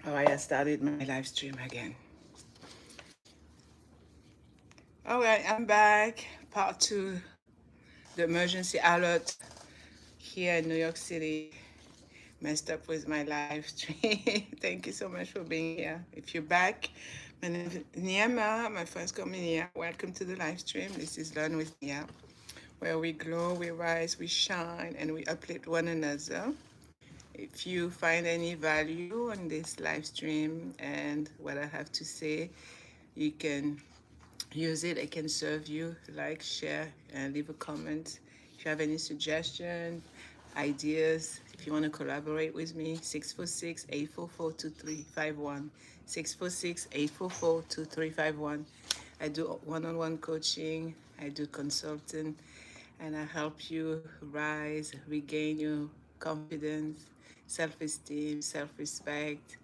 All right, I started my live stream again. All right, I'm back. Part two, the emergency alert here in New York City. Messed up with my live stream. Thank you so much for being here. If you're back, my name is Nia-ma. My friends call me Nia. Welcome to the live stream. This is Learn with Nia, where we glow, we rise, we shine, and we uplift one another. If you find any value on this live stream and what I have to say, you can use it. It can serve you. Like, share, and leave a comment. If you have any suggestions, ideas, if you want to collaborate with me, 646-844-2351. 646-844-2351. I do one-on-one coaching. I do consulting, and I help you rise, regain your confidence, self-esteem, self-respect,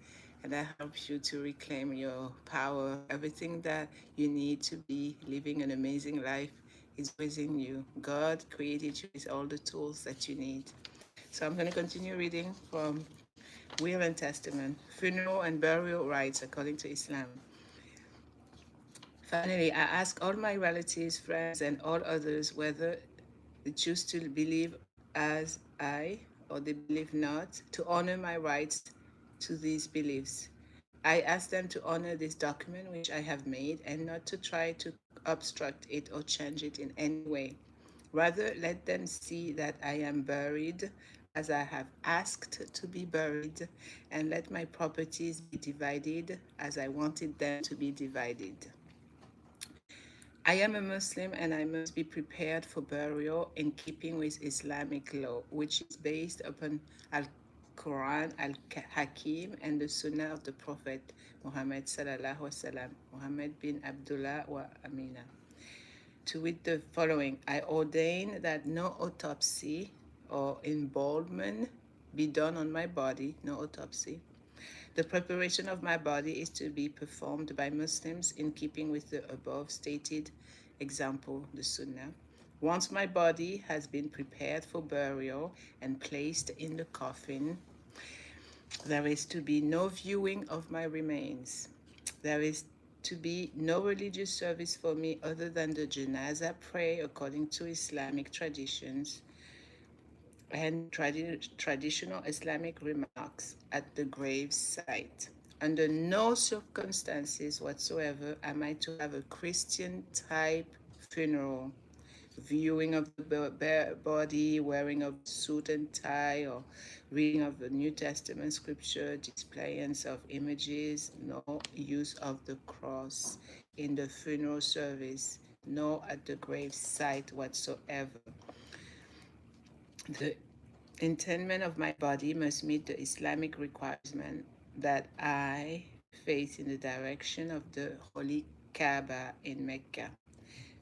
and I help you to reclaim your power. Everything that you need to be living an amazing life is within you. God created you with all the tools that you need. So I'm going to continue reading from Will and Testament, Funeral and Burial Rites According to Islam. Finally, I ask all my relatives, friends, and all others whether they choose to believe as I or they believe not, to honor my rights to these beliefs. I ask them to honor this document which I have made and not to try to obstruct it or change it in any way. Rather, let them see that I am buried as I have asked to be buried, and let my properties be divided as I wanted them to be divided. I am a Muslim and I must be prepared for burial in keeping with Islamic law, which is based upon Al Quran, Al Hakim, and the Sunnah of the Prophet Muhammad sallallahu wasallam, Muhammad bin Abdullah wa Amina. To wit the following: I ordain that no autopsy or embalmment be done on my body, no autopsy. The preparation of my body is to be performed by Muslims in keeping with the above stated example, the Sunnah. Once my body has been prepared for burial and placed in the coffin, there is to be no viewing of my remains. There is to be no religious service for me other than the janazah prayer according to Islamic traditions and traditional Islamic remarks at the grave site. Under no circumstances whatsoever am I to have a Christian type funeral, viewing of the body, wearing of suit and tie, or reading of the New Testament scripture, displays of images, no use of the cross in the funeral service, nor at the grave site whatsoever. The interment of my body must meet the Islamic requirement that I face in the direction of the Holy Kaaba in Mecca.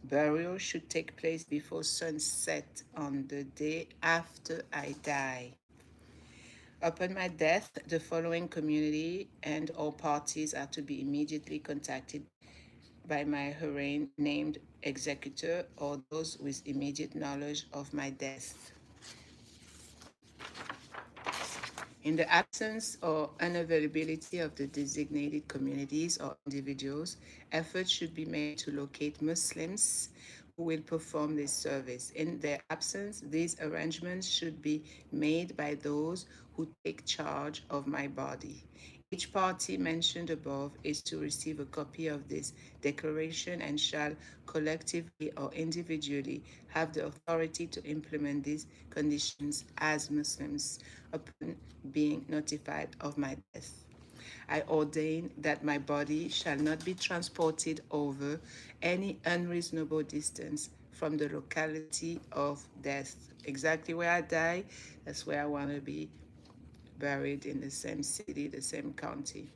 Burial should take place before sunset on the day after I die. Upon my death, the following community and all parties are to be immediately contacted by my herein named executor or those with immediate knowledge of my death. In the absence or unavailability of the designated communities or individuals, efforts should be made to locate Muslims who will perform this service. In their absence, these arrangements should be made by those who take charge of my body. Each party mentioned above is to receive a copy of this declaration and shall collectively or individually have the authority to implement these conditions as Muslims upon being notified of my death. I ordain that my body shall not be transported over any unreasonable distance from the locality of death. Exactly where I die, that's where I want to be buried, in the same city, the same county,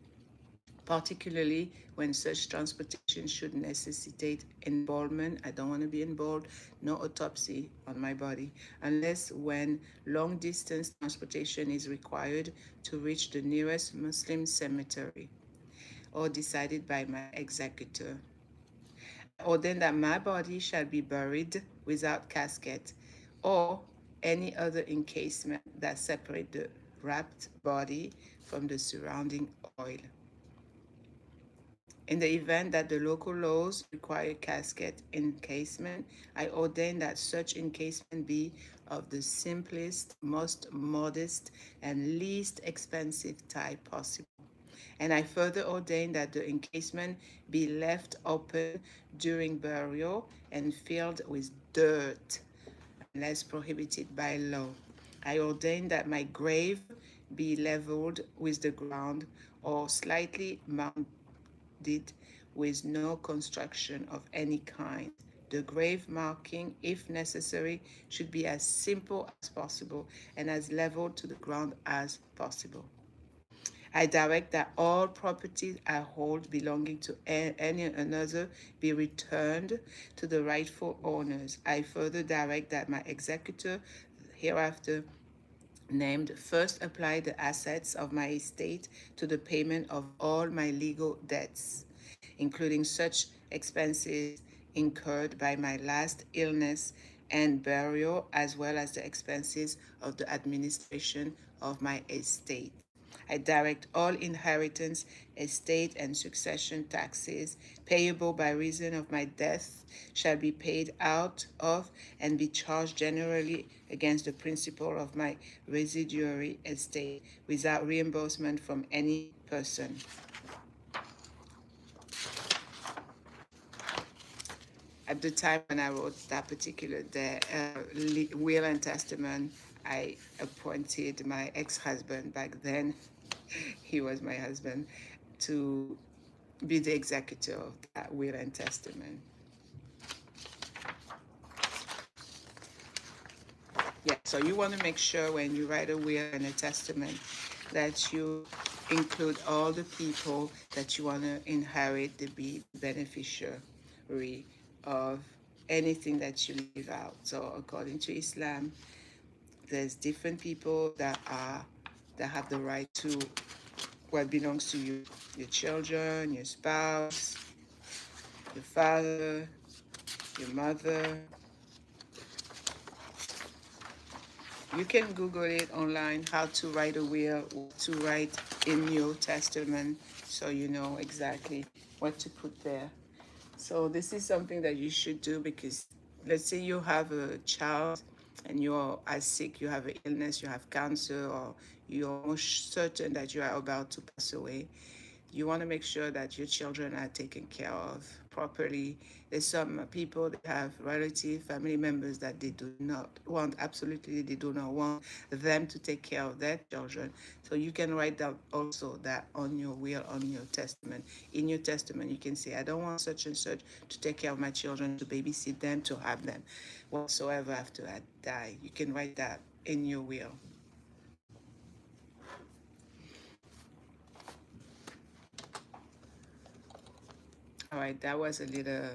particularly when such transportation should necessitate embalmment. I don't want to be embalmed, no autopsy on my body, unless when long distance transportation is required to reach the nearest Muslim cemetery or decided by my executor. I ordain that my body shall be buried without casket or any other encasement that separate the wrapped body from the surrounding oil. In the event that the local laws require casket encasement, I ordain that such encasement be of the simplest, most modest, and least expensive type possible. And I further ordain that the encasement be left open during burial and filled with dirt unless prohibited by law. I ordain that my grave be leveled with the ground or slightly mounded with no construction of any kind. The grave marking, if necessary, should be as simple as possible and as level to the ground as possible. I direct that all property I hold belonging to any another be returned to the rightful owners. I further direct that my executor hereafter named first apply the assets of my estate to the payment of all my legal debts, including such expenses incurred by my last illness and burial, as well as the expenses of the administration of my estate. I direct all inheritance, estate, and succession taxes payable by reason of my death shall be paid out of and be charged generally against the principal of my residuary estate without reimbursement from any person. At the time when I wrote that particular will and testament, I appointed my ex-husband back then. He was my husband to be the executor of that will and testament. Yeah, so you want to make sure when you write a will and a testament that you include all the people that you want to inherit to be the beneficiary of anything that you leave out. So according to Islam, there's different people that have the right to what belongs to you. Your children, your spouse, your father, your mother. You can Google it online, how to write a will, what to write in your testament, so you know exactly what to put there. So this is something that you should do because let's say you have a child and you're as sick, you have an illness, you have cancer, or you're almost certain that you are about to pass away. You want to make sure that your children are taken care of properly. There's some people that have relative family members that they do not want, absolutely they do not want them to take care of their children. So you can write down also that on your will, on your testament. In your testament you can say, I don't want such and such to take care of my children, to babysit them, to have them whatsoever after I die. You can write that in your will. All right, that was a little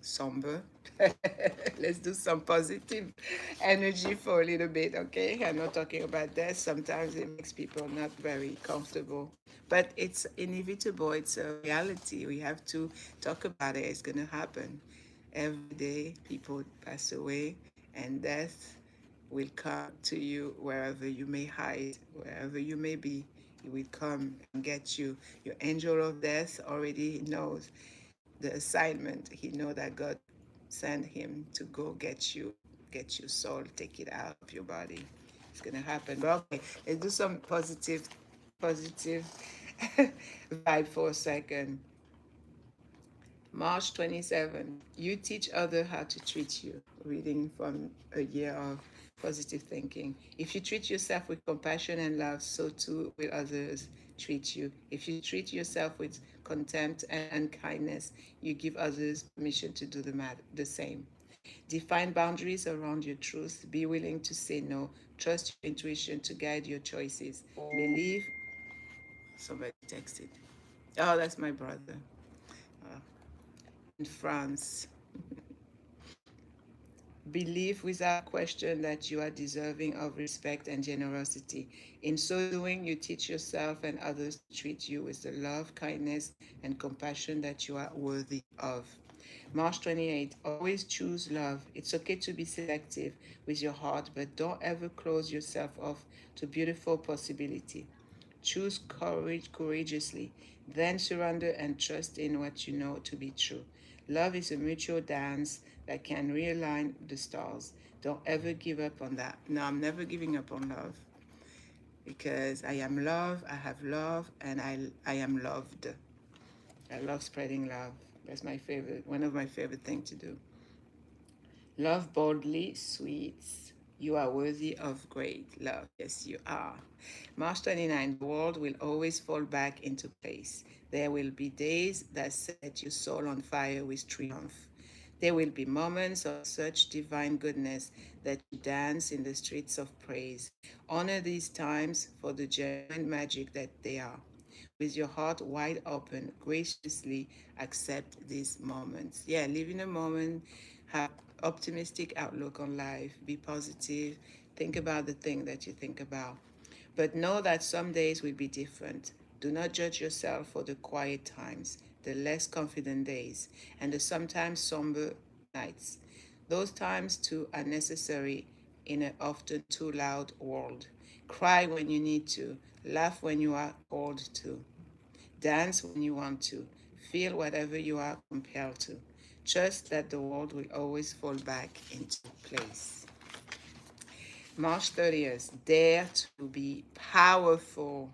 somber. Let's do some positive energy for a little bit, okay? I'm not talking about that. Sometimes it makes people not very comfortable, but it's inevitable. It's a reality. We have to talk about it. It's going to happen. Every day, people pass away, and death will come to you wherever you may hide, wherever you may be. He will come and get you. Your angel of death already knows the assignment. He know that God sent him to go get your soul, take it out of your body. It's gonna happen. But okay, let's do some positive vibe for a second. March 27. You teach others how to treat you. Reading from a year of positive thinking. If you treat yourself with compassion and love, so too will others treat you. If you treat yourself with contempt and unkindness, you give others permission to do the same. Define boundaries around your truth. Be willing to say no. Trust your intuition to guide your choices. Believe. Somebody texted. Oh, that's my brother uh, in France. Believe without question that you are deserving of respect and generosity. In so doing, you teach yourself and others to treat you with the love, kindness, and compassion that you are worthy of. March 28th, always choose love. It's okay to be selective with your heart, but don't ever close yourself off to beautiful possibility. Choose courage courageously, then surrender and trust in what you know to be true. Love is a mutual dance that can realign the stars. Don't ever give up on that. No, I'm never giving up on love because I am love, I have love, and I am loved. I love spreading love. That's my favorite, one of my favorite things to do. Love boldly, sweets. You are worthy of great love. Yes, you are. March 29, the world will always fall back into place. There will be days that set your soul on fire with triumph. There will be moments of such divine goodness that you dance in the streets of praise. Honor these times for the genuine magic that they are. With your heart wide open, graciously accept these moments. Yeah, live in a moment, have optimistic outlook on life, be positive, think about the thing that you think about. But know that some days will be different. Do not judge yourself for the quiet times, the less confident days, and the sometimes somber nights. Those times too are necessary in an often too loud world. Cry when you need to, laugh when you are called to, dance when you want to, feel whatever you are compelled to. Trust that the world will always fall back into place. March 30th, dare to be powerful.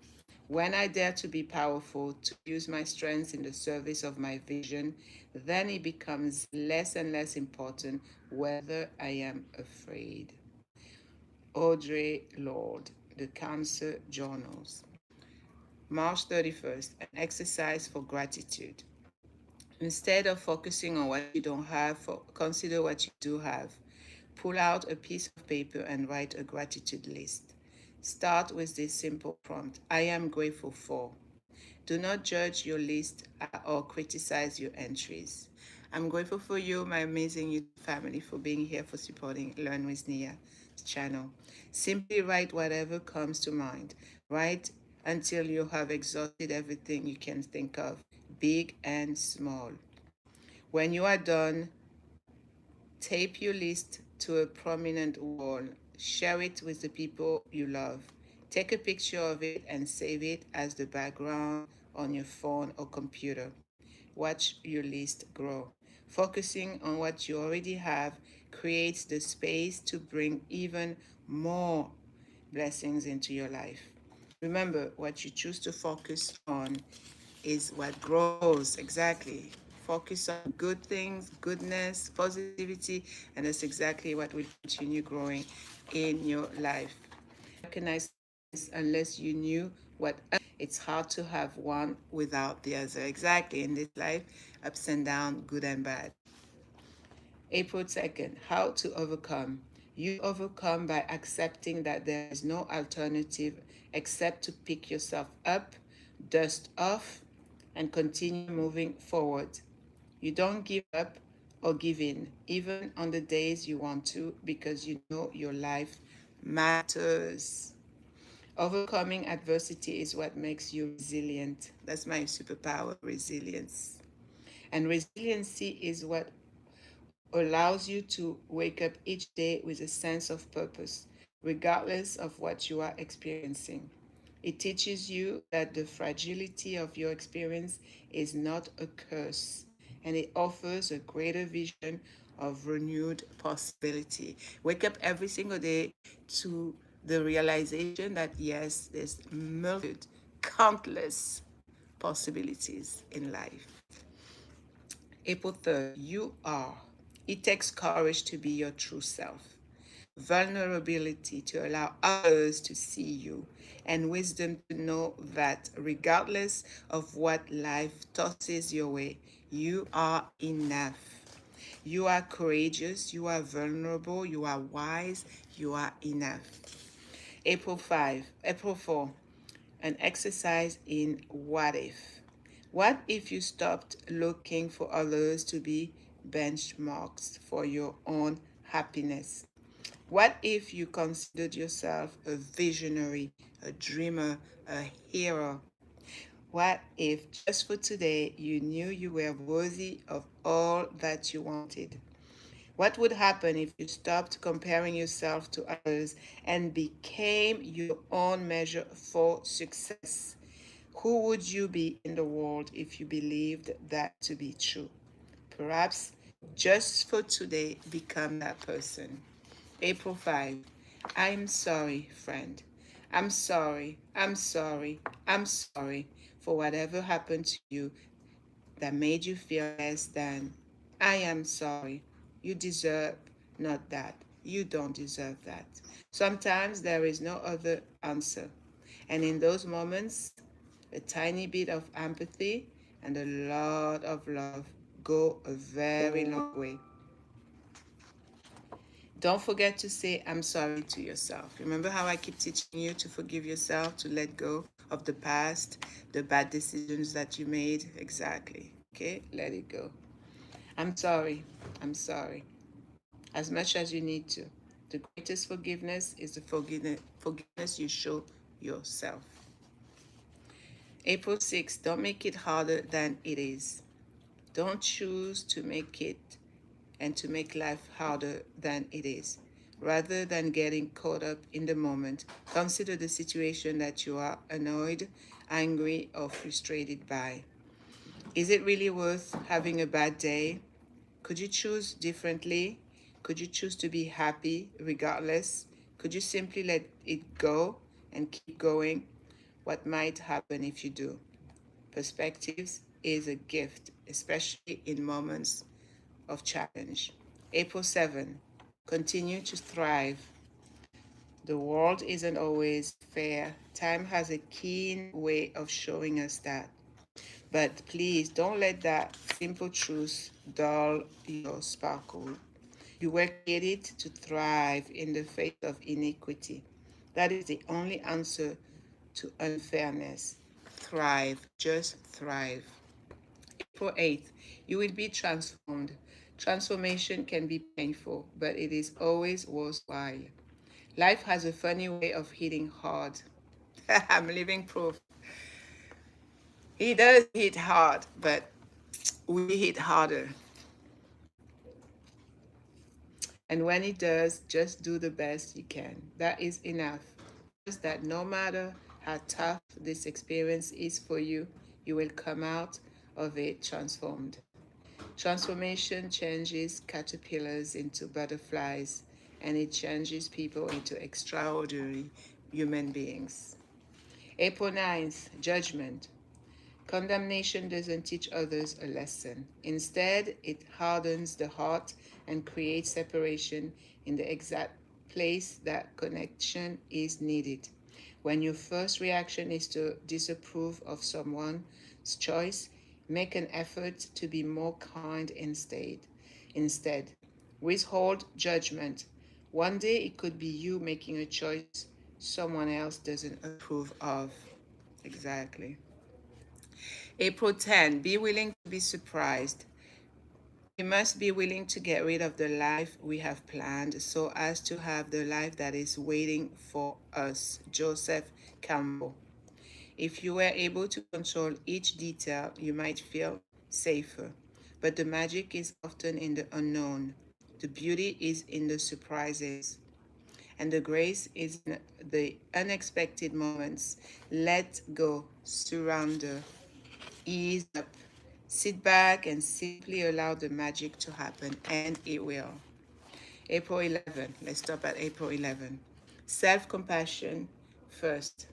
When I dare to be powerful, to use my strengths in the service of my vision, then it becomes less and less important whether I am afraid. Audre Lorde, The Cancer Journals. March 31st, an exercise for gratitude. Instead of focusing on what you don't have, consider what you do have. Pull out a piece of paper and write a gratitude list. Start with this simple prompt: I am grateful for. Do not judge your list or criticize your entries. I'm grateful for you, my amazing YouTube family, for being here, for supporting Learn with Nia channel. Simply write whatever comes to mind. Write until you have exhausted everything you can think of, big and small. When you are done, tape your list to a prominent wall. Share it with the people you love. Take a picture of it and save it as the background on your phone or computer. Watch your list grow. Focusing on what you already have creates the space to bring even more blessings into your life. Remember, what you choose to focus on is what grows. Exactly. Focus on good things, goodness, positivity, and that's exactly what will continue growing in your life. Recognize unless you knew what it's hard to have one without the other. Exactly. In this life, ups and downs, good and bad. April 2nd, how to overcome. You overcome by accepting that there is no alternative except to pick yourself up, dust off, and continue moving forward. You don't give up or give in, even on the days you want to, because you know your life matters. Overcoming adversity is what makes you resilient. That's my superpower, resilience. And resiliency is what allows you to wake up each day with a sense of purpose, regardless of what you are experiencing. It teaches you that the fragility of your experience is not a curse, and it offers a greater vision of renewed possibility. Wake up every single day to the realization that yes, there's multitude, countless possibilities in life. April 3rd, you are. It takes courage to be your true self, vulnerability to allow others to see you, and wisdom to know that regardless of what life tosses your way, you are enough. You are courageous, you are vulnerable, you are wise, you are enough. April 4, an exercise in what if. What if you stopped looking for others to be benchmarks for your own happiness? What if you considered yourself a visionary, a dreamer, a hero? What if just for today you knew you were worthy of all that you wanted? What would happen if you stopped comparing yourself to others and became your own measure for success? Who would you be in the world if you believed that to be true? Perhaps just for today, become that person. April 5. I'm sorry, friend. I'm sorry. I'm sorry. I'm sorry for whatever happened to you that made you feel less than. I am sorry. You deserve not that. You don't deserve that. Sometimes there is no other answer. And in those moments, a tiny bit of empathy and a lot of love go a very long way. Don't forget to say I'm sorry to yourself. Remember how I keep teaching you to forgive yourself, to let go of the past, the bad decisions that you made? Exactly. Okay? Let it go. I'm sorry. I'm sorry. As much as you need to. The greatest forgiveness is the forgiveness you show yourself. April 6th, don't make it harder than it is. Don't choose to make it and to make life harder than it is. Rather than getting caught up in the moment, consider the situation that you are annoyed, angry, or frustrated by. Is it really worth having a bad day? Could you choose differently? Could you choose to be happy regardless? Could you simply let it go and keep going? What might happen if you do? Perspectives is a gift, especially in moments of challenge. April 7. Continue to thrive. The world isn't always fair. Time has a keen way of showing us that. But please don't let that simple truth dull your sparkle. You were created to thrive in the face of iniquity. That is the only answer to unfairness. Thrive, just thrive. April 8th, you will be transformed. Transformation can be painful, but it is always worthwhile. Life has a funny way of hitting hard. I'm living proof. He does hit hard, but we hit harder. And when it does, just do the best you can. That is enough. Just that no matter how tough this experience is for you, you will come out of it transformed. Transformation changes caterpillars into butterflies, and it changes people into extraordinary human beings. April 9th, Judgment. Condemnation doesn't teach others a lesson. Instead, it hardens the heart and creates separation in the exact place that connection is needed. When your first reaction is to disapprove of someone's choice, make an effort to be more kind instead. Instead, withhold judgment. One day it could be you making a choice someone else doesn't approve of. Exactly. April 10, be willing to be surprised. We must be willing to get rid of the life we have planned so as to have the life that is waiting for us. Joseph Campbell. If you were able to control each detail, you might feel safer. But the magic is often in the unknown. The beauty is in the surprises. And the grace is in the unexpected moments. Let go, surrender, ease up. Sit back and simply allow the magic to happen, and it will. April 11. Let's stop at April 11. Self compassion first.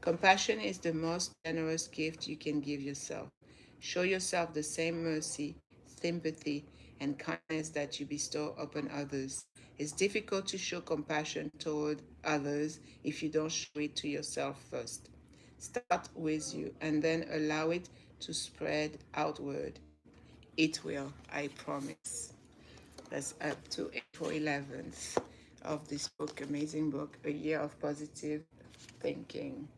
Compassion is the most generous gift you can give yourself. Show yourself the same mercy, sympathy, and kindness that you bestow upon others. It's difficult to show compassion toward others if you don't show it to yourself first. Start with you and then allow it to spread outward. It will, I promise. That's up to April 11th of this book, amazing book, A Year of Positive Thinking.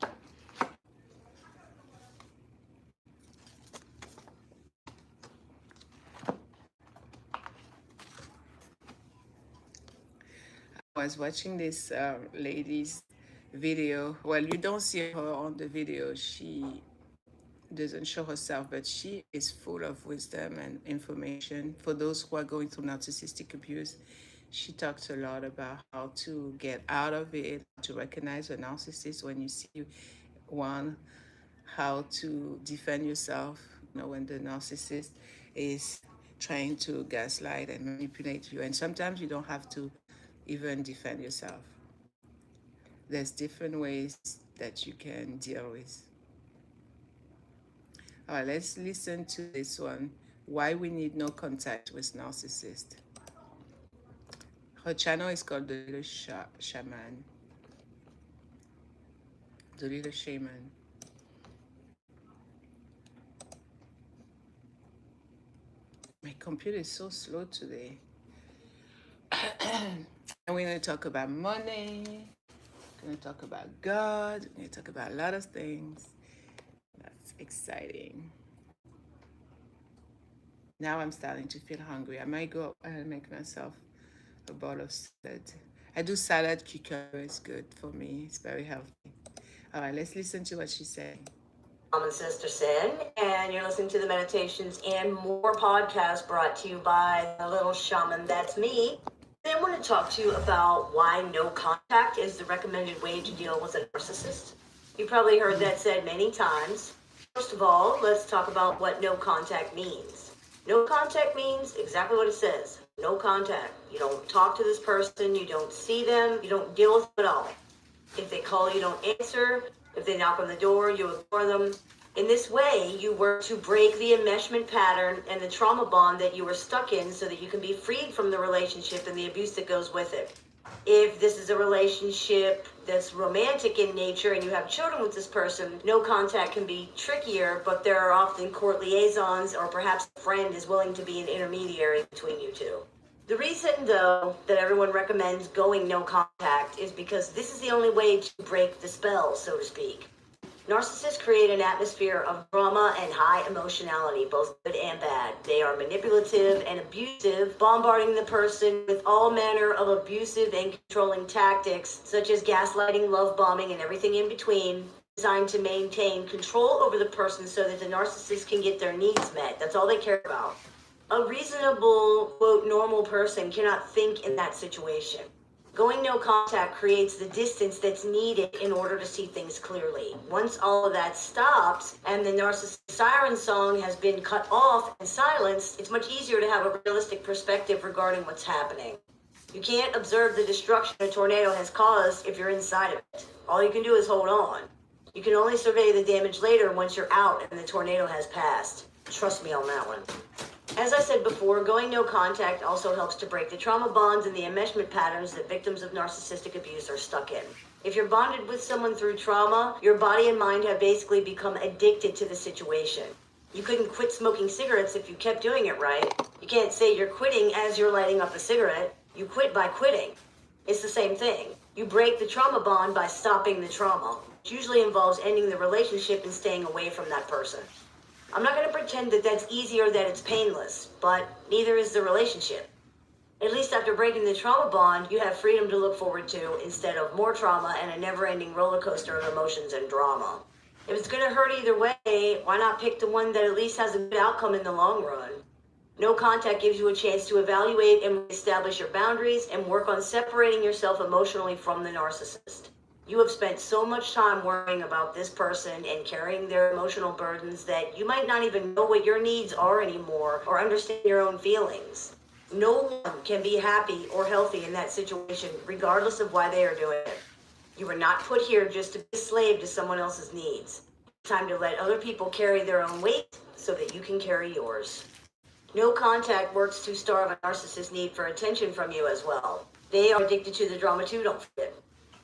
I was watching this lady's video. Well, you don't see her on the video. She doesn't show herself, but she is full of wisdom and information. For those who are going through narcissistic abuse, she talks a lot about how to get out of it, to recognize a narcissist when you see one, how to defend yourself, when the narcissist is trying to gaslight and manipulate you. And sometimes you don't have to even defend yourself. There's different ways that you can deal with. All right, let's listen to this one. Why we need no contact with narcissist. Her channel is called The Little Shaman. The Little Shaman. My computer is so slow today. And we're going to talk about money. We're going to talk about God. We're going to talk about a lot of things. That's exciting. Now I'm starting to feel hungry. I might go and make myself a bowl of salad. I do salad. Cucumber is good for me. It's very healthy. All right, let's listen to what she's saying. I'm Sister Sin, and you're listening to the Meditations and More podcast brought to you by the Little Shaman. That's me. Then I want to talk to you about why no contact is the recommended way to deal with a narcissist. You probably heard that said many times. First of all, let's talk about what no contact means. No contact means exactly what it says. No contact. You don't talk to this person, you don't see them, you don't deal with them at all. If they call, you don't answer. If they knock on the door, you ignore them. In this way, you work to break the enmeshment pattern and the trauma bond that you were stuck in so that you can be freed from the relationship and the abuse that goes with it. If this is a relationship that's romantic in nature and you have children with this person, no contact can be trickier, but there are often court liaisons or perhaps a friend is willing to be an intermediary between you two. The reason, though, that everyone recommends going no contact is because this is the only way to break the spell, so to speak. Narcissists create an atmosphere of drama and high emotionality, both good and bad. They are manipulative and abusive, bombarding the person with all manner of abusive and controlling tactics, such as gaslighting, love bombing, and everything in between, designed to maintain control over the person so that the narcissist can get their needs met. That's all they care about. A reasonable, quote, normal person cannot think in that situation. Going no contact creates the distance that's needed in order to see things clearly. Once all of that stops and the narcissist siren song has been cut off and silenced, it's much easier to have a realistic perspective regarding what's happening. You can't observe the destruction a tornado has caused if you're inside of it. All you can do is hold on. You can only survey the damage later once you're out and the tornado has passed. Trust me on that one. As I said before, going no contact also helps to break the trauma bonds and the enmeshment patterns that victims of narcissistic abuse are stuck in. If you're bonded with someone through trauma, your body and mind have basically become addicted to the situation. You couldn't quit smoking cigarettes if you kept doing it right. You can't say you're quitting as you're lighting up a cigarette. You quit by quitting. It's the same thing. You break the trauma bond by stopping the trauma, which usually involves ending the relationship and staying away from that person. I'm not going to pretend that that's easy or that it's painless, but neither is the relationship. At least after breaking the trauma bond, you have freedom to look forward to instead of more trauma and a never-ending roller coaster of emotions and drama. If it's going to hurt either way, why not pick the one that at least has a good outcome in the long run? No contact gives you a chance to evaluate and establish your boundaries and work on separating yourself emotionally from the narcissist. You have spent so much time worrying about this person and carrying their emotional burdens that you might not even know what your needs are anymore or understand your own feelings. No one can be happy or healthy in that situation, regardless of why they are doing it. You were not put here just to be a slave to someone else's needs. It's time to let other people carry their own weight so that you can carry yours. No contact works to starve a narcissist's need for attention from you as well. They are addicted to the drama too, don't forget.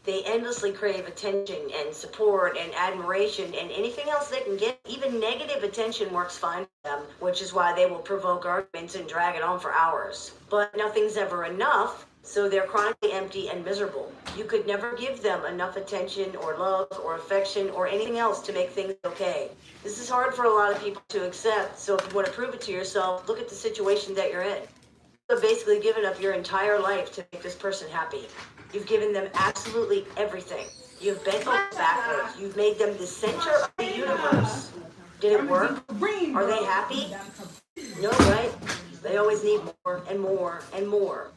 They endlessly crave attention and support and admiration and anything else they can get. Even negative attention works fine for them, which is why they will provoke arguments and drag it on for hours. But nothing's ever enough, so they're chronically empty and miserable. You could never give them enough attention or love or affection or anything else to make things okay. This is hard for a lot of people to accept, so if you want to prove it to yourself, look at the situation that you're in. You have basically given up your entire life to make this person happy. You've given them absolutely everything. You've bent over backwards. You've made them the center of the universe. Did it work? Are they happy? No, right? They always need more and more and more.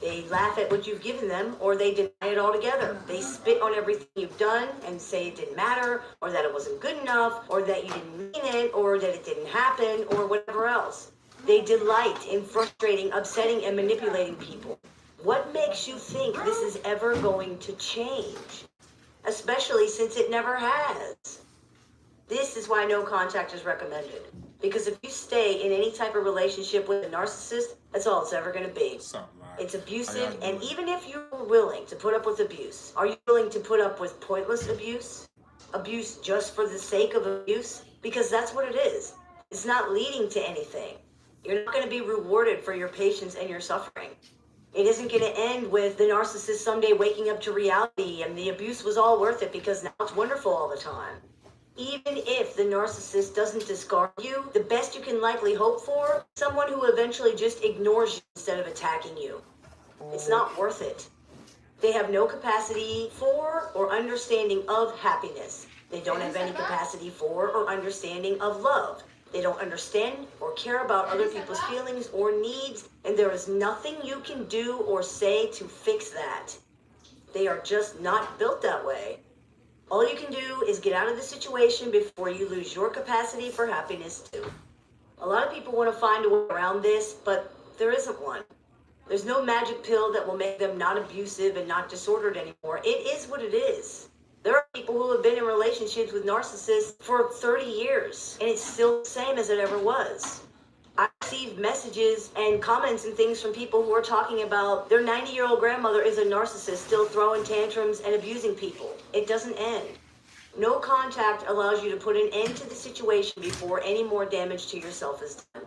They laugh at what you've given them, or they deny it altogether. They spit on everything you've done and say it didn't matter, or that it wasn't good enough, or that you didn't mean it, or that it didn't happen, or whatever else. They delight in frustrating, upsetting, and manipulating people. What makes you think this is ever going to change? Especially since it never has. This is why no contact is recommended. Because if you stay in any type of relationship with a narcissist, that's all it's ever going to be. It's abusive, and even if you're willing to put up with abuse, are you willing to put up with pointless abuse? Abuse just for the sake of abuse? Because that's what it is. It's not leading to anything. You're not going to be rewarded for your patience and your suffering. It isn't going to end with the narcissist someday waking up to reality and the abuse was all worth it because now it's wonderful all the time. Even if the narcissist doesn't discard you, the best you can likely hope for, someone who eventually just ignores you instead of attacking you. It's not worth it. They have no capacity for or understanding of happiness. They don't have any capacity for or understanding of love. They don't understand or care about other people's feelings or needs, and there is nothing you can do or say to fix that. They are just not built that way. All you can do is get out of the situation before you lose your capacity for happiness too. A lot of people want to find a way around this, but there isn't one. There's no magic pill that will make them not abusive and not disordered anymore. It is what it is. There are people who have been in relationships with narcissists for 30 years, and it's still the same as it ever was. I receive messages and comments and things from people who are talking about their 90-year-old grandmother is a narcissist, still throwing tantrums and abusing people. It doesn't end. No contact allows you to put an end to the situation before any more damage to yourself is done.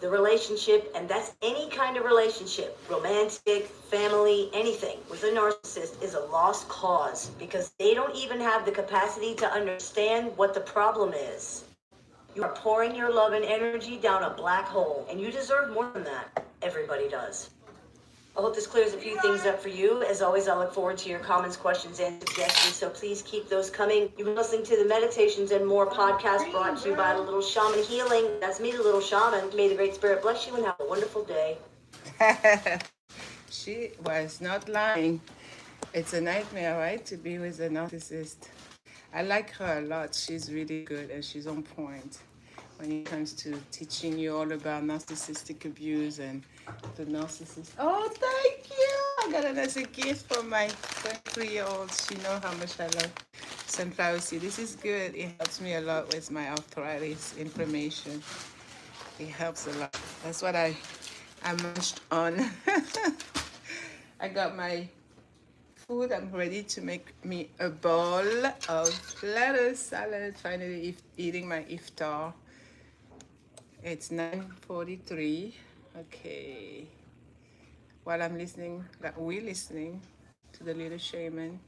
The relationship, and that's any kind of relationship, romantic, family, anything, with a narcissist is a lost cause because they don't even have the capacity to understand what the problem is. You are pouring your love and energy down a black hole, and you deserve more than that. Everybody does. I hope this clears a few things up for you. As always, I look forward to your comments, questions, and suggestions, so please keep those coming. You've been listening to the Meditations and More podcast brought to you by the Little Shaman Healing. That's me, the Little Shaman. May the Great Spirit bless you and have a wonderful day. She was not lying. It's a nightmare, right, to be with a narcissist. I like her a lot. She's really good and she's on point when it comes to teaching you all about narcissistic abuse and the narcissist. Oh, thank you! I got another gift from my 23-year-old. She knows how much I love sunflower seed. This is good. It helps me a lot with my arthritis, inflammation. It helps a lot. That's what I munched on. I got my food. I'm ready to make me a bowl of lettuce salad. Finally eating my iftar. It's 9:43. Okay. While we're listening to the Little Shaman,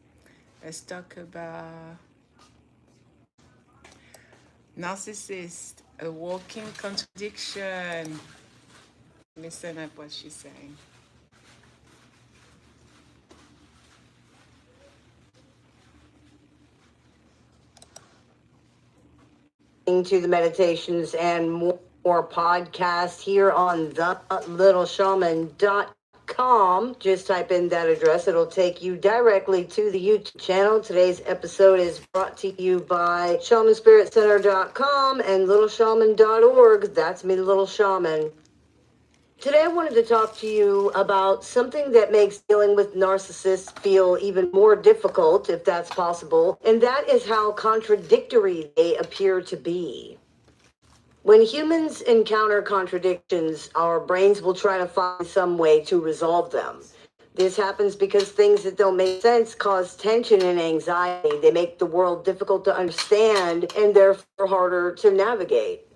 let's talk about narcissist, a walking contradiction. Listen up what she's saying. To the Meditations and More podcast here on thelittleshaman.com. Just type in that address. It'll take you directly to the YouTube channel. Today's episode is brought to you by shamanspiritcenter.com and littleshaman.org. That's me, the Little Shaman. Today I wanted to talk to you about something that makes dealing with narcissists feel even more difficult, if that's possible, and that is how contradictory they appear to be. When humans encounter contradictions, our brains will try to find some way to resolve them. This happens because things that don't make sense cause tension and anxiety. They make the world difficult to understand and therefore harder to navigate.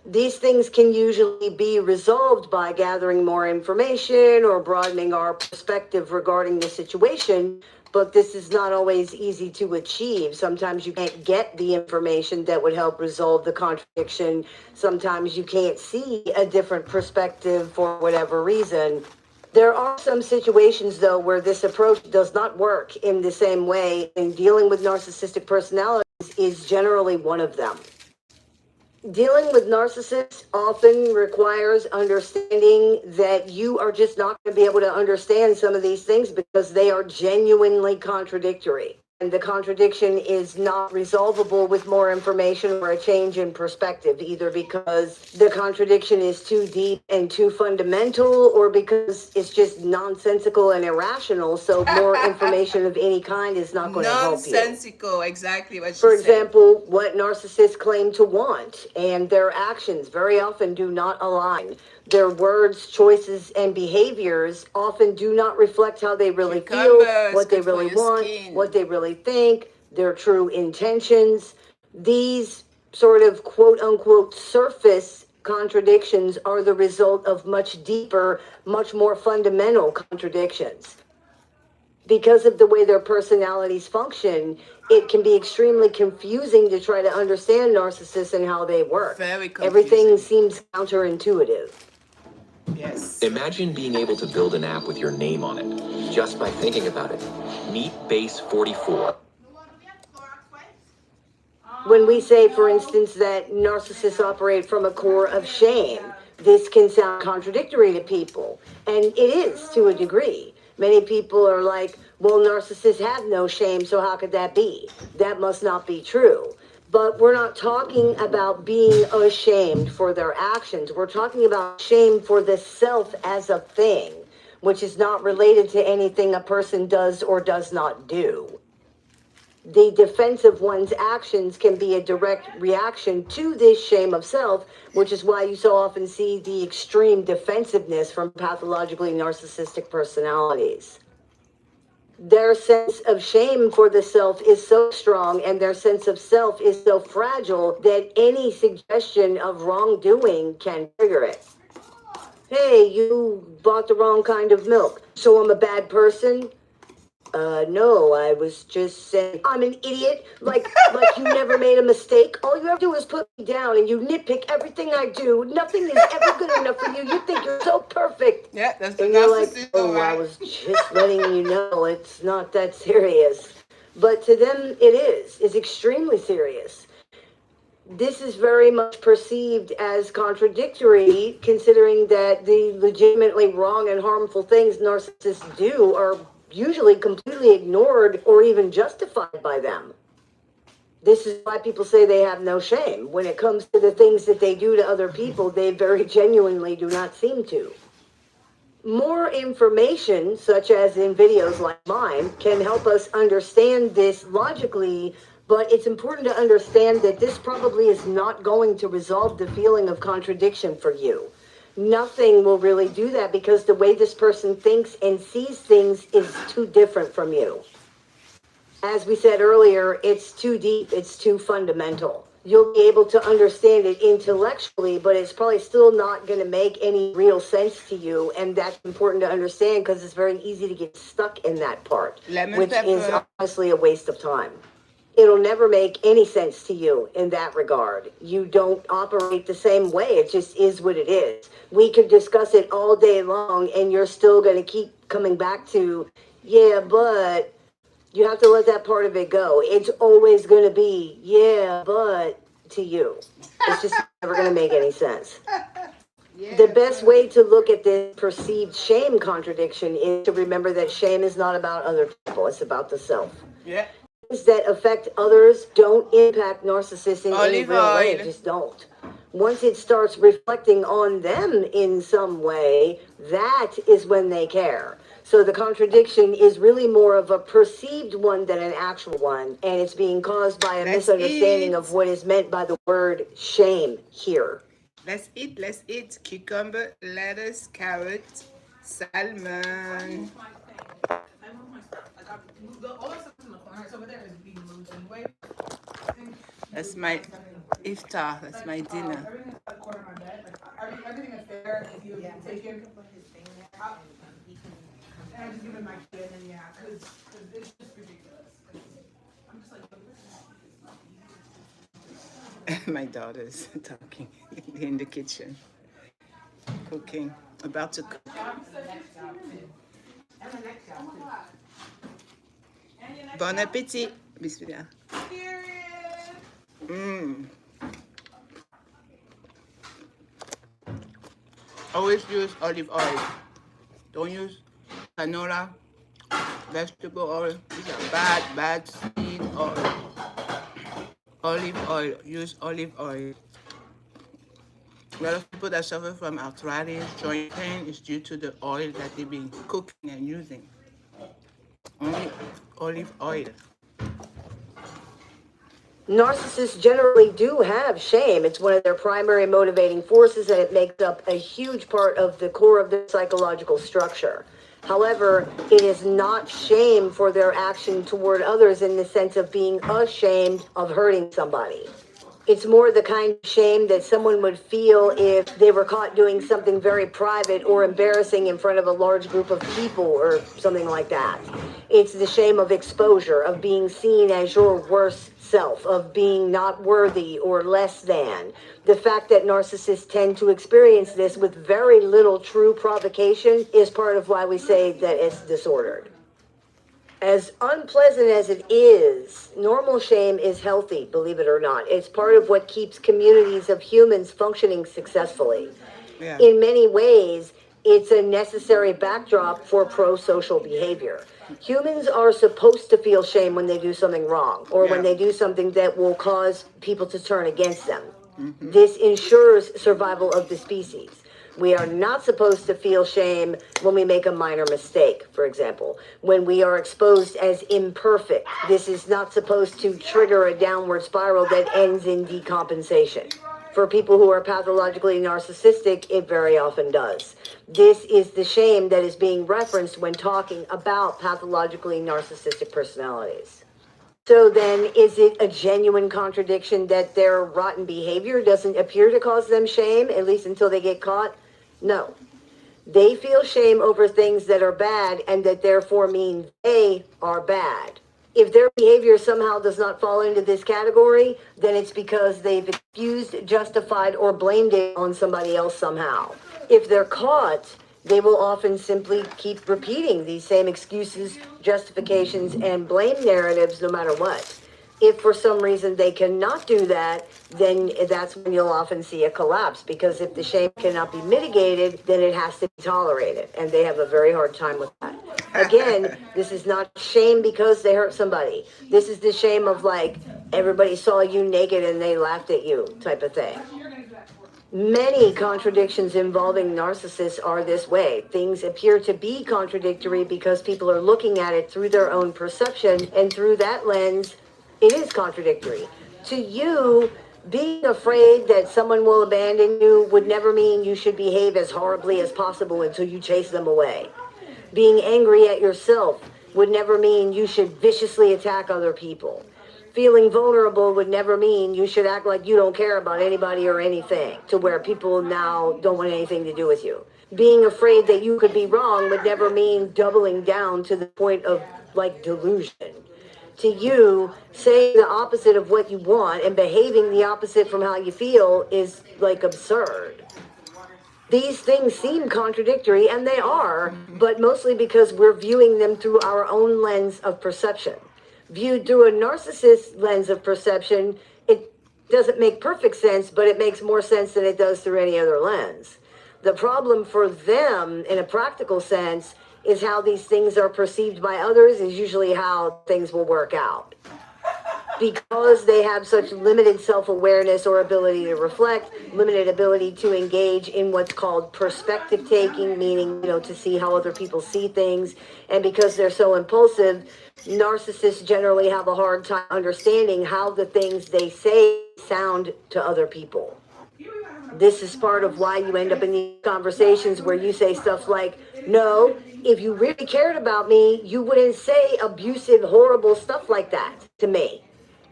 These things can usually be resolved by gathering more information or broadening our perspective regarding the situation, but this is not always easy to achieve. Sometimes you can't get the information that would help resolve the contradiction. Sometimes you can't see a different perspective for whatever reason. There are some situations, though, where this approach does not work in the same way, and dealing with narcissistic personalities is generally one of them. Dealing with narcissists often requires understanding that you are just not going to be able to understand some of these things because they are genuinely contradictory. And the contradiction is not resolvable with more information or a change in perspective, either because the contradiction is too deep and too fundamental, or because it's just nonsensical and irrational. So more information of any kind is not going to help you. Nonsensical, exactly what she For said. example, what narcissists claim to want and their actions very often do not align. Their words, choices, and behaviors often do not reflect how they really feel, Cucumbers, what they good for really your want, skin. what they really think, their true intentions. These sort of quote unquote surface contradictions are the result of much deeper, much more fundamental contradictions. Because of the way their personalities function, it can be extremely confusing to try to understand narcissists and how they work. Very confusing. Everything seems counterintuitive. Yes. Imagine being able to build an app with your name on it, just by thinking about it. Meet Base 44. When we say, for instance, that narcissists operate from a core of shame, this can sound contradictory to people. And it is to a degree. Many people are like, well, narcissists have no shame, so how could that be? That must not be true. But we're not talking about being ashamed for their actions. We're talking about shame for the self as a thing, which is not related to anything a person does or does not do. The defense of one's actions can be a direct reaction to this shame of self, which is why you so often see the extreme defensiveness from pathologically narcissistic personalities. Their sense of shame for the self is so strong and their sense of self is so fragile that any suggestion of wrongdoing can trigger it. Hey, you bought the wrong kind of milk, so I'm a bad person? No, I was just saying I'm an idiot. Like you never made a mistake. All you ever do is put me down and you nitpick everything I do. Nothing is ever good enough for you. You think you're so perfect. Yeah, that's the And you're like, narcissist, oh, I right? was just letting you know it's not that serious. But to them, it is. It's extremely serious. This is very much perceived as contradictory, considering that the legitimately wrong and harmful things narcissists do are usually completely ignored or even justified by them. This is why people say they have no shame. When it comes to the things that they do to other people, they very genuinely do not seem to. More information, such as in videos like mine, can help us understand this logically, but it's important to understand that this probably is not going to resolve the feeling of contradiction for you. Nothing will really do that because the way this person thinks and sees things is too different from you. As we said earlier, it's too deep, it's too fundamental. You'll be able to understand it intellectually, but it's probably still not going to make any real sense to you. And that's important to understand because it's very easy to get stuck in that part, which is honestly a waste of time. It'll never make any sense to you in that regard. You don't operate the same way. It just is what it is. We could discuss it all day long and you're still going to keep coming back to, yeah, but you have to let that part of it go. It's always going to be, yeah, but to you. It's just never going to make any sense. Yeah, the best way to look at this perceived shame contradiction is to remember that shame is not about other people. It's about the self. Yeah. Things that affect others don't impact narcissists in any real way. Just don't. Once it starts reflecting on them in some way, that is when they care. So the contradiction is really more of a perceived one than an actual one, and it's being caused by a misunderstanding of what is meant by the word shame here. Let's eat cucumber, lettuce, carrot, salmon. That's my iftar. That's my dinner. Everything is there if you take it. And I just give it my kid, and yeah, because it's just ridiculous. I'm just like, My daughter's talking in the kitchen, cooking, about to cook. Bon appétit. Bismillah. Always use olive oil. Don't use canola, vegetable oil. These are bad seed oil. Olive oil. Use olive oil. A lot of people that suffer from arthritis, joint pain is due to the oil that they've been cooking and using. Only olive oil. Narcissists generally do have shame. It's one of their primary motivating forces, and it makes up a huge part of the core of their psychological structure. However, it is not shame for their action toward others in the sense of being ashamed of hurting somebody. It's more the kind of shame that someone would feel if they were caught doing something very private or embarrassing in front of a large group of people or something like that. It's the shame of exposure, of being seen as your worst self, of being not worthy or less than. The fact that narcissists tend to experience this with very little true provocation is part of why we say that it's disordered. As unpleasant as it is, normal shame is healthy, believe it or not. It's part of what keeps communities of humans functioning successfully. Yeah. In many ways, it's a necessary backdrop for pro-social behavior. Humans are supposed to feel shame when they do something wrong or when they do something that will cause people to turn against them. This ensures survival of the species. We are not supposed to feel shame when we make a minor mistake, for example. When we are exposed as imperfect, this is not supposed to trigger a downward spiral that ends in decompensation. For people who are pathologically narcissistic, it very often does. This is the shame that is being referenced when talking about pathologically narcissistic personalities. So then, is it a genuine contradiction that their rotten behavior doesn't appear to cause them shame, at least until they get caught? No. They feel shame over things that are bad and that therefore mean they are bad. If their behavior somehow does not fall into this category, then it's because they've excused, justified, or blamed it on somebody else somehow. If they're caught, they will often simply keep repeating these same excuses, justifications, and blame narratives no matter what. If for some reason they cannot do that, then that's when you'll often see a collapse, because if the shame cannot be mitigated, then it has to be tolerated, and they have a very hard time with that. Again, this is not shame because they hurt somebody. This is the shame of like, everybody saw you naked and they laughed at you type of thing. Many contradictions involving narcissists are this way. Things appear to be contradictory because people are looking at it through their own perception, and through that lens, it is contradictory. To you, being afraid that someone will abandon you would never mean you should behave as horribly as possible until you chase them away. Being angry at yourself would never mean you should viciously attack other people. Feeling vulnerable would never mean you should act like you don't care about anybody or anything, to where people now don't want anything to do with you. Being afraid that you could be wrong would never mean doubling down to the point of like delusion. To you, saying the opposite of what you want and behaving the opposite from how you feel is like absurd. These things seem contradictory, and they are, but mostly because we're viewing them through our own lens of perception. Viewed through a narcissist lens of perception, it doesn't make perfect sense, but it makes more sense than it does through any other lens. The problem for them, in a practical sense, is how these things are perceived by others is usually how things will work out. Because they have such limited self-awareness or ability to reflect, limited ability to engage in what's called perspective taking, meaning, to see how other people see things, and because they're so impulsive, narcissists generally have a hard time understanding how the things they say sound to other people. This is part of why you end up in these conversations where you say stuff like, no, if you really cared about me, you wouldn't say abusive, horrible stuff like that to me.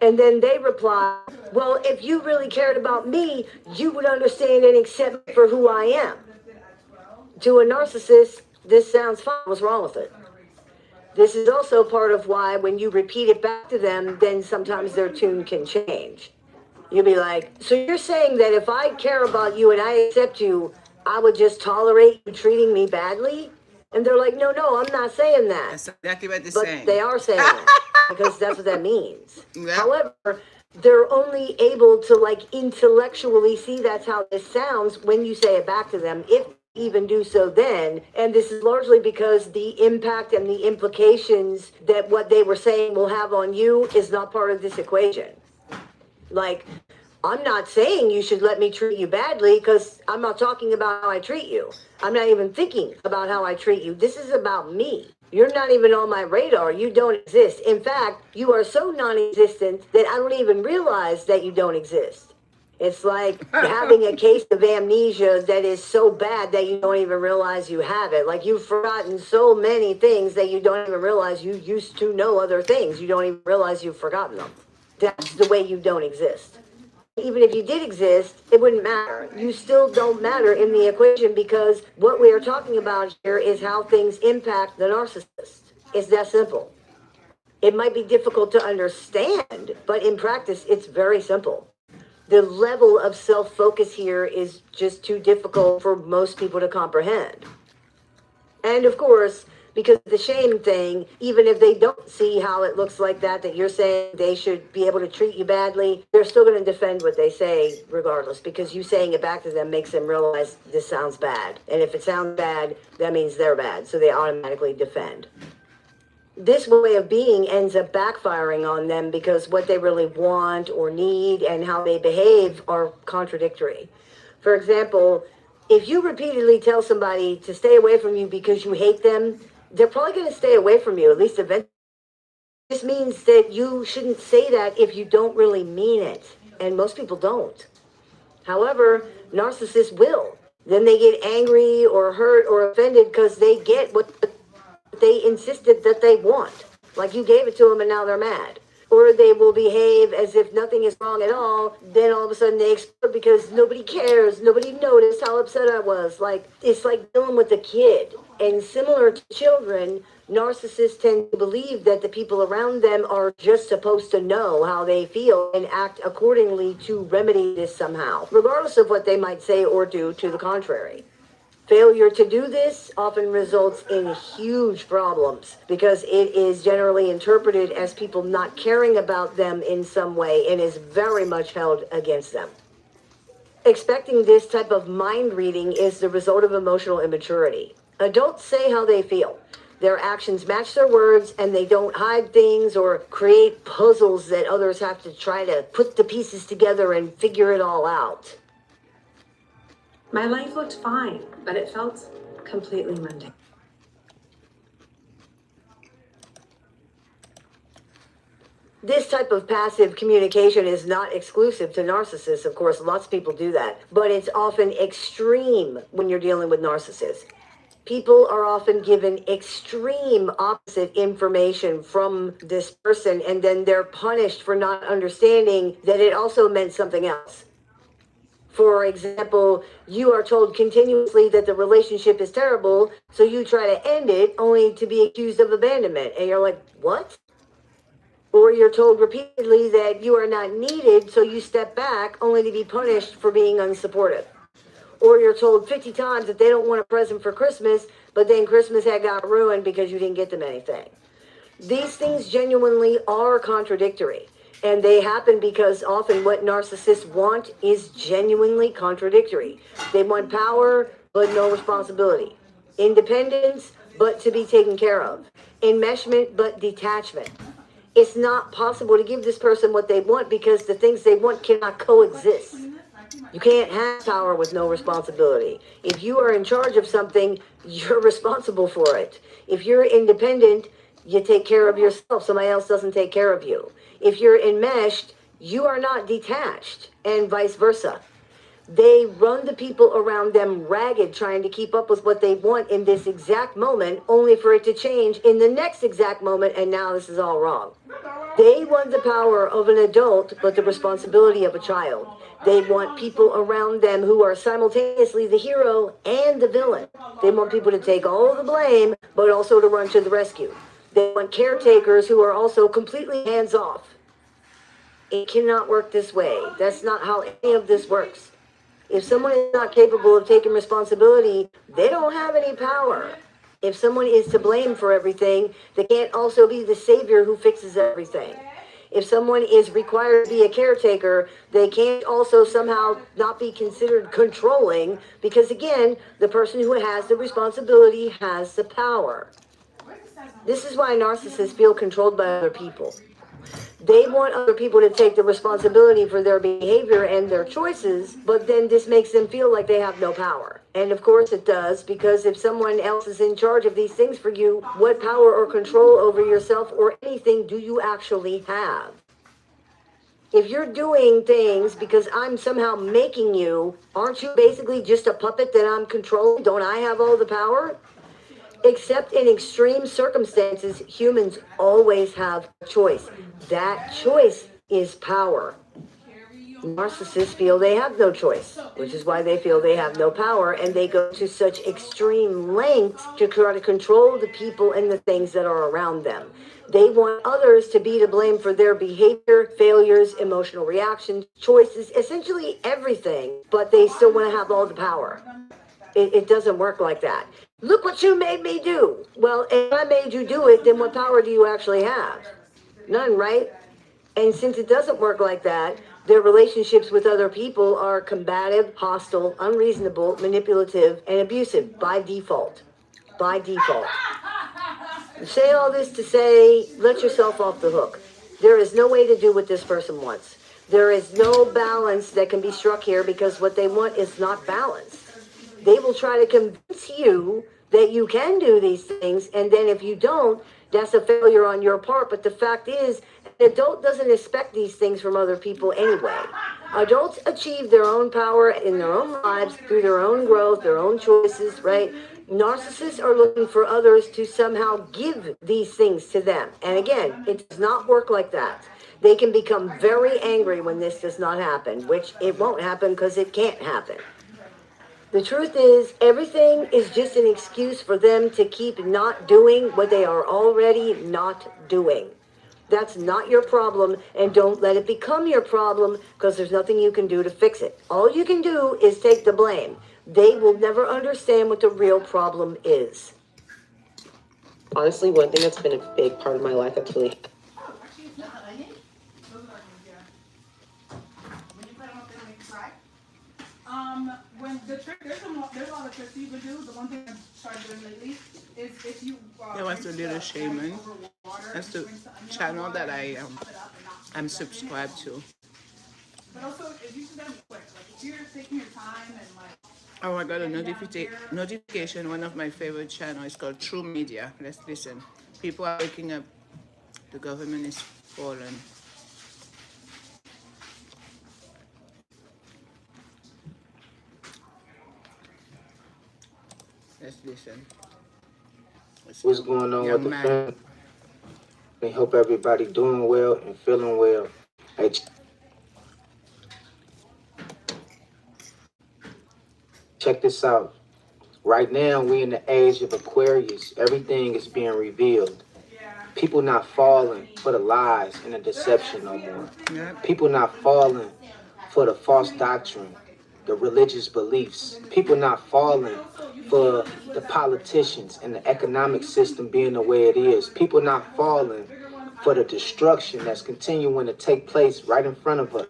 And then they reply, well, if you really cared about me, you would understand and accept me for who I am. To a narcissist, this sounds fine. What's wrong with it? This is also part of why when you repeat it back to them, then sometimes their tune can change. You'll be like, so you're saying that if I care about you and I accept you, I would just tolerate you treating me badly? And they're like, no, I'm not saying that. That's exactly what they're But saying. they are saying that because that's what that means. Yeah. However, they're only able to like intellectually see that's how this sounds when you say it back to them, if even do so then. And this is largely because the impact and the implications that what they were saying will have on you is not part of this equation. Like, I'm not saying you should let me treat you badly because I'm not talking about how I treat you. I'm not even thinking about how I treat you. This is about me. You're not even on my radar. You don't exist. In fact, you are so non-existent that I don't even realize that you don't exist. It's like having a case of amnesia that is so bad that you don't even realize you have it. Like you've forgotten so many things that you don't even realize you used to know other things. You don't even realize you've forgotten them. That's the way you don't exist. Even if you did exist, it wouldn't matter. You still don't matter in the equation because what we are talking about here is how things impact the narcissist. It's that simple. It might be difficult to understand, but in practice, it's very simple. The level of self-focus here is just too difficult for most people to comprehend. And of course, because the shame thing, even if they don't see how it looks like that you're saying they should be able to treat you badly, they're still going to defend what they say regardless, because you saying it back to them makes them realize this sounds bad. And if it sounds bad, that means they're bad. So they automatically defend. This way of being ends up backfiring on them because what they really want or need and how they behave are contradictory. For example, if you repeatedly tell somebody to stay away from you because you hate them, they're probably going to stay away from you, at least eventually. This means that you shouldn't say that if you don't really mean it, and most people don't. However, narcissists will. Then they get angry or hurt or offended because they get what they insisted that they want. Like you gave it to them and now they're mad. Or they will behave as if nothing is wrong at all. Then all of a sudden they explode because nobody cares. Nobody noticed how upset I was. Like, it's like dealing with a kid. And similar to children, narcissists tend to believe that the people around them are just supposed to know how they feel and act accordingly to remedy this somehow, regardless of what they might say or do to the contrary. Failure to do this often results in huge problems because it is generally interpreted as people not caring about them in some way and is very much held against them. Expecting this type of mind reading is the result of emotional immaturity. Adults say how they feel. Their actions match their words and they don't hide things or create puzzles that others have to try to put the pieces together and figure it all out. My life looked fine, but it felt completely mundane. This type of passive communication is not exclusive to narcissists. Of course, lots of people do that, but it's often extreme when you're dealing with narcissists. People are often given extreme opposite information from this person, and then they're punished for not understanding that it also meant something else. For example, you are told continuously that the relationship is terrible, so you try to end it only to be accused of abandonment. And you're like, what? Or you're told repeatedly that you are not needed, so you step back only to be punished for being unsupportive. Or you're told 50 times that they don't want a present for Christmas, but then Christmas had got ruined because you didn't get them anything. These things genuinely are contradictory. And they happen because often what narcissists want is genuinely contradictory. They want power, but no responsibility. Independence, but to be taken care of. Enmeshment, but detachment. It's not possible to give this person what they want because the things they want cannot coexist. You can't have power with no responsibility. If you are in charge of something, you're responsible for it. If you're independent, you take care of yourself. Somebody else doesn't take care of you. If you're enmeshed, you are not detached, and vice versa. They run the people around them ragged, trying to keep up with what they want in this exact moment, only for it to change in the next exact moment, and now this is all wrong. They want the power of an adult, but the responsibility of a child. They want people around them who are simultaneously the hero and the villain. They want people to take all of the blame, but also to run to the rescue. They want caretakers who are also completely hands-off. It cannot work this way. That's not how any of this works. If someone is not capable of taking responsibility, they don't have any power. If someone is to blame for everything, they can't also be the savior who fixes everything. if someone is required to be a caretaker, they can't also somehow not be considered controlling because, again, the person who has the responsibility has the power. This is why narcissists feel controlled by other people. They want other people to take the responsibility for their behavior and their choices, but then this makes them feel like they have no power. And of course it does, because if someone else is in charge of these things for you, what power or control over yourself or anything do you actually have? If you're doing things because I'm somehow making you, aren't you basically just a puppet that I'm controlling? Don't I have all the power? Except in extreme circumstances, humans always have a choice. That choice is power. Narcissists feel they have no choice, which is why they feel they have no power, and they go to such extreme lengths to try to control the people and the things that are around them. They want others to be to blame for their behavior, failures, emotional reactions, choices, essentially everything, but they still want to have all the power. It doesn't work like that. Look what you made me do. Well, if I made you do it, then what power do you actually have? None, right? And since it doesn't work like that, their relationships with other people are combative, hostile, unreasonable, manipulative, and abusive by default. By default. Say all this to say, let yourself off the hook. There is no way to do what this person wants. There is no balance that can be struck here because what they want is not balanced. They will try to convince you that you can do these things, and then if you don't, that's a failure on your part. But the fact is, an adult doesn't expect these things from other people anyway. Adults achieve their own power in their own lives through their own growth, their own choices, right? Narcissists are looking for others to somehow give these things to them. And again, it does not work like that. They can become very angry when this does not happen, which it won't happen because it can't happen. The truth is, everything is just an excuse for them to keep not doing what they are already not doing. That's not your problem, and don't let it become your problem because there's nothing you can do to fix it. All you can do is take the blame. They will never understand what the real problem is. Honestly, one thing that's been a big part of my life that's really When the trick, there's a lot of tricks you can do. The one thing I've started doing lately is if you There was a little shaman. That's the channel that I'm subscribed to. But also, if you just gotta be quick, like if you're taking your time and like. Oh, I got a notification. One of my favorite channels is called True Media. Let's listen. People are waking up. The government is fallen. Let's listen. What's going on Young with the man. family? I hope everybody doing well and feeling well. Hey, check this out. Right now, we in the age of Aquarius. Everything is being revealed. People not falling for the lies and the deception no more. Yep. People not falling for the false doctrine, the religious beliefs. People not falling for the politicians and the economic system being the way it is. People not falling for the destruction that's continuing to take place right in front of us.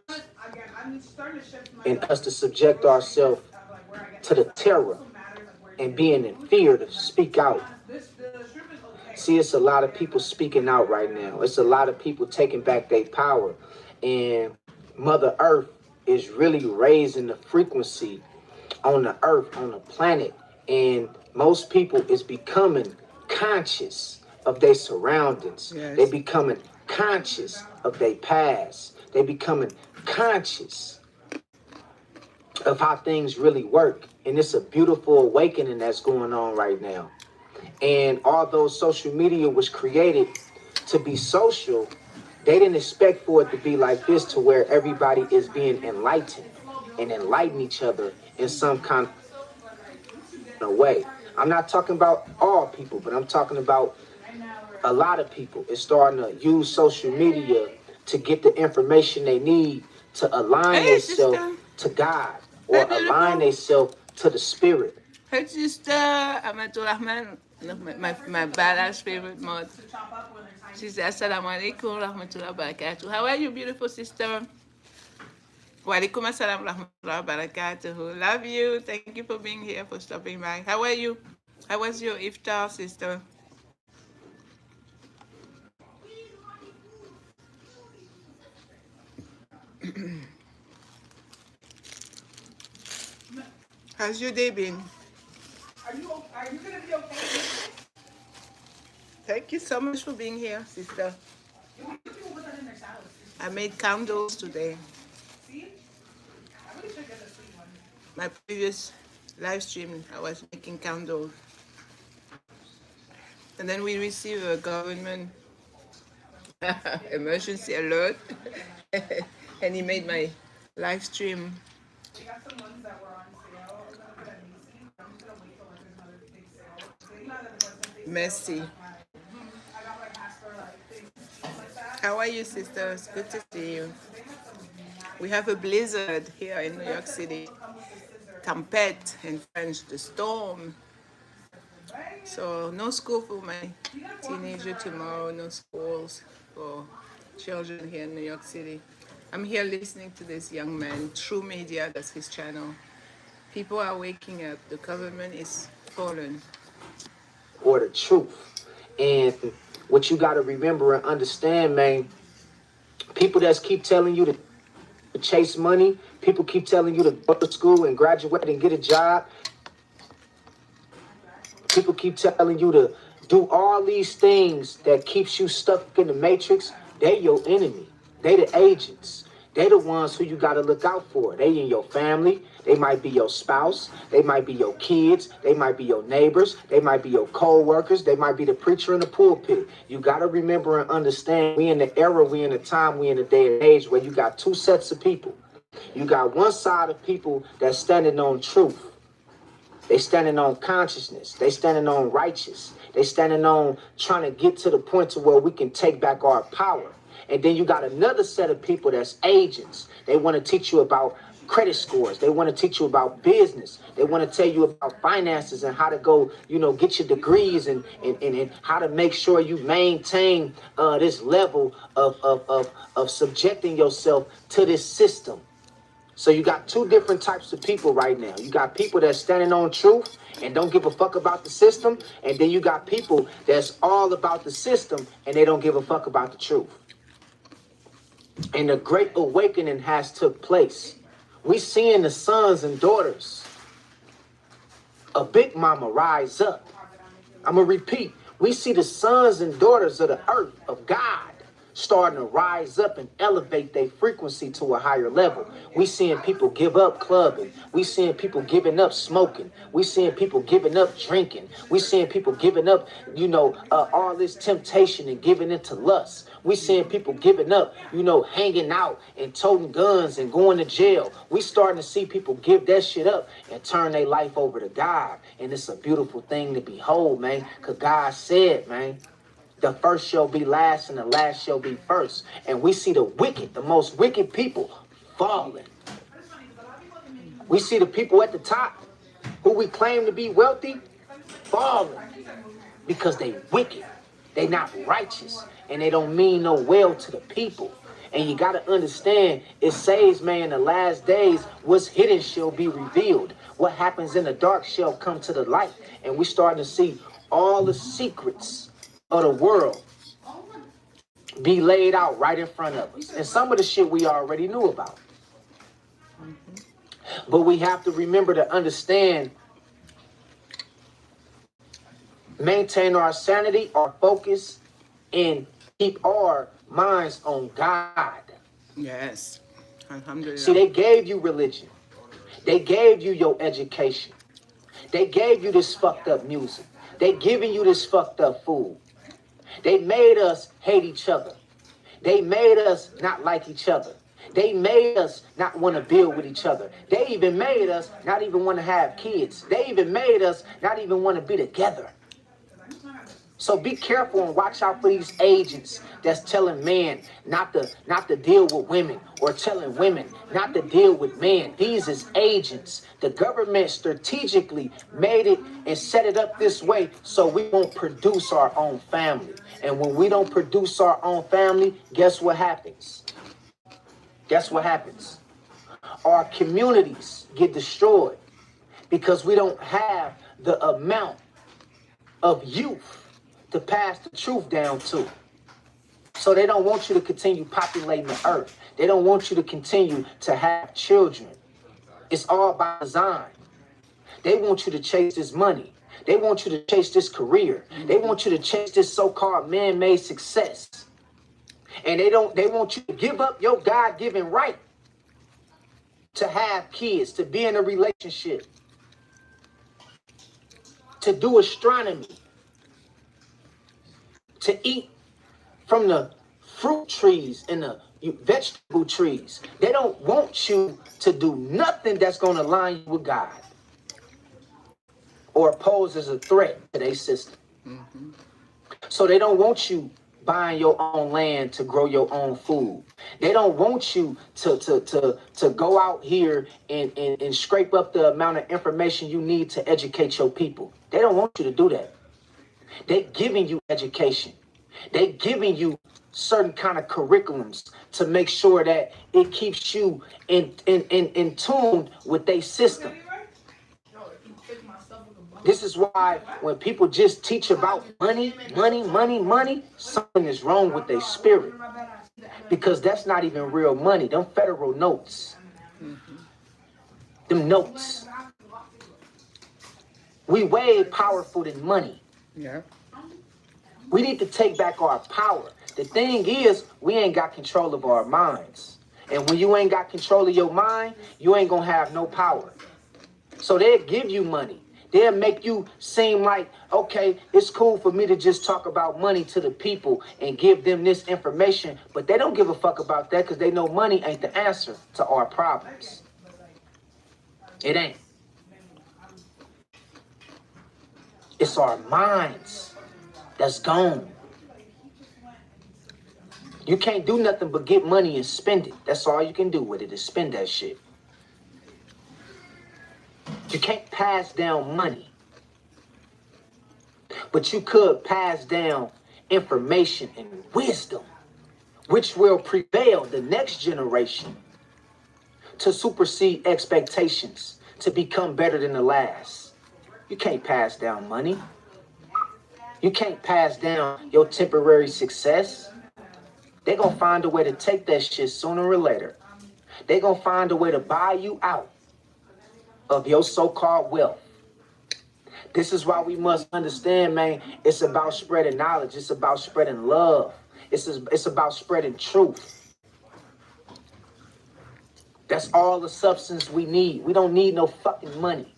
And us to subject ourselves to the terror and being in fear to speak out. See, it's a lot of people speaking out right now. It's a lot of people taking back their power. And Mother Earth is really raising the frequency on the earth, on the planet. And most people is becoming conscious of their surroundings. Yes. They becoming conscious of their past. They becoming conscious of how things really work. And it's a beautiful awakening that's going on right now. And although social media was created to be social, they didn't expect for it to be like this, to where everybody is being enlightened and enlighten each other in some kind of way. I'm not talking about all people, but I'm talking about a lot of people is starting to use social media to get the information they need to align Hey, themselves sister. to God, or Hey, align beautiful. themselves to the spirit. Hey, sister. Amatul Rahman. One of my badass favorite mod. to chop up when there's time. She said, Assalamu alaikum rahmatullahi wa barakatuh. How are you, beautiful sister? Wa alaikum assalam rahmatullahi wa barakatuh. Love you. Thank you for being here, for stopping by. How are you? How was your iftar, sister? How's your day been? Are you gonna be okay? Thank you so much for being here, sister. People put that in their salads. I made candles today. See? I really should get a sweet one. My previous live stream, I was making candles. And then we received a government emergency alert. And he made my live stream We got some ones that were on sale. I'm gonna put at Macy's. I'm just gonna wait till like there's another big sale. You know that there was a big sale. messy. I got like Asper like things like that. How are you, sisters? Good to see you. We have a blizzard here in New York City. Tempête in French, the storm. So no school for my teenager tomorrow, no schools for children here in New York City. I'm here listening to this young man, True Media, that's his channel. People are waking up. The government is fallen. Or the truth. And what you got to remember and understand, man, people that keep telling you to chase money, people keep telling you to go to school and graduate and get a job. People keep telling you to do all these things that keeps you stuck in the matrix. They your enemy. They the agents. They the ones who you got to look out for. They in your family. They might be your spouse. They might be your kids. They might be your neighbors. They might be your co-workers. They might be the preacher in the pulpit. You got to remember and understand, we in the era, we in the time, we in the day and age where you got two sets of people. You got one side of people that's standing on truth. They standing on consciousness. They standing on righteous. They standing on trying to get to the point to where we can take back our power. And then you got another set of people that's agents. They want to teach you about credit scores. They want to teach you about business. They want to tell you about finances and how to go, get your degrees and how to make sure you maintain this level of subjecting yourself to this system. So you got two different types of people right now. You got people that's standing on truth and don't give a fuck about the system. And then you got people that's all about the system and they don't give a fuck about the truth. And a great awakening has took place. We seeing the sons and daughters of Big Mama rise up. I'm going to repeat. We see the sons and daughters of the earth, of God, starting to rise up and elevate their frequency to a higher level. We seeing people give up clubbing. We seeing people giving up smoking. We seeing people giving up drinking. We seeing people giving up, all this temptation and giving into lust. We seeing people giving up, hanging out and toting guns and going to jail. We starting to see people give that shit up and turn their life over to God. And it's a beautiful thing to behold, man, because God said, man, the first shall be last and the last shall be first. And we see the wicked, the most wicked people falling. We see the people at the top who we claim to be wealthy falling because they wicked. They not righteous and they don't mean no well to the people. And you got to understand, it says, man, in the last days, what's hidden shall be revealed. What happens in the dark shall come to the light. And we're starting to see all the secrets of the world be laid out right in front of us. And some of the shit we already knew about. But we have to remember to understand, maintain our sanity, our focus, and keep our minds on God. Yes. Alhamdulillah. See, they gave you religion. They gave you your education. They gave you this fucked up music. They giving you this fucked up food. They made us hate each other. They made us not like each other. They made us not want to build with each other. They even made us not even want to have kids. They even made us not even want to be together. So be careful and watch out for these agents that's telling men not to deal with women, or telling women not to deal with men. These is agents. The government strategically made it and set it up this way so we won't produce our own family. And when we don't produce our own family, guess what happens? Guess what happens? Our communities get destroyed because we don't have the amount of youth to pass the truth down to. So they don't want you to continue populating the earth. They don't want you to continue to have children. It's all by design. They want you to chase this money. They want you to chase this career. They want you to chase this so-called man-made success. And they want you to give up your God-given right to have kids, to be in a relationship, to do astronomy, to eat from the fruit trees and the vegetable trees. They don't want you to do nothing that's going to align you with God or pose as a threat to their system. Mm-hmm. So they don't want you buying your own land to grow your own food. They don't want you to go out here and scrape up the amount of information you need to educate your people. They don't want you to do that. They're giving you education. They're giving you certain kind of curriculums to make sure that it keeps you in tune with their system. This is why when people just teach about money, something is wrong with their spirit. Because that's not even real money. Them federal notes. Them notes. We way powerful than money. Yeah. We need to take back our power. The thing is, we ain't got control of our minds. And when you ain't got control of your mind, you ain't gonna have no power. So they'll give you money. They'll make you seem like, okay, it's cool for me to just talk about money to the people and give them this information. But they don't give a fuck about that because they know money ain't the answer to our problems. It ain't. It's our minds that's gone. You can't do nothing but get money and spend it. That's all you can do with it is spend that shit. You can't pass down money. But you could pass down information and wisdom, which will prevail the next generation to supersede expectations, to become better than the last. You can't pass down money. You can't pass down your temporary success. They're going to find a way to take that shit sooner or later. They're going to find a way to buy you out of your so-called wealth. This is why we must understand, man, it's about spreading knowledge. It's about spreading love. It's about spreading truth. That's all the substance we need. We don't need no fucking money.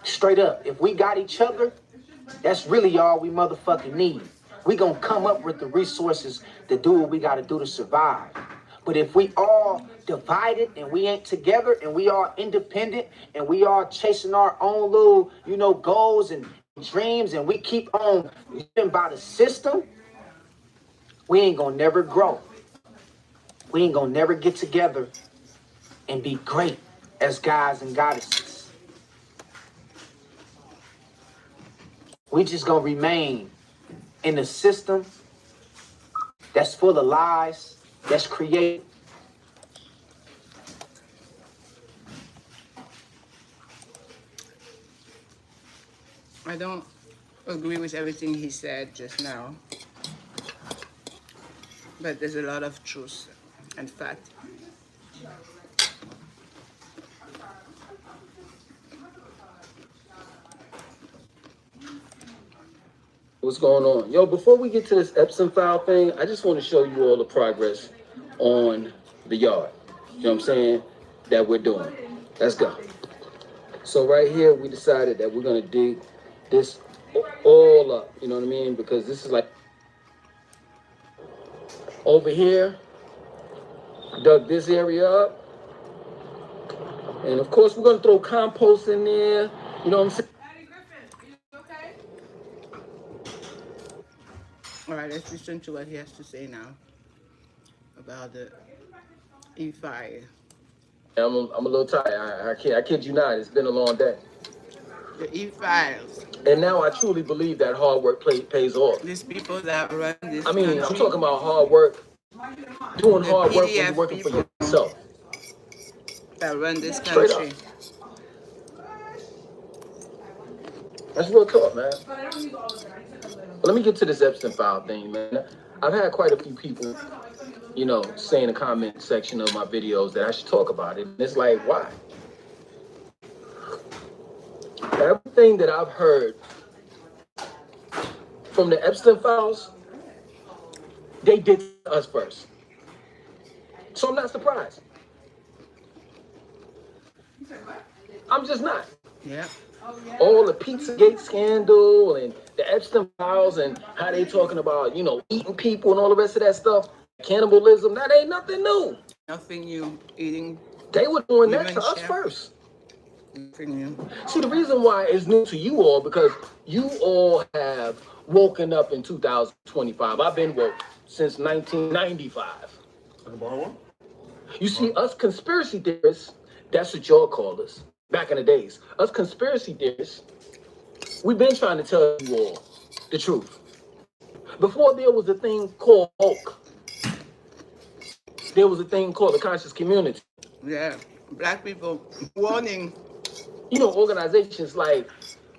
Straight up, if we got each other, that's really all we motherfucking need. We gonna come up with the resources to do what we gotta do to survive. But if we all divided and we ain't together and we are independent and we are chasing our own little, goals and dreams and we keep on living by the system, we ain't gonna never grow. We ain't gonna never get together and be great as guys and goddesses. We just gonna remain in a system that's full of lies, that's created. I don't agree with everything he said just now, but there's a lot of truth and fact. What's going on? Yo, before we get to this Epson file thing, I just want to show you all the progress on the yard. You know what I'm saying? That we're doing. Let's go. So right here, we decided that we're going to dig this all up. You know what I mean? Because this is like over here, dug this area up. And of course, we're going to throw compost in there. You know what I'm saying? All right, let's listen to what he has to say now about the E-file. I'm a little tired. I kid you not. It's been a long day. The E-files. And now I truly believe that hard work pays off. These people that run this I mean, I'm country, talking about hard work, doing the hard work when you're PDF working for people yourself. that run this Straight up. country. That's real talk, man. But let me get to this Epstein file thing, man. I've had quite a few people, say in the comment section of my videos that I should talk about it. And it's like, why? Everything that I've heard from the Epstein files, they did to us first. So I'm not surprised. I'm just not. Yeah. All the Pizzagate scandal and the Epstein files and how they talking about, eating people and all the rest of that stuff, cannibalism, that ain't nothing new. Nothing new. Eating. They were doing that Women to us share. first. Nothing new. See, the reason why it's new to you all, because you all have woken up in 2025. I've been woke since 1995. I can borrow one? You see, us conspiracy theorists, that's what y'all called us back in the days. Us conspiracy theorists, we've been trying to tell you all the truth. Before there was a thing called woke, there was a thing called the conscious community. Yeah. Black people warning. Organizations like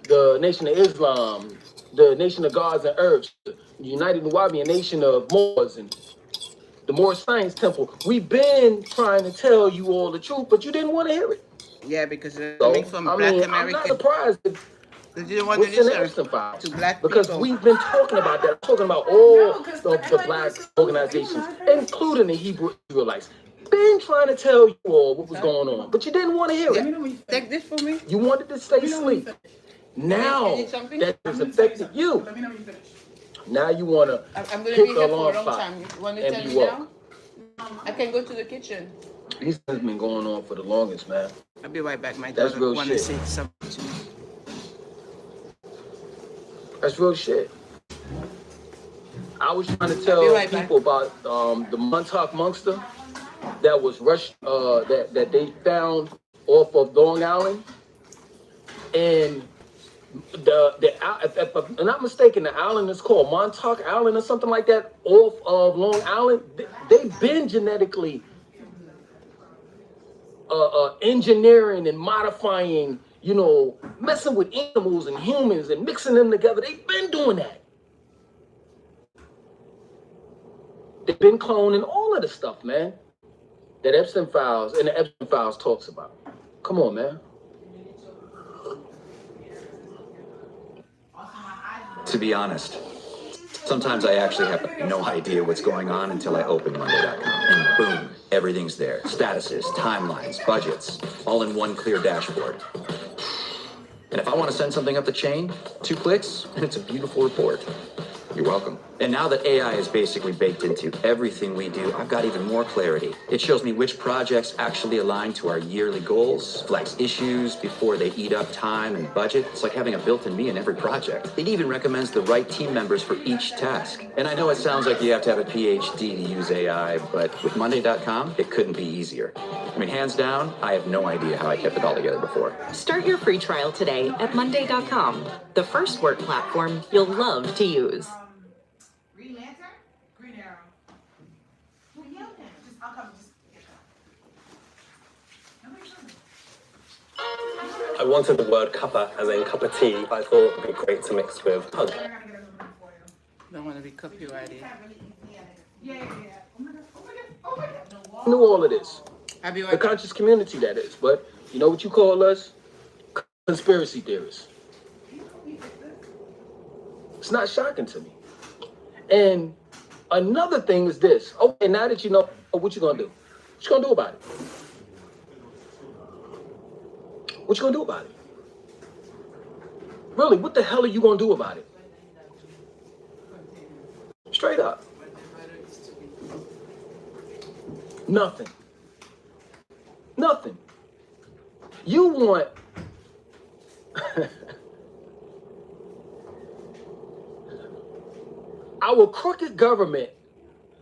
the Nation of Islam, the Nation of Gods and Herbs, the United Nuwabian Nation of Moors, and the Moorish Science Temple. We've been trying to tell you all the truth, but you didn't want to hear it. Yeah, because they're coming from Black I'm American. not surprised that They didn't want to what's in the listen Epstein files, to black because people. we've been talking about that. I'm talking about all the black organizations, including the Hebrew Israelites. Been trying to tell you all what was going on, but you didn't want to hear it. Take this for me. You wanted to stay asleep. Now that has affected you, now you want to I'm going to hit be the here for a alarm long clock time. You want to and tell be me woke. now? I can go to the kitchen. This has been going on for the longest, man. I'll be right back. My That's daughter real want to shit. say something to me. That's real shit. I was trying to I'll tell be right back. people about the Montauk monster that was rushed, that they found off of Long Island, and if I'm not mistaken, the island is called Montauk Island or something like that, off of Long Island. They've been genetically engineering and modifying, messing with animals and humans and mixing them together. They've been doing that. They've been cloning all of the stuff, man, that Epstein files and the Epstein files talks about. Come on, man. To be honest, sometimes I actually have no idea what's going on until I open Monday.com. And boom, everything's there. Statuses, timelines, budgets, all in one clear dashboard. And if I want to send something up the chain, 2 clicks, and it's a beautiful report. You're welcome. And now that AI is basically baked into everything we do, I've got even more clarity. It shows me which projects actually align to our yearly goals, flags issues before they eat up time and budget. It's like having a built-in me in every project. It even recommends the right team members for each task. And I know it sounds like you have to have a PhD to use AI, but with Monday.com, it couldn't be easier. I mean, hands down, I have no idea how I kept it all together before. Start your free trial today at Monday.com, the first work platform you'll love to use. Green Lantern? Green Arrow. I'll come. I wanted the word cuppa as in cup of tea, but I thought it would be great to mix with hug. Don't want to be copyrighted. Knew all of this. I'll be The right back. conscious community, that is. But you know what you call us? Conspiracy theorists. It's not shocking to me. And another thing is this. Okay, now that you know, what you gonna do? What you gonna do about it? What you gonna do about it? Really, what the hell are you gonna do about it? Straight up. Nothing. Nothing. You want our crooked government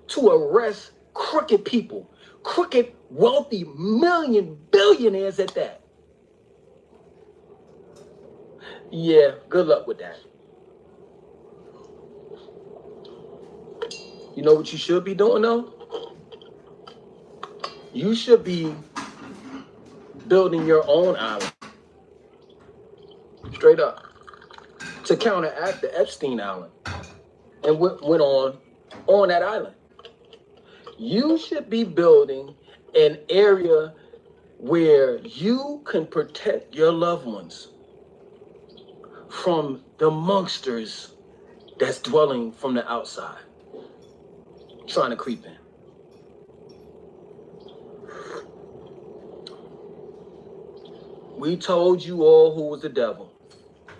to arrest crooked people, crooked, wealthy, billionaires at that. Yeah, good luck with that. You know what you should be doing though? You should be building your own island. Straight up. To counteract the Epstein Island. And what went on that island. You should be building an area where you can protect your loved ones from the monsters that's dwelling from the outside, trying to creep in. We told you all who was the devil.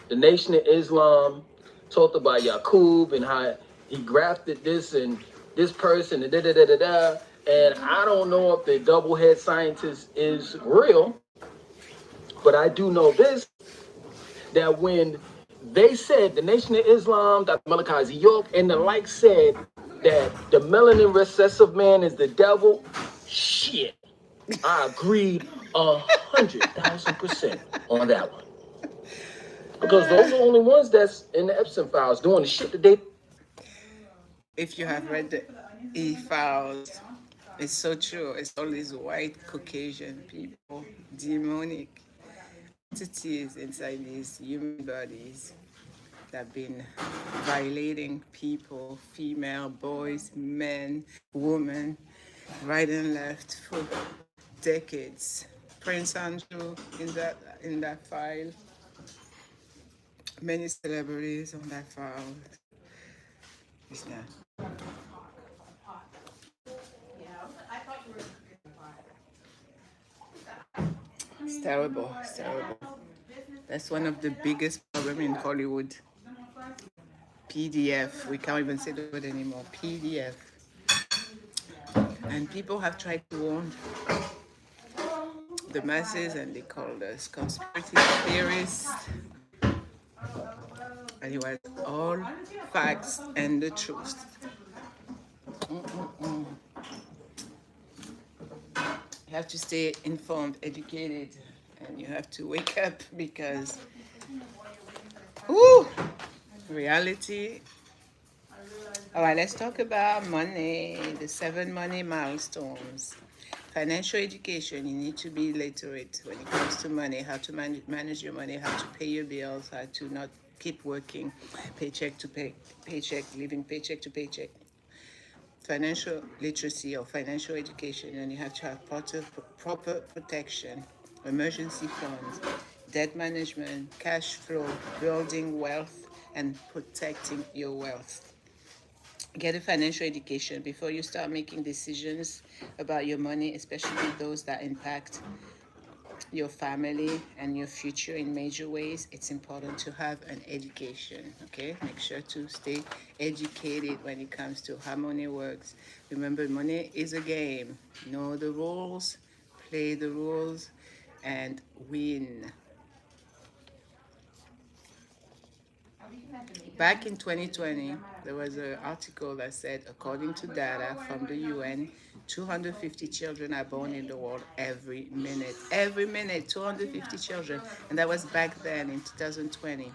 The Nation of Islam talked about Yaqub and how he grafted this and this person and da-da-da-da-da. And I don't know if the double head scientist is real, but I do know this, that when they said, the Nation of Islam, Dr. Malachi York, and the like said that the melanin recessive man is the devil, shit, I agreed 100,000% on that one. Because those are the only ones that's in the Epstein files doing the shit that they... If you have read the E-files, it's so true. It's all these white Caucasian people, demonic entities inside these human bodies that have been violating people, female, boys, men, women, right and left for decades. Prince Andrew in that file. Many celebrities on that file. It's that. It's terrible. It's terrible. That's one of the biggest problems in Hollywood. PDF. We can't even say the word anymore. PDF. And people have tried to warn the masses, and they called us conspiracy theorists. And it was all facts and the truth. You have to stay informed, educated, and you have to wake up because, reality. All right, let's talk about money, the 7 money milestones. Financial education, you need to be literate when it comes to money, how to manage your money, how to pay your bills, how to not keep working paycheck to paycheck, living paycheck to paycheck. Financial literacy or financial education, and you have to have proper protection, emergency funds, debt management, cash flow, building wealth, and protecting your wealth. Get a financial education before you start making decisions about your money, especially those that impact your family and your future in major ways. It's important to have an education, okay? Make sure to stay educated when it comes to how money works. Remember, money is a game. Know the rules, play the rules, and win. Back in 2020, there was an article that said, according to data from the UN, 250 children are born in the world every minute. Every minute, 250 children. And that was back then in 2020.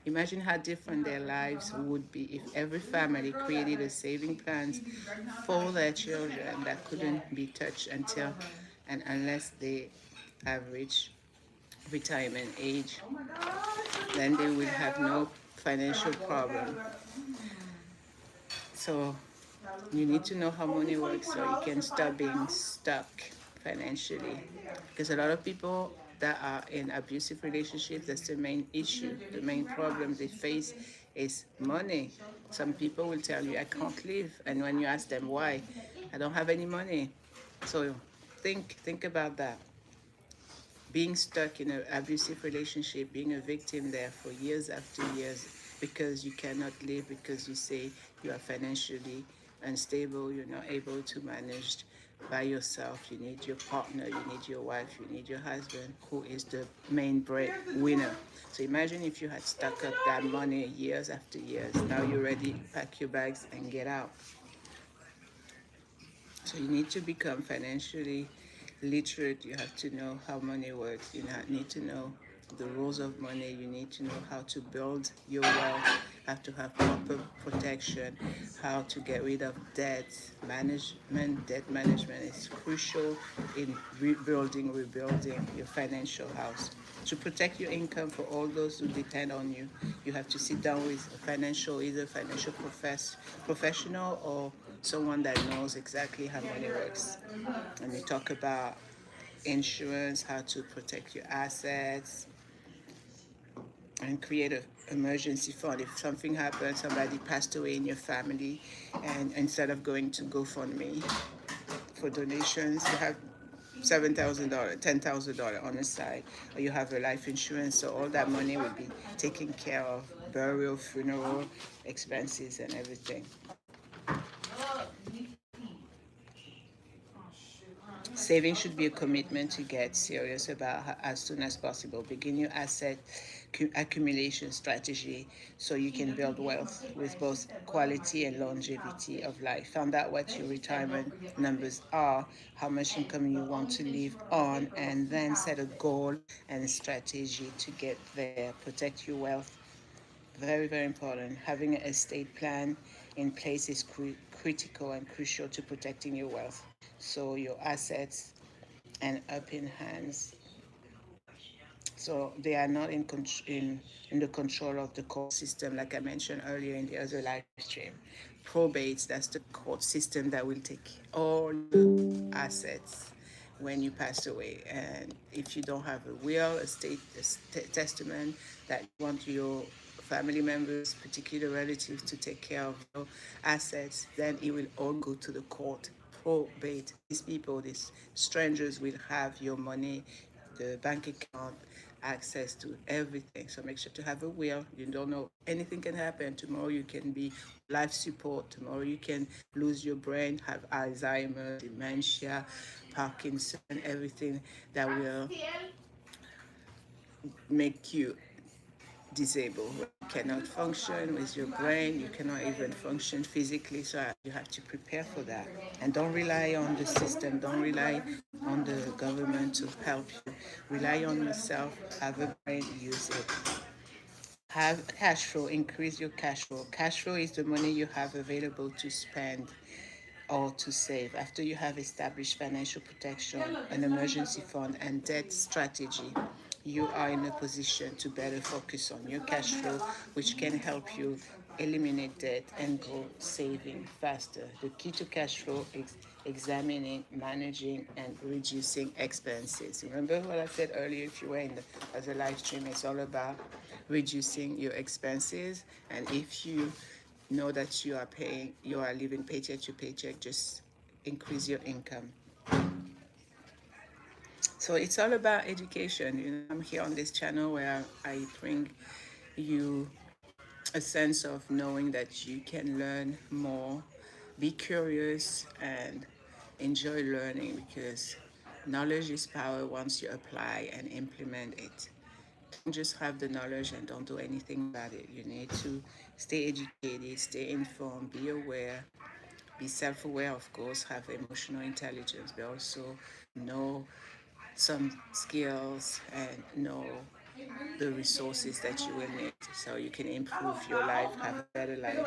Imagine how different their lives would be if every family created a saving plans for their children that couldn't be touched until and unless they have reached retirement age. Then they will have no financial problem. So you need to know how money works so you can stop being stuck financially. Because a lot of people that are in abusive relationships, that's the main issue. The main problem they face is money. Some people will tell you, I can't live. And when you ask them why, I don't have any money. So think about that. Being stuck in an abusive relationship, being a victim there for years after years because you cannot live, because you say you are financially unstable, you're not able to manage by yourself. You need your partner, you need your wife, you need your husband, who is the main breadwinner. So imagine if you had stuck up that money years after years. Now you're ready, pack your bags and get out. So you need to become financially literate. You have to know how money works. You need to know the rules of money. You need to know how to build your wealth. Have to have proper protection. How to get rid of debt management. Debt management is crucial in rebuilding your financial house. To protect your income for all those who depend on you, you have to sit down with either financial professional or someone that knows exactly how money works. And we talk about insurance, how to protect your assets, and create an emergency fund. If something happens, somebody passed away in your family, and instead of going to GoFundMe for donations, you have $7,000, $10,000 on the side, or you have a life insurance, so all that money will be taken care of, burial, funeral expenses, and everything. Saving should be a commitment to get serious about as soon as possible. Begin your asset accumulation strategy so you can build wealth with both quality and longevity of life. Find out what your retirement numbers are, how much income you want to live on, and then set a goal and a strategy to get there. Protect your wealth. Very, very important. Having an estate plan in place is critical and crucial to protecting your wealth. So your assets and up in hands. So they are not in the control of the court system, like I mentioned earlier in the other live stream. Probates, that's the court system that will take all your assets when you pass away. And if you don't have a will, a testament that you want your family members, particular relatives, to take care of your assets, then it will all go to the court. Probate. These people, these strangers, will have your money, the bank account, access to everything. So make sure to have a will. You don't know, anything can happen. Tomorrow you can be life support. Tomorrow you can lose your brain, have Alzheimer, dementia, Parkinson, everything that will make you disabled. You cannot function with your brain, you cannot even function physically, so you have to prepare for that. And don't rely on the system, don't rely on the government to help you. Rely on yourself, have a brain, use it. Have cash flow, increase your cash flow. Cash flow is the money you have available to spend or to save. After you have established financial protection, an emergency fund, and debt strategy, you are in a position to better focus on your cash flow, which can help you eliminate debt and go saving faster. The key to cash flow is examining, managing, and reducing expenses. Remember what I said earlier? If you were in the as a live stream, it's all about reducing your expenses. And if you know that you are living paycheck to paycheck, just increase your income. So it's all about education. I'm here on this channel where I bring you a sense of knowing that you can learn more, be curious, and enjoy learning, because knowledge is power once you apply and implement it. Don't just have the knowledge and don't do anything about it. You need to stay educated, stay informed, be aware, be self-aware, of course, have emotional intelligence, but also know some skills and know the resources that you will need so you can improve your life, have a better life.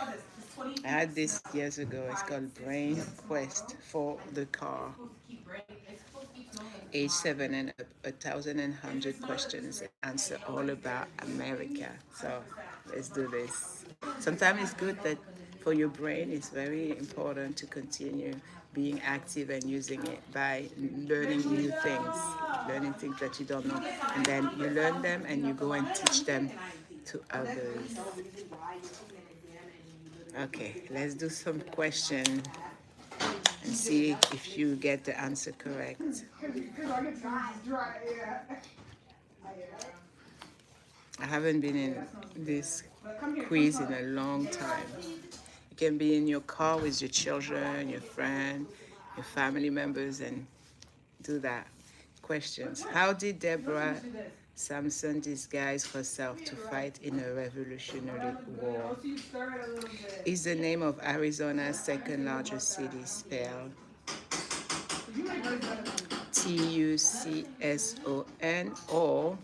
I had this years ago. It's called Brain Quest for the Car. Age 7 and up, 1,100 questions and answer all about America. So let's do this. Sometimes it's good that for your brain, it's very important to continue being active and using it by learning new things, learning things that you don't know. And then you learn them and you go and teach them to others. Okay, let's do some question and see if you get the answer correct. I haven't been in this quiz in a long time. You can be in your car with your children, your friend, your family members and do that. Questions. How did Deborah Samson disguise herself to fight in a revolutionary war? Is the name of Arizona's second largest city spelled Tucson or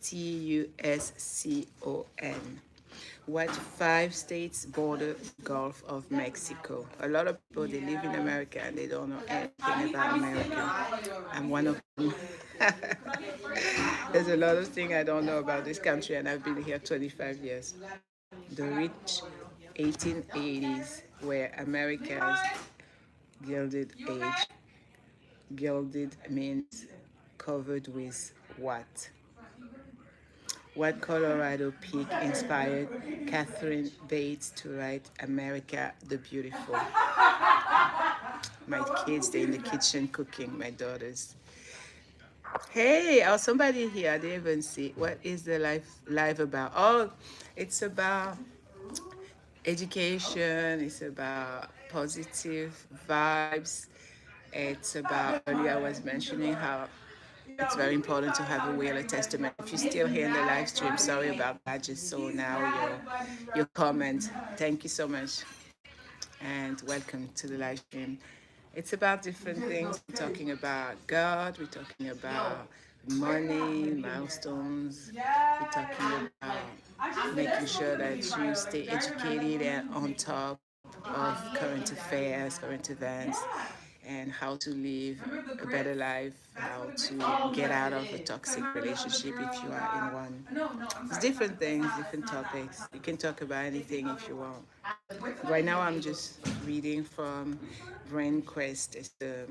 Tuscon? What five states border the Gulf of Mexico? A lot of people, they live in America and they don't know anything about America. I'm one of them. There's a lot of things I don't know about this country, and I've been here 25 years. The rich 1880s were America's Gilded Age. Gilded means covered with what? What Colorado peak inspired Catherine Bates to write America the Beautiful? My kids, they're in the kitchen cooking, my daughters. Hey, oh, somebody here, I didn't even see. What is the live about? Oh, it's about education, it's about positive vibes. It's about, earlier I was mentioning how it's very important to have a will, a testament. If you're still here in the live stream, sorry about that. I just saw now your comment. Thank you so much. And welcome to the live stream. It's about different things. We're talking about God, we're talking about money, milestones, we're talking about making sure that you stay educated and on top of current affairs, current events, and how to live a better life, how to get out of a toxic relationship if you are in one. It's different things, different topics. You can talk about anything if you want. Right now, I'm just reading from Brain Quest. It's the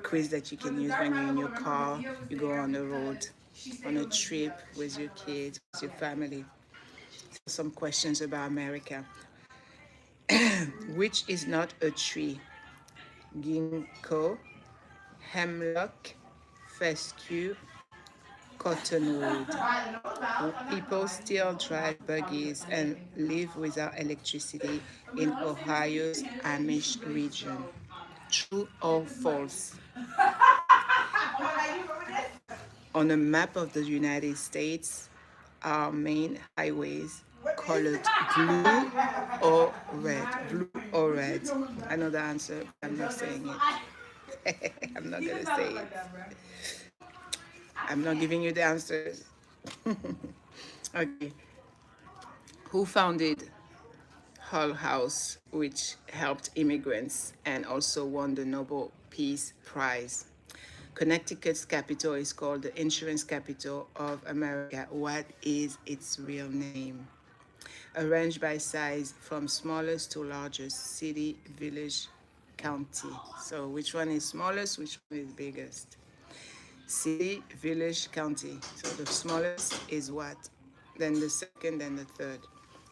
quiz that you can use when you're in your car, you go on the road, on a trip with your kids, with your family. Some questions about America. Which is not a tree? Ginkgo, hemlock, fescue, cottonwood. People still drive buggies and live without electricity in Ohio's Amish region. True or false? On a map of the United States, are main highways colored blue or red? Blue or red? I know the answer, but I'm not saying it. I'm not going to say it. I'm not giving you the answers. Okay. Who founded Hull House, which helped immigrants and also won the Nobel Peace Prize? Connecticut's capital is called the insurance capital of America. What is its real name? Arranged by size from smallest to largest, city, village, county. So which one is smallest, which one is biggest? City, village, county. So the smallest is what? Then the second, then the third.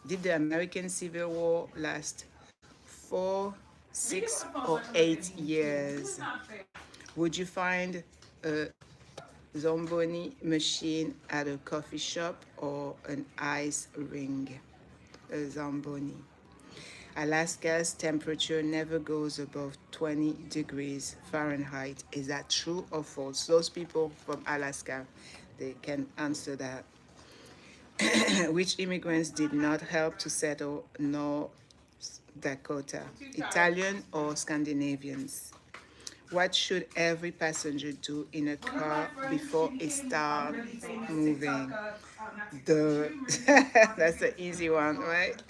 Did the American Civil War last 4, 6, or 8 years? Would you find a Zomboni machine at a coffee shop or an ice ring? A Zomboni. Alaska's temperature never goes above 20 degrees Fahrenheit. Is that true or false? Those people from Alaska, they can answer that. Which immigrants did not help to settle North Dakota? Italian or Scandinavians? What should every passenger do in a car before it starts moving? That's the easy one, right?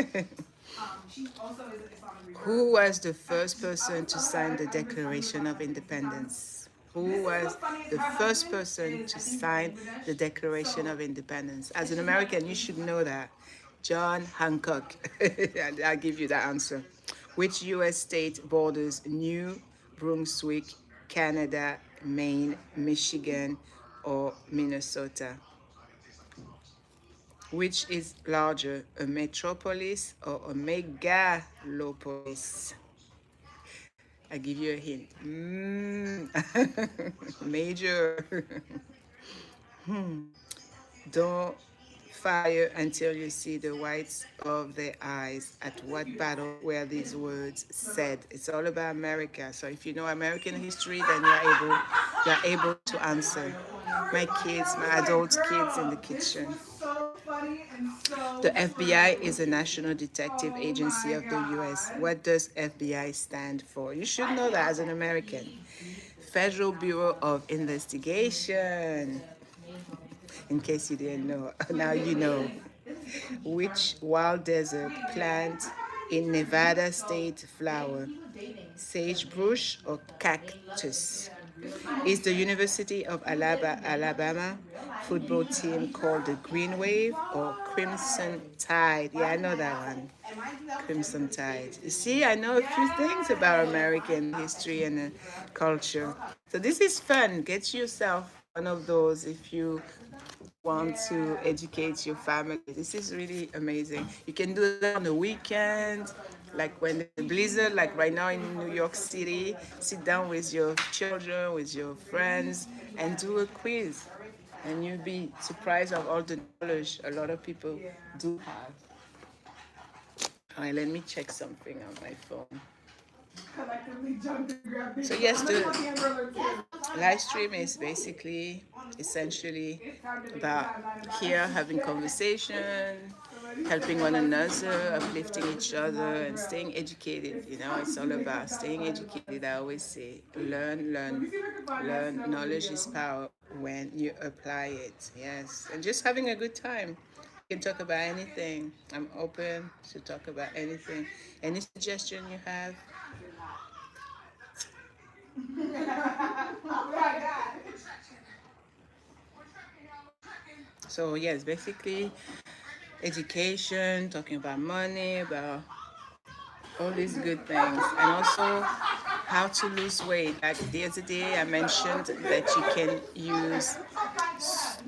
Who was the first person to sign the Declaration of Independence? Who was the first person to sign the Declaration of Independence? As an American, you should know that. John Hancock. I'll give you the answer. Which U.S. state borders New Brunswick, Canada, Maine, Michigan, or Minnesota? Which is larger, a metropolis or a megalopolis? I give you a hint. Major. Don't fire until you see the whites of their eyes. At what battle were these words said? It's all about America. So if you know American history, then you're able to answer. My kids, my adult kids in the kitchen. The FBI is a national detective agency of the US. What does FBI stand for? You should know that as an American. Federal Bureau of Investigation. In case you didn't know, now you know. Which wild desert plant in Nevada state flower? Sagebrush or cactus? Is the University of Alabama football team called the Green Wave or Crimson Tide? Yeah, I know that one. Crimson Tide. You see, I know a few things about American history and culture. So this is fun. Get yourself one of those if you want to educate your family. This is really amazing. You can do that on the weekend, like when there's a blizzard, like right now in New York City. Sit down with your children, with your friends, and do a quiz. And you'll be surprised of all the knowledge a lot of people do have. All right, let me check something on my phone. So yes, the live stream is basically, essentially about here having conversation, helping one another, uplifting each other, and staying educated. You know, it's all about staying educated. I always say, learn, learn, learn. Knowledge is power when you apply it. Yes, and just having a good time. You can talk about anything. I'm open to talk about anything. Any suggestion you have? So yes, basically education, talking about money, about all these good things, and also how to lose weight. Like the other day, I mentioned that you can use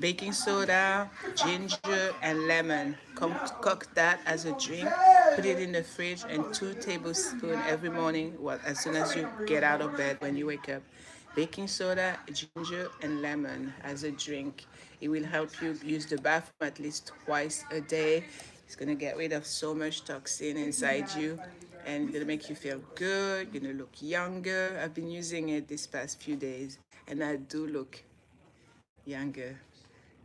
baking soda, ginger, and lemon. Concoct that as a drink. Put it in the fridge, and 2 tablespoons every morning. Well, as soon as you get out of bed, when you wake up, baking soda, ginger, and lemon as a drink. It will help you use the bathroom at least twice a day. It's gonna get rid of so much toxin inside you, and it's gonna make you feel good. You're gonna look younger. I've been using it this past few days, and I do look younger.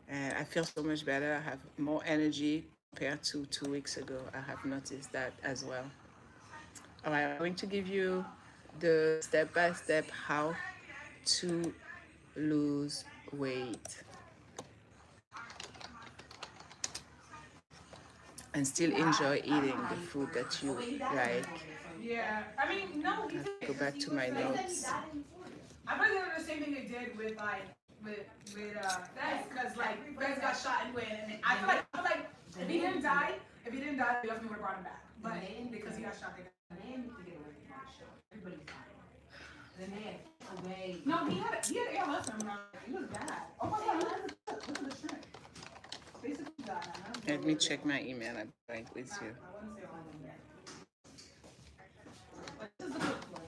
And I feel so much better. I have more energy compared to 2 weeks ago. I have noticed that as well. All right, I'm going to give you the step-by-step how to lose weight and still enjoy eating the food that you like. Yeah, I mean, no, he did. Go back to my notes. I feel like the same thing they did with Fez, because like Fez got shot and win, and I feel like if he didn't die, they definitely would have brought him back. But because he got shot, they got. No, he had ALS. It was bad. Oh my God, look at the shrimp. Basically died. Let me check my email. I'm right with you. This is the good one.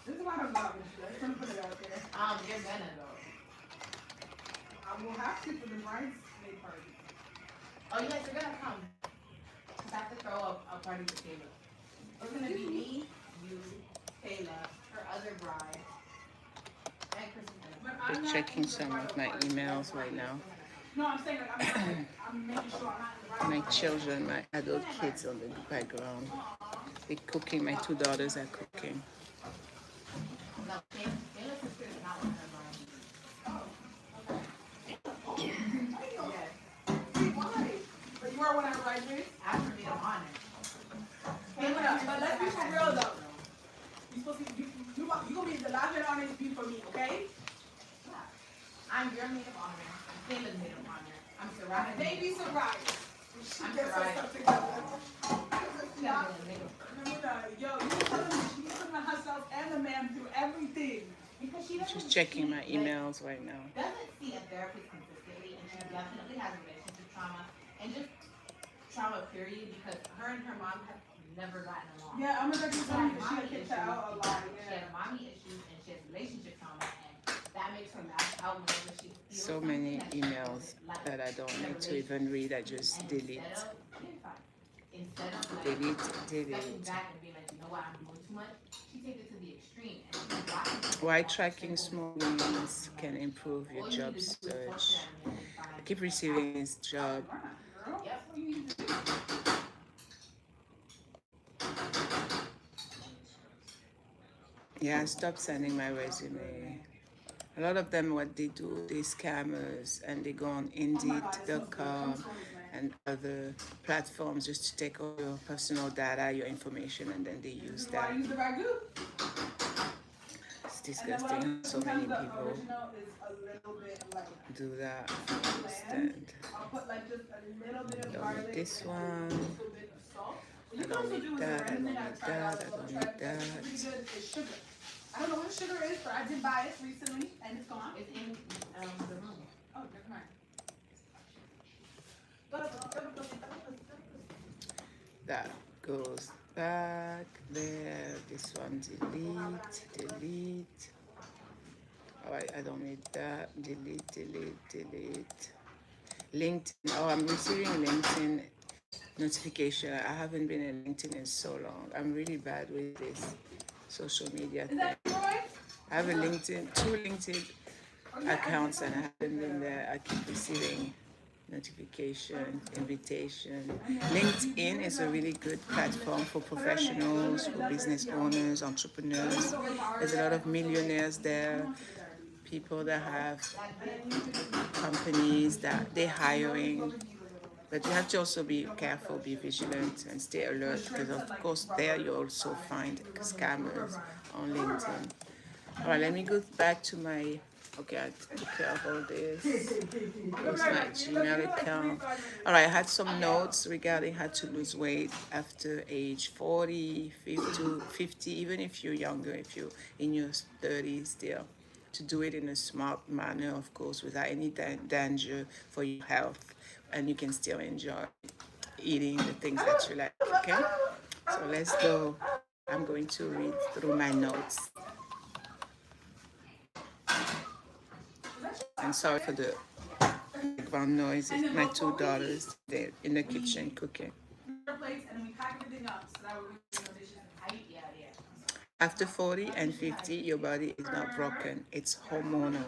There's a lot of love in here. I'm gonna put it out there. You're gonna though. I will have to for the bridesmaid party. Oh yes, you're gonna come. Just have to throw a party for Kayla. It's gonna be me, you, Kayla, her other bride, and Kristen. Just checking some of my emails right now. No, I'm saying like I'm making sure I'm not. My children, my adult kids on the background. They're cooking. My 2 daughters are cooking. No, Kayla's sister is not one of her brides. But you are one of her bridesmaids? After me, I'm on it. But let's be for real though. You supposed to you gonna be the last maid of honor is be for me, okay? I'm your maid of honor. I'm Kayla's maid of honor. I'm surrounded. They be surprised. She I'm gets us surprised. stuff together. Yo, you telling me she's putting herself and the man through everything. Because she doesn't Just checking my emails right now. doesn't see a therapist consistently, and she definitely has relationship trauma. And just trauma period because her and her mom have never gotten along. Yeah, I'm gonna She tell has you she mommy kicked issues. her out a lot. She has mommy issues and she has relationship trauma, and that makes her lash out whenever she feels So many something that she emails doesn't like that I don't in a need to even relationship. read. I just And delete. instead of like Delete, stepping delete. back and being like, you know what, I'm doing too much, she takes it to the extreme and she's blocking people Why off tracking simple small wins can improve your all you job need to do is talk search. to them and then I find keep receiving this job. Yep, what do you need to do? Yeah, I stopped sending my resume. A lot of them, what they do, they scammers and they go on Indeed.com and other platforms just to take all your personal data, your information, and then they use Why that. use the ragu? It's disgusting. So many people Original is a little bit like do that. bland. I'll put like just a little bit of Don't garlic need this and a one. little bit of salt. I You can don't also need do that. I don't random need thing I've tried that. out. I don't It's need that. pretty good. It's sugar. I don't know what sugar is, but I did buy it recently and it's gone. It's in the room. Oh, never mind. That goes back there. This one delete. All right, I don't need that. Delete. LinkedIn. Oh, I'm receiving LinkedIn notification. I haven't been in LinkedIn in so long. I'm really bad with this social media thing. I have a LinkedIn, 2 LinkedIn accounts, and I haven't been there. I keep receiving notification, invitation. LinkedIn is a really good platform for professionals, for business owners, entrepreneurs. There's a lot of millionaires there, people that have companies that they're hiring. But you have to also be careful, be vigilant, and stay alert because, of course, there you also find scammers on LinkedIn. All right, let me go back to my. Okay, I took care of all this. Here's my Gmail account. All right, I had some notes regarding how to lose weight after age 40, 50, even if you're younger, if you're in your 30s still, to do it in a smart manner, of course, without any danger for your health, and you can still enjoy eating the things that you like, okay? So let's go. I'm going to read through my notes. And sorry for the background noise. It's my 2 daughters. They're in the kitchen cooking. Plates and then we pack everything up so that we can do dishes. After 40 and 50, your body is not broken. It's hormonal.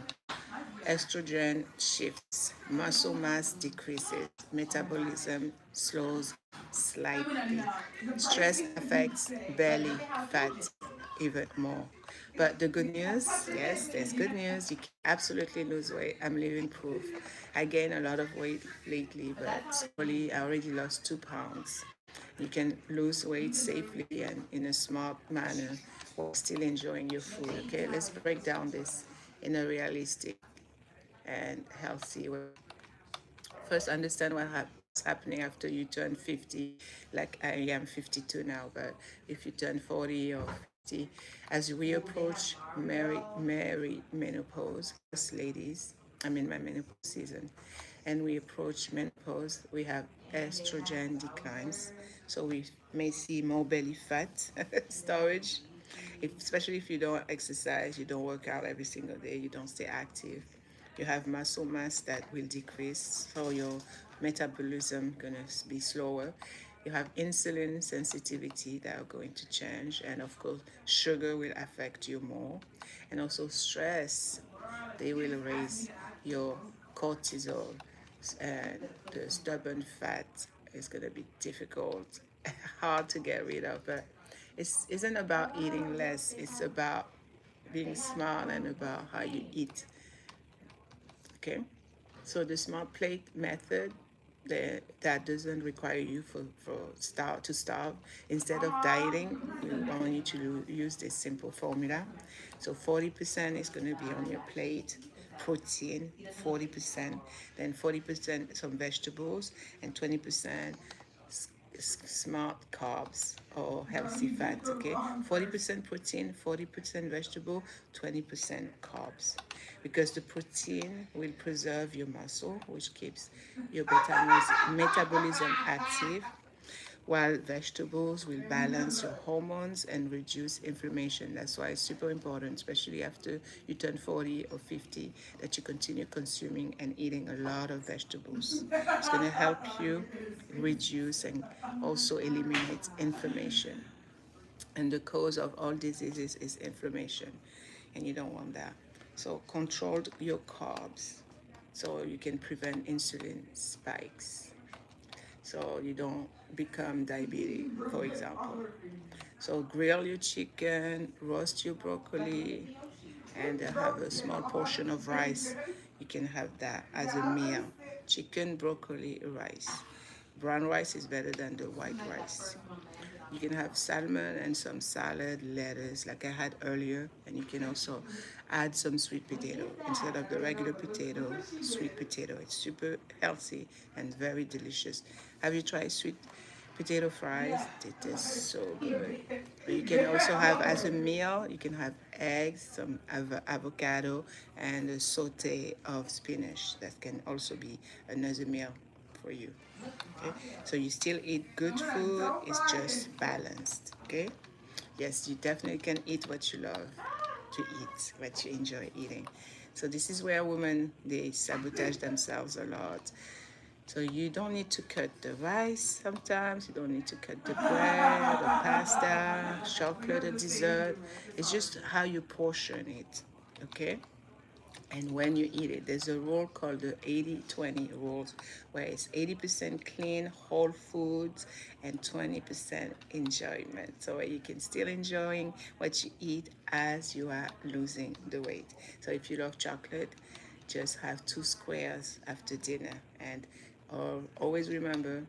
Estrogen shifts, muscle mass decreases, metabolism slows slightly. Stress affects belly fat even more. But the good news, yes, there's good news. You can absolutely lose weight. I'm living proof. I gained a lot of weight lately, but slowly I already lost 2 pounds. You can lose weight safely and in a smart manner while still enjoying your food. Okay, let's break down this in a realistic and healthy way. First, understand what's happening after you turn 50. Like I am 52 now, but if you turn 40 or 50, as we approach menopause, us ladies, I'm in my menopause season, and we approach menopause, we have estrogen declines. So we may see more belly fat storage, especially if you don't exercise, you don't work out every single day, you don't stay active. You have muscle mass that will decrease, so your metabolism gonna be slower. You have insulin sensitivity that are going to change, and of course, sugar will affect you more, and also stress. They will raise your cortisol, and the stubborn fat is gonna be difficult, hard to get rid of. But it isn't about eating less. It's about being smart and about how you eat. Okay, so the smart plate method that doesn't require you to starve. Instead of dieting, you only need to use this simple formula. So 40% is going to be on your plate, protein, 40%, then 40% some vegetables, and 20% smart carbs or healthy fats, okay? 40% protein, 40% vegetable, 20% carbs. Because the protein will preserve your muscle, which keeps your metabolism active, while vegetables will balance your hormones and reduce inflammation. That's why it's super important, especially after you turn 40 or 50, that you continue consuming and eating a lot of vegetables. It's going to help you reduce and also eliminate inflammation. And the cause of all diseases is inflammation, and you don't want that. So control your carbs so you can prevent insulin spikes, so you don't become diabetic, for example. So grill your chicken, roast your broccoli, and have a small portion of rice. You can have that as a meal. Chicken, broccoli, rice. Brown rice is better than the white rice. You can have salmon and some salad, lettuce, like I had earlier, and you can also add some sweet potato instead of the regular potato. Sweet potato, it's super healthy and very delicious. Have you tried sweet potato fries? It is so good. But you can also have as a meal. You can have eggs, some avocado, and a saute of spinach. That can also be another meal for you. Okay, so you still eat good food, it's just balanced. Okay, yes, you definitely can eat what you love to eat, what you enjoy eating. So this is where women, they sabotage themselves a lot. So you don't need to cut the rice sometimes, you don't need to cut the bread or pasta, chocolate or dessert. It's just how you portion it. Okay, and when you eat it, there's a rule called the 80-20 rule, where it's 80% clean whole foods and 20% enjoyment, so you can still enjoying what you eat as you are losing the weight. So if you love chocolate, just have 2 squares after dinner. And always remember,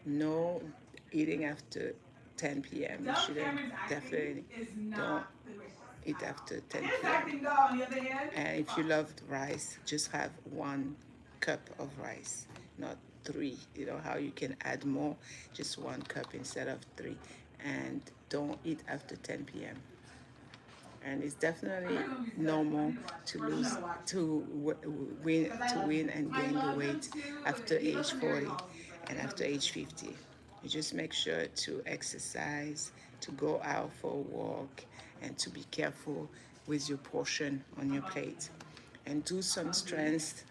no eating after 10 p.m. You shouldn't, definitely don't eat after 10 p.m. And if you love rice, just have 1 cup of rice, not 3. You know how you can add more, just 1 cup instead of 3. And don't eat after 10 p.m. And it's definitely normal to lose, to win and gain the weight after age 40 and after age 50. You just make sure to exercise, to go out for a walk, and to be careful with your portion on your plate. And do some strength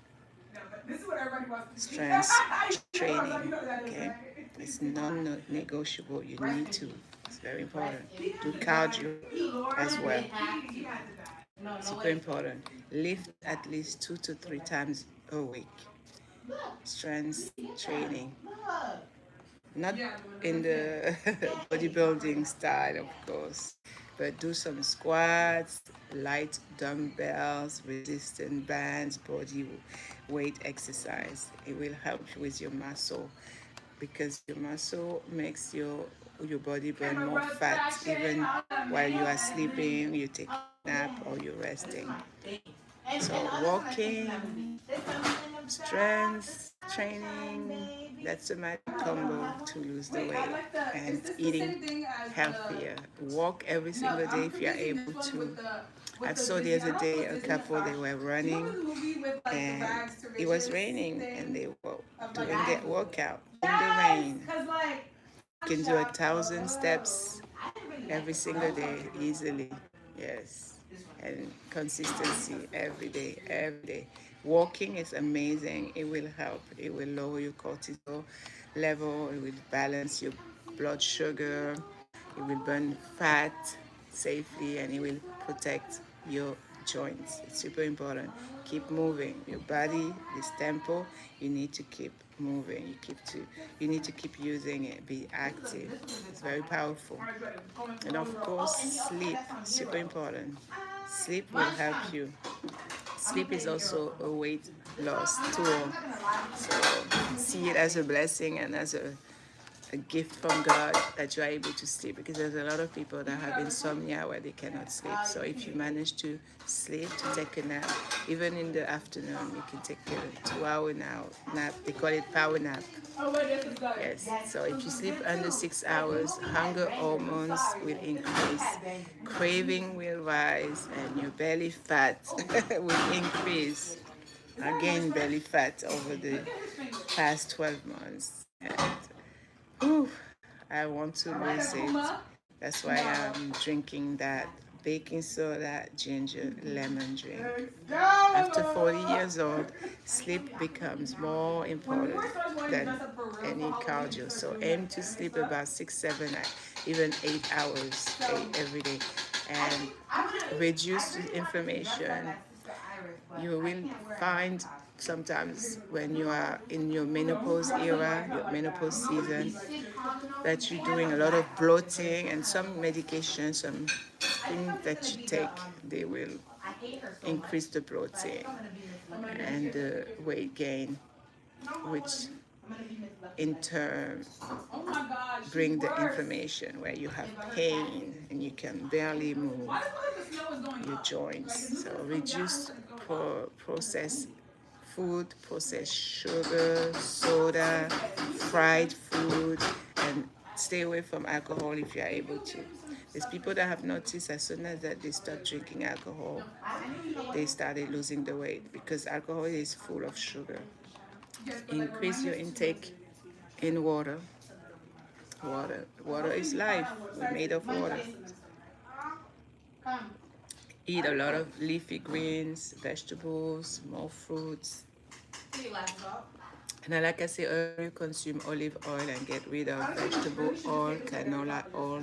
training. Okay, it's non-negotiable. You need to. It's very important. Do cardio as well. Super important. Lift at least 2 to 3 times a week. Strength training. Not in the bodybuilding style, of course, but do some squats, light dumbbells, resistance bands, body weight exercise. It will help with your muscle, because your muscle makes your body burn more fat even while you are sleeping, you take a nap, or you're resting. So walking, strength training, that's a magic combo to lose the weight and eating healthier. Walk every single day if you're able to. I saw the other day a couple, they were running and it was raining and they were doing their workout in the rain. You can do 1,000 steps every single day easily. Yes, and consistency every day, every day. Walking is amazing. It will help. It will lower your cortisol level. It will balance your blood sugar. It will burn fat safely, and it will protect your joints. It's super important. Keep moving. Your body, this tempo, you need to keep moving. You need to keep using it. Be active. It's very powerful. And of course, sleep. Super important. Sleep will help you. Sleep is also a weight loss tool. So see it as a blessing and as a gift from God that you are able to sleep, because there's a lot of people that have insomnia where they cannot sleep. So if you manage to sleep, to take a nap, even in the afternoon, you can take a 2-hour nap. They call it power nap. Yes. So if you sleep under 6 hours, hunger hormones will increase, craving will rise, and your belly fat will increase. Again, belly fat over the past 12 months. And, whew, I want to lose it. That's why I'm drinking that baking soda, ginger, lemon drink. After 40 years old, sleep becomes more important than any cardio. So aim to sleep about 6, 7, even 8 hours every day, and reduce inflammation. You will find sometimes when you are in your menopause era, your menopause season, that you're doing a lot of bloating, and some medications, some things that you take, they will increase the bloating and the weight gain, which in turn bring the inflammation where you have pain and you can barely move your joints. So reduce processed food, processed sugar, soda, fried food, and stay away from alcohol if you are able to. There's people that have noticed as soon as that they start drinking alcohol, they started losing the weight because alcohol is full of sugar. Increase your intake in water. Water is life. We're made of water. Eat a lot of leafy greens, vegetables, more fruits. And like I said earlier, consume olive oil and get rid of vegetable oil, canola oil.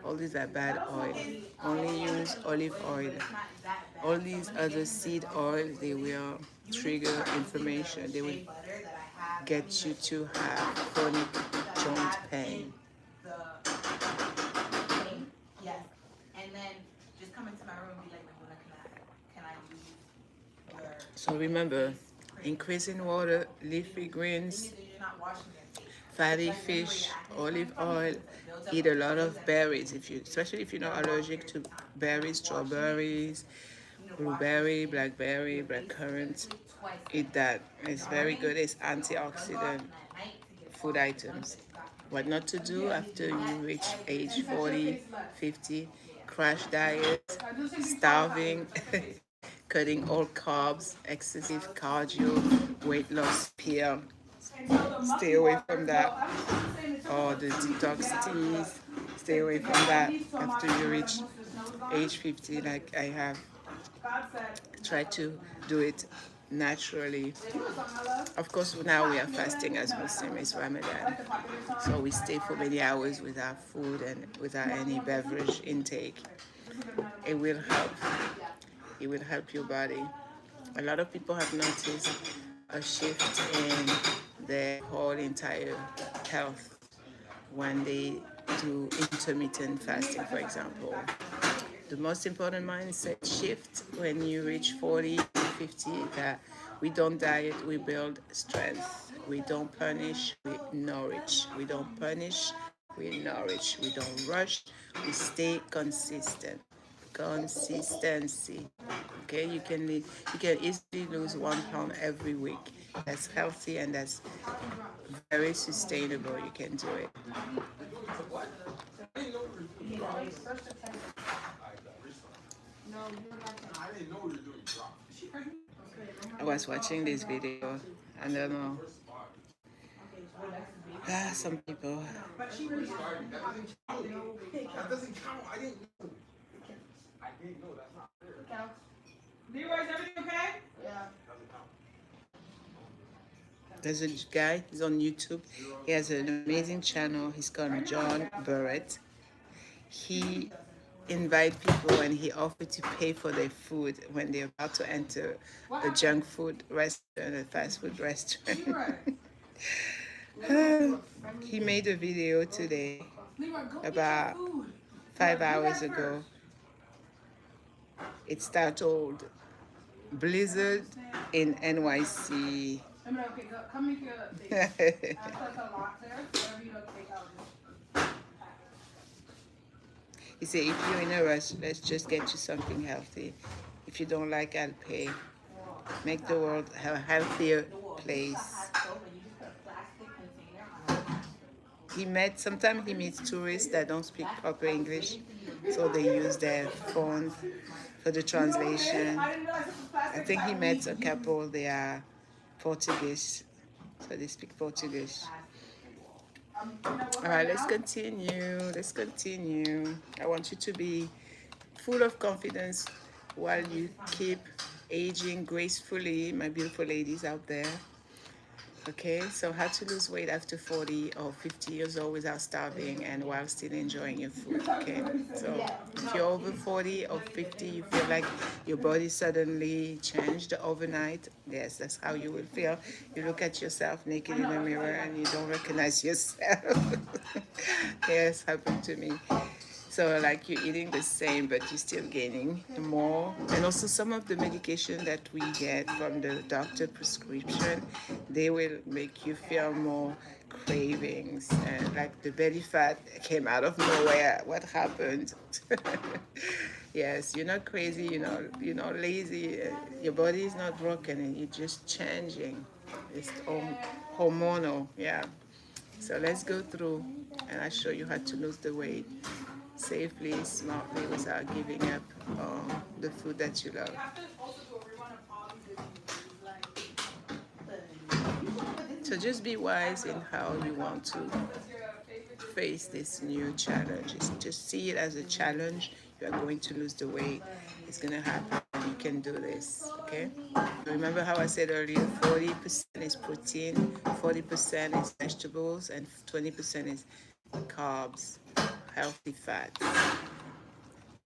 All these are bad oil. Only use olive oil. All these other seed oils, they will trigger inflammation. They will get you to have chronic joint pain. Yes. And then just come into my room and be like, can I use your... So remember, increasing water, leafy greens, fatty fish, olive oil. Eat a lot of berries, especially if you're not allergic to berries, strawberries, blueberry, blackberry, blackcurrant. Eat that. It's very good. It's antioxidant food items. What not to do after you reach age 40, 50, crash diet, starving, cutting all carbs, excessive cardio, weight loss pill. Stay away from that. Or the detox teas. Stay away from that after you reach age 50, like I have. Try to do it naturally. Of course, now we are fasting as Muslims, it's Ramadan. So we stay for many hours without food and without any beverage intake. It will help. It will help your body. A lot of people have noticed a shift in their whole entire health when they do intermittent fasting, for example. The most important mindset shift when you reach 40, 50, that we don't diet, we build strength. We don't punish, we nourish. We don't punish, we nourish. We don't rush, we stay consistent. Consistency. Okay, you can easily lose 1 pound every week. That's healthy and that's very sustainable. You can do it. I was watching this video. I don't know. Some people. That doesn't count. I didn't know. I didn't know. That's not fair. Leroy, is everything okay? Yeah. There's a guy, he's on YouTube. He has an amazing channel. He's called John Barrett. He invites people and he offers to pay for their food when they're about to enter a junk food restaurant, a fast food restaurant. He made a video today about 5 hours ago. It's titled Blizzard in NYC. He said, if you're in a rush, let's just get you something healthy. If you don't like, I'll pay. Make the world a healthier place. Sometimes he meets tourists that don't speak proper English, so they use their phone for the translation. I think he met a couple, they are Portuguese, so they speak Portuguese. All right, let's continue. Let's continue. I want you to be full of confidence while you keep aging gracefully, my beautiful ladies out there. Okay, so how to lose weight after 40 or 50 years old without starving and while still enjoying your food. Okay, so if you're over 40 or 50, you feel like your body suddenly changed overnight. Yes, that's how you will feel. You look at yourself naked in the mirror and you don't recognize yourself. Yes, happened to me. So like you're eating the same, but you're still gaining more. And also some of the medication that we get from the doctor prescription, they will make you feel more cravings and like the belly fat came out of nowhere. What happened? Yes, you're not crazy, you're not lazy. Your body is not broken and you're just changing. It's hormonal, yeah. So let's go through and I show you how to lose the weight safely, smartly, without giving up the food that you love. So just be wise in how you want to face this new challenge. Just see it as a challenge. You are going to lose the weight. It's going to happen. You can do this, okay? Remember how I said earlier, 40% is protein, 40% is vegetables, and 20% is carbs, healthy fats.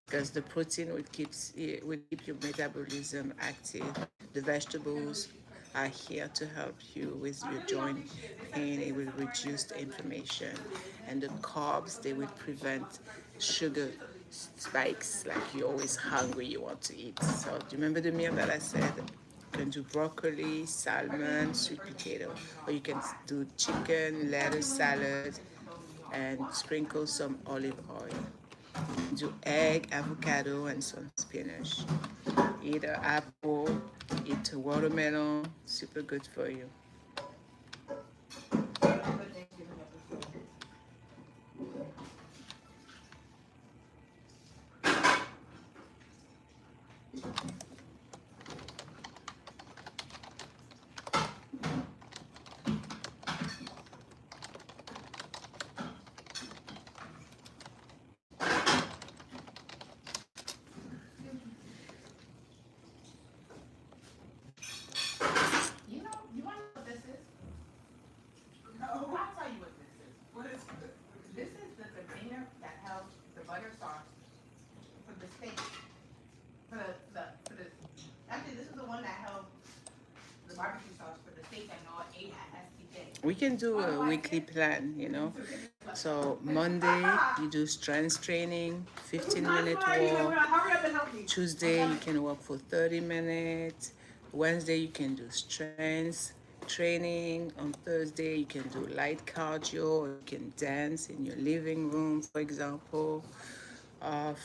Because the protein will keep your metabolism active. The vegetables are here to help you with your joint pain. It will reduce the inflammation. And the carbs, they will prevent sugar spikes, like you're always hungry, you want to eat. So do you remember the meal that I said? You can do broccoli, salmon, sweet potato, or you can do chicken, lettuce salad, and sprinkle some olive oil. Do egg, avocado, and some spinach. Eat an apple, eat a watermelon, super good for you. You want to know what this is? No. I'll tell you what this is. What is this? This is the container that held the butter sauce for the steak. Actually, this is the one that held the barbecue sauce for the steak that Noah ate at STK. We can do a weekly plan. So Monday, you do strength training, 15-minute walk. Tuesday, you can walk for 30 minutes. Wednesday, you can do strength training. On Thursday, you can do light cardio, or you can dance in your living room, for example.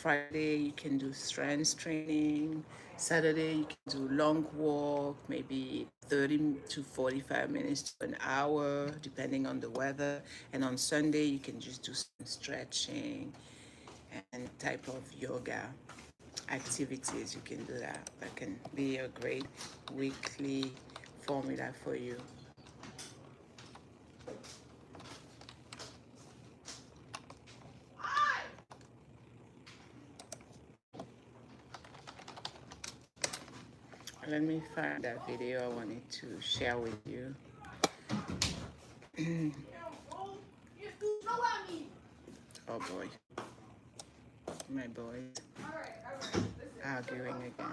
Friday, you can do strength training. Saturday, you can do long walk, maybe 30 to 45 minutes to an hour, depending on the weather. And on Sunday, you can just do some stretching and type of yoga activities. You can do that. That can be a great weekly formula for you. Let me find that video I wanted to share with you. Oh boy. My boys arguing again. I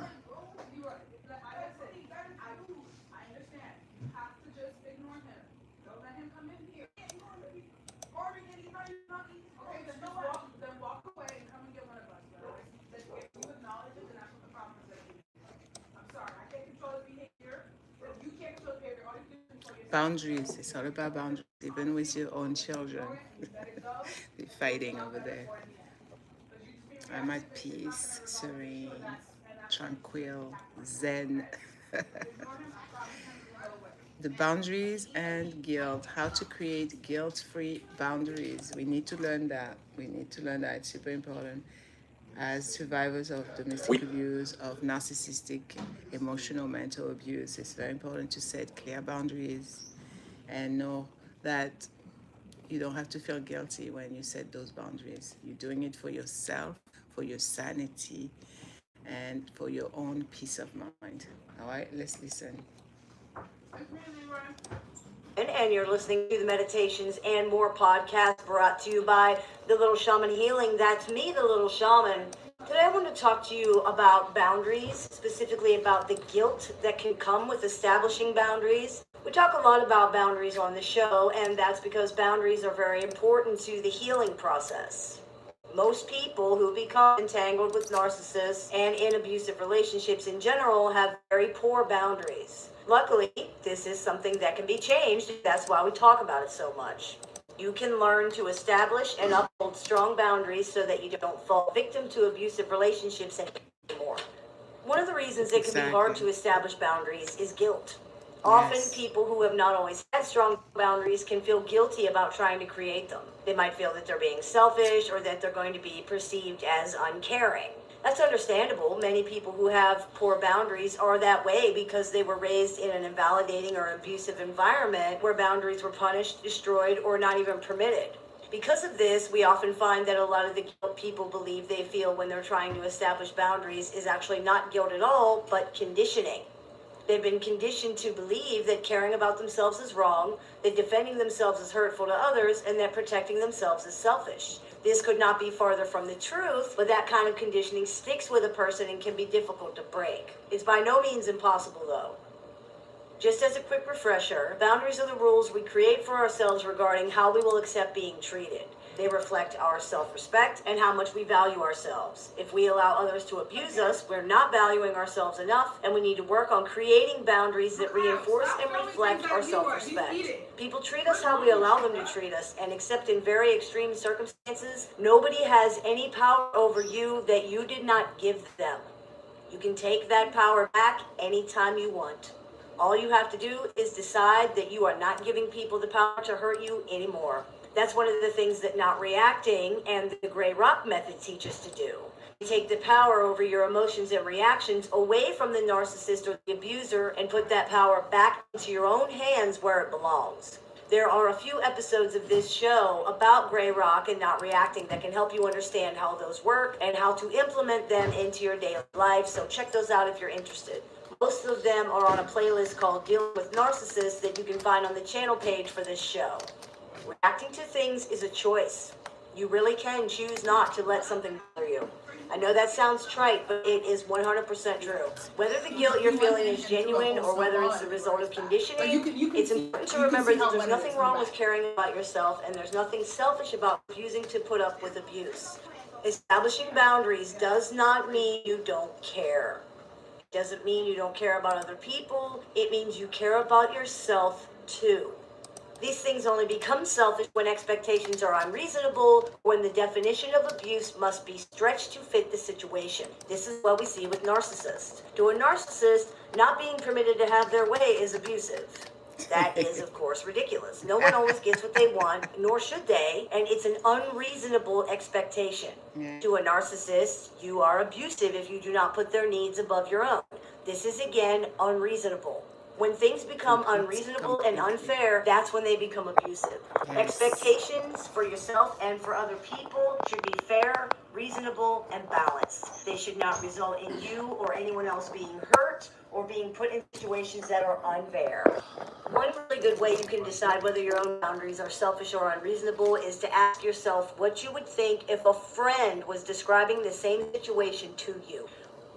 understand. You have to just ignore him. Don't let him come in here. Or we can eat right now. Okay, then walk away and come and get one of us. If you acknowledge it, then that's what the problem is going to be. I'm sorry, I can't control his behavior. If you can't control his behavior, all you can do is control yourself. Boundaries. It's all about boundaries, even with your own children. They're fighting over there. I'm at peace, serene, tranquil, zen. the boundaries and guilt, how to create guilt-free boundaries. We need to learn that. We need to learn that. It's super important. As survivors of domestic abuse, of narcissistic, emotional, mental abuse, it's very important to set clear boundaries and know that you don't have to feel guilty when you set those boundaries. You're doing it for yourself, for your sanity, and for your own peace of mind. All right, let's listen. And you're listening to the Meditations and More podcast brought to you by The Little Shaman Healing. That's me, The Little Shaman. Today I want to talk to you about boundaries, specifically about the guilt that can come with establishing boundaries. We talk a lot about boundaries on the show, and that's because boundaries are very important to the healing process. Most people who become entangled with narcissists and in abusive relationships in general have very poor boundaries. Luckily, this is something that can be changed. That's why we talk about it so much. You can learn to establish and uphold strong boundaries so that you don't fall victim to abusive relationships anymore. One of the reasons it can be hard to establish boundaries is guilt. Often people who have not always had strong boundaries can feel guilty about trying to create them. They might feel that they're being selfish or that they're going to be perceived as uncaring. That's understandable. Many people who have poor boundaries are that way because they were raised in an invalidating or abusive environment where boundaries were punished, destroyed, or not even permitted. Because of this, we often find that a lot of the guilt people believe they feel when they're trying to establish boundaries is actually not guilt at all, but conditioning. They've been conditioned to believe that caring about themselves is wrong, that defending themselves is hurtful to others, and that protecting themselves is selfish. This could not be farther from the truth, but that kind of conditioning sticks with a person and can be difficult to break. It's by no means impossible, though. Just as a quick refresher, boundaries are the rules we create for ourselves regarding how we will accept being treated. They reflect our self-respect and how much we value ourselves. If we allow others to abuse us, we're not valuing ourselves enough, and we need to work on creating boundaries that reinforce and reflect our self-respect. People treat us how we allow them to treat us, and except in very extreme circumstances, nobody has any power over you that you did not give them. You can take that power back anytime you want. All you have to do is decide that you are not giving people the power to hurt you anymore. That's one of the things that not reacting and the gray rock method teach us to do. You take the power over your emotions and reactions away from the narcissist or the abuser and put that power back into your own hands where it belongs. There are a few episodes of this show about gray rock and not reacting that can help you understand how those work and how to implement them into your daily life, so check those out if you're interested. Most of them are on a playlist called Dealing with Narcissists that you can find on the channel page for this show. Reacting to things is a choice. You really can choose not to let something bother you. I know that sounds trite, but it is 100% true. Whether the guilt you're feeling is genuine or whether it's the result of conditioning, it's important to remember that there's nothing wrong with caring about yourself, and there's nothing selfish about refusing to put up with abuse. Establishing boundaries does not mean you don't care. It doesn't mean you don't care about other people. It means you care about yourself too. These things only become selfish when expectations are unreasonable, when the definition of abuse must be stretched to fit the situation. This is what we see with narcissists. To a narcissist, not being permitted to have their way is abusive. That is, of course, ridiculous. No one always gets what they want, nor should they, and it's an unreasonable expectation. To a narcissist, you are abusive if you do not put their needs above your own. This is, again, unreasonable. When things become unreasonable and unfair, that's when they become abusive. Expectations for yourself and for other people should be fair, reasonable, and balanced. They should not result in you or anyone else being hurt or being put in situations that are unfair. One really good way you can decide whether your own boundaries are selfish or unreasonable is to ask yourself what you would think if a friend was describing the same situation to you.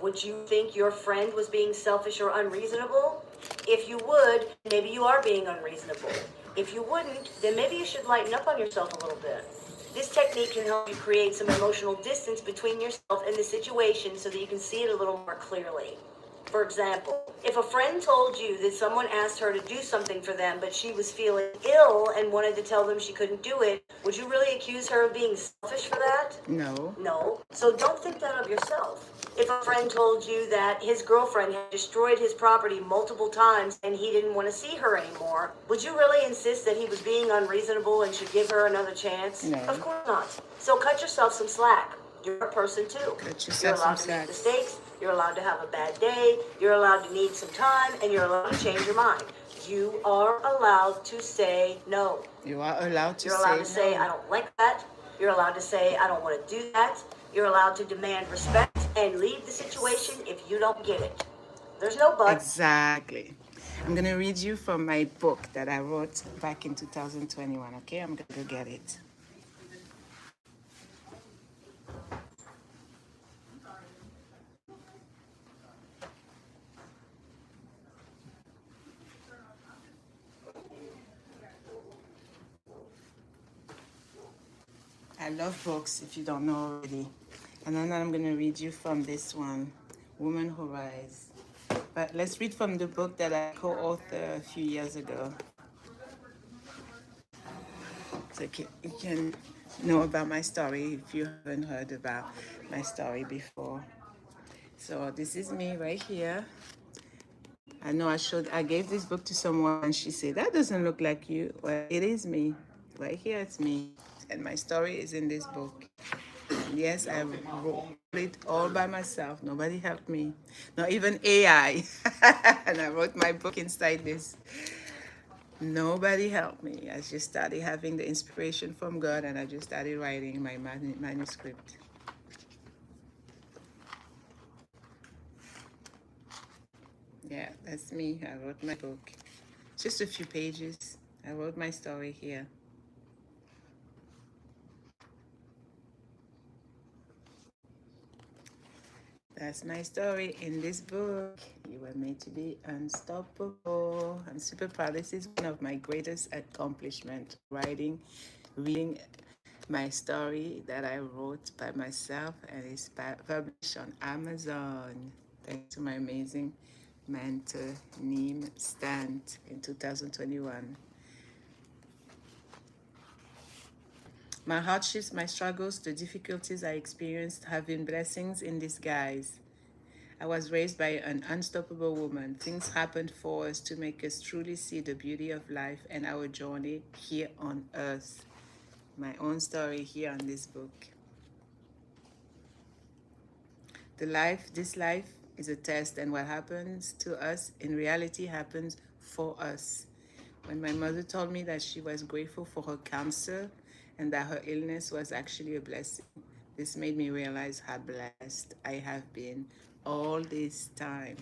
Would you think your friend was being selfish or unreasonable? If you would, maybe you are being unreasonable. If you wouldn't, then maybe you should lighten up on yourself a little bit. This technique can help you create some emotional distance between yourself and the situation so that you can see it a little more clearly. For example, if a friend told you that someone asked her to do something for them, but she was feeling ill and wanted to tell them she couldn't do it, would you really accuse her of being selfish for that? No. No. So don't think that of yourself. If a friend told you that his girlfriend had destroyed his property multiple times and he didn't want to see her anymore, would you really insist that he was being unreasonable and should give her another chance? No. Of course not. So cut yourself some slack. You're a person too. Cut yourself You're allowed some to make slack. mistakes, you're allowed to have a bad day, you're allowed to need some time, and you're allowed to change your mind. You are allowed to say no. You are allowed to You're allowed to say, no. I don't like that. You're allowed to say, I don't want to do that. You're allowed to demand respect and leave the situation if you don't get it. There's no buts. Exactly. I'm going to read you from my book that I wrote back in 2021, okay? I'm going to go get it. I love books, if you don't know already. And then I'm going to read you from this one, Woman Who Rise. But let's read from the book that I co-authored a few years ago. So you can know about my story if you haven't heard about my story before. So this is me right here. I know I gave this book to someone and she said, that doesn't look like you. Well, it is me. Right here, it's me. And my story is in this book. And yes, I wrote it all by myself. Nobody helped me. Not even AI. And I wrote my book inside this. Nobody helped me. I just started having the inspiration from God and I just started writing my manuscript. Yeah, that's me. I wrote my book. Just a few pages. I wrote my story here. That's my story in this book. You were made to be unstoppable. I'm super proud. This is one of my greatest accomplishments, reading my story that I wrote by myself, and it's published on Amazon. Thanks to my amazing mentor, Neem Stant, in 2021. My hardships, my struggles, the difficulties I experienced have been blessings in disguise. I was raised by an unstoppable woman. Things happened for us to make us truly see the beauty of life and our journey here on earth. My own story here on this book. This life is a test, and what happens to us in reality happens for us. When my mother told me that she was grateful for her cancer and that her illness was actually a blessing, this made me realize how blessed I have been all this time.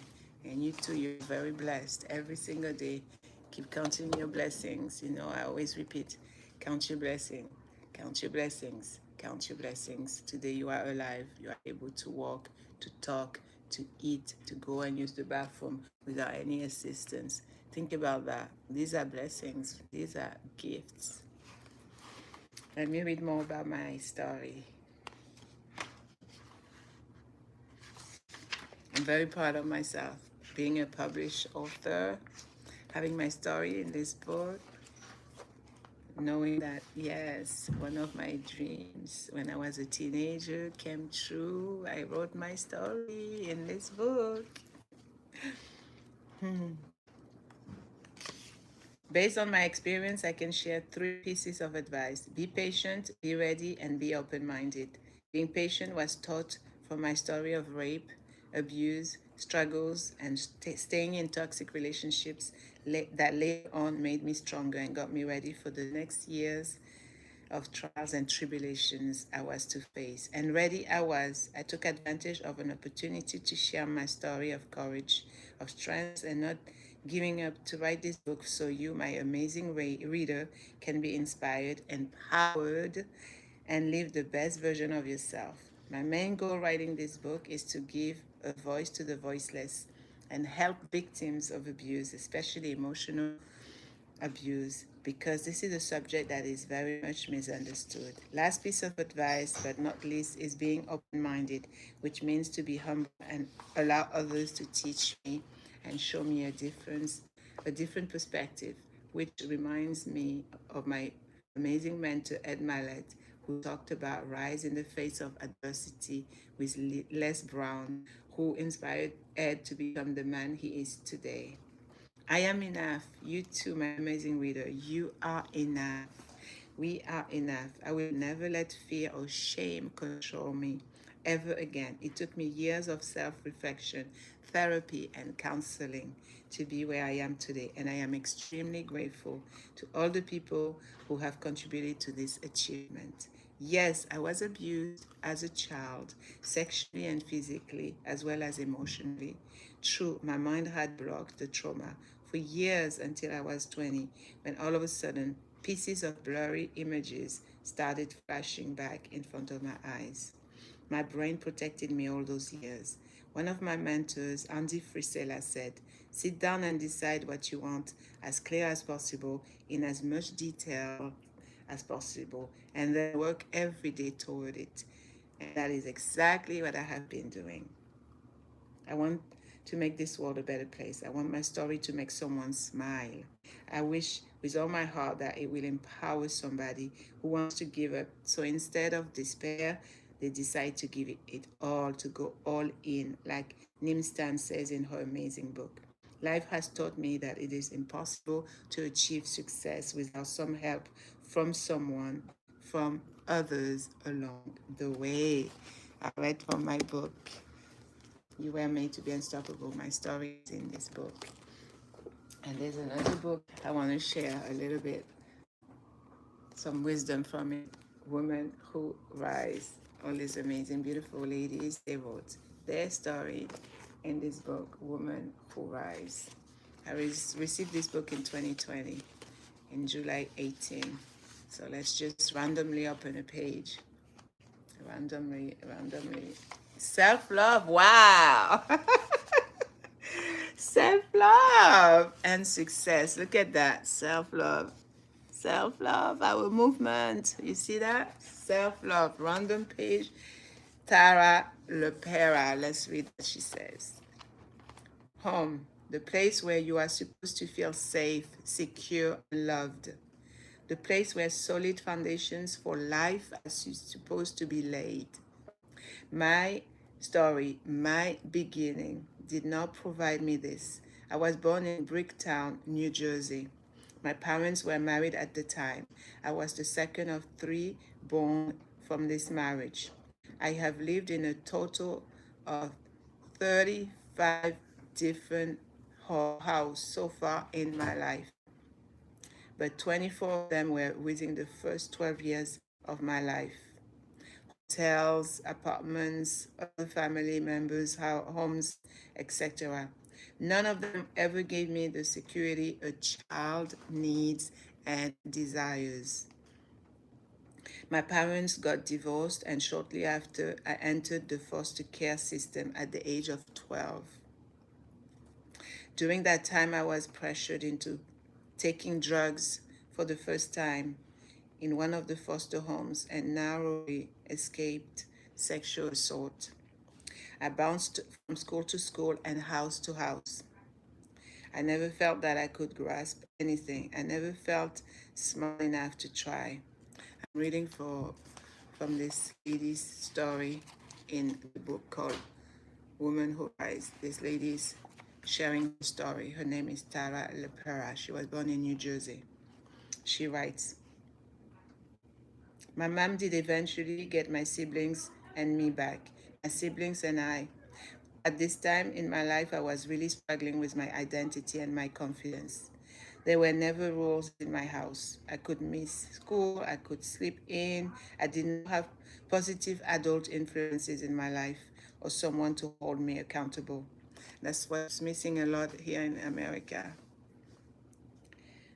And you too, you're very blessed every single day. Keep counting your blessings. You know, I always repeat, count your blessing, count your blessings, count your blessings. Today you are alive. You are able to walk, to talk, to eat, to go and use the bathroom without any assistance. Think about that. These are blessings. These are gifts. Let me read more about my story. I'm very proud of myself, being a published author, having my story in this book, knowing that, yes, one of my dreams when I was a teenager came true. I wrote my story in this book. Based on my experience, I can share 3 pieces of advice. Be patient, be ready, and be open-minded. Being patient was taught from my story of rape, abuse, struggles, and staying in toxic relationships that later on made me stronger and got me ready for the next years of trials and tribulations I was to face. And ready I was. I took advantage of an opportunity to share my story of courage, of strength, and not giving up, to write this book so you, my amazing reader, can be inspired, empowered, and live the best version of yourself. My main goal writing this book is to give a voice to the voiceless and help victims of abuse, especially emotional abuse, because this is a subject that is very much misunderstood. Last piece of advice, but not least, is being open-minded, which means to be humble and allow others to teach me and show me a different perspective, which reminds me of my amazing mentor, Ed Mallet, who who talked about rise in the face of adversity with Les Brown, who inspired Ed to become the man he is today. I am enough. You too, my amazing reader. You are enough. We are enough. I will never let fear or shame control me ever again. It took me years of self reflection, therapy, and counseling to be where I am today. And I am extremely grateful to all the people who have contributed to this achievement. Yes, I was abused as a child, sexually and physically, as well as emotionally. True, my mind had blocked the trauma for years until I was 20, when all of a sudden, pieces of blurry images started flashing back in front of my eyes. My brain protected me all those years. One of my mentors, Andy Frisella, said, sit down and decide what you want as clear as possible in as much detail as possible, and then work every day toward it. And that is exactly what I have been doing. I want to make this world a better place. I want my story to make someone smile. I wish with all my heart that it will empower somebody who wants to give up. So instead of despair, they decide to give it all, to go all in, like Nimstan says in her amazing book. Life has taught me that it is impossible to achieve success without some help from someone, from others along the way. I read from my book, You Were Made to Be Unstoppable. My story is in this book. And there's another book I want to share a little bit, some wisdom from it. Women Who Rise. All these amazing, beautiful ladies, they wrote their story in this book, Women Who Rise. I received this book in 2020, in July 18. So let's just randomly open a page. Randomly. Self-love, wow. Self-love and success. Look at that, self-love. Self-love, our movement. You see that? Self-love, random page. Tara Lepera. Let's read what she says. Home, the place where you are supposed to feel safe, secure, and loved. The place where solid foundations for life are supposed to be laid. My story, my beginning, did not provide me this. I was born in Bricktown, New Jersey. My parents were married at the time. I was the second of three born from this marriage. I have lived in a total of 35 different houses so far in my life, but 24 of them were within the first 12 years of my life. Hotels, apartments, other family members, homes, etc. None of them ever gave me the security a child needs and desires. My parents got divorced, and shortly after, I entered the foster care system at the age of 12. During that time, I was pressured into taking drugs for the first time in one of the foster homes and narrowly escaped sexual assault. I bounced from school to school and house to house. I never felt that I could grasp anything. I never felt smart enough to try. I'm reading from this lady's story in the book called Woman Who Rise. This lady's sharing her story. Her name is Tara Lepera. She was born in New Jersey. She writes, my mom did eventually get my siblings and me back. My siblings and I. At this time in my life, I was really struggling with my identity and my confidence. There were never rules in my house. I could miss school, I could sleep in. I didn't have positive adult influences in my life or someone to hold me accountable. That's what's missing a lot here in America,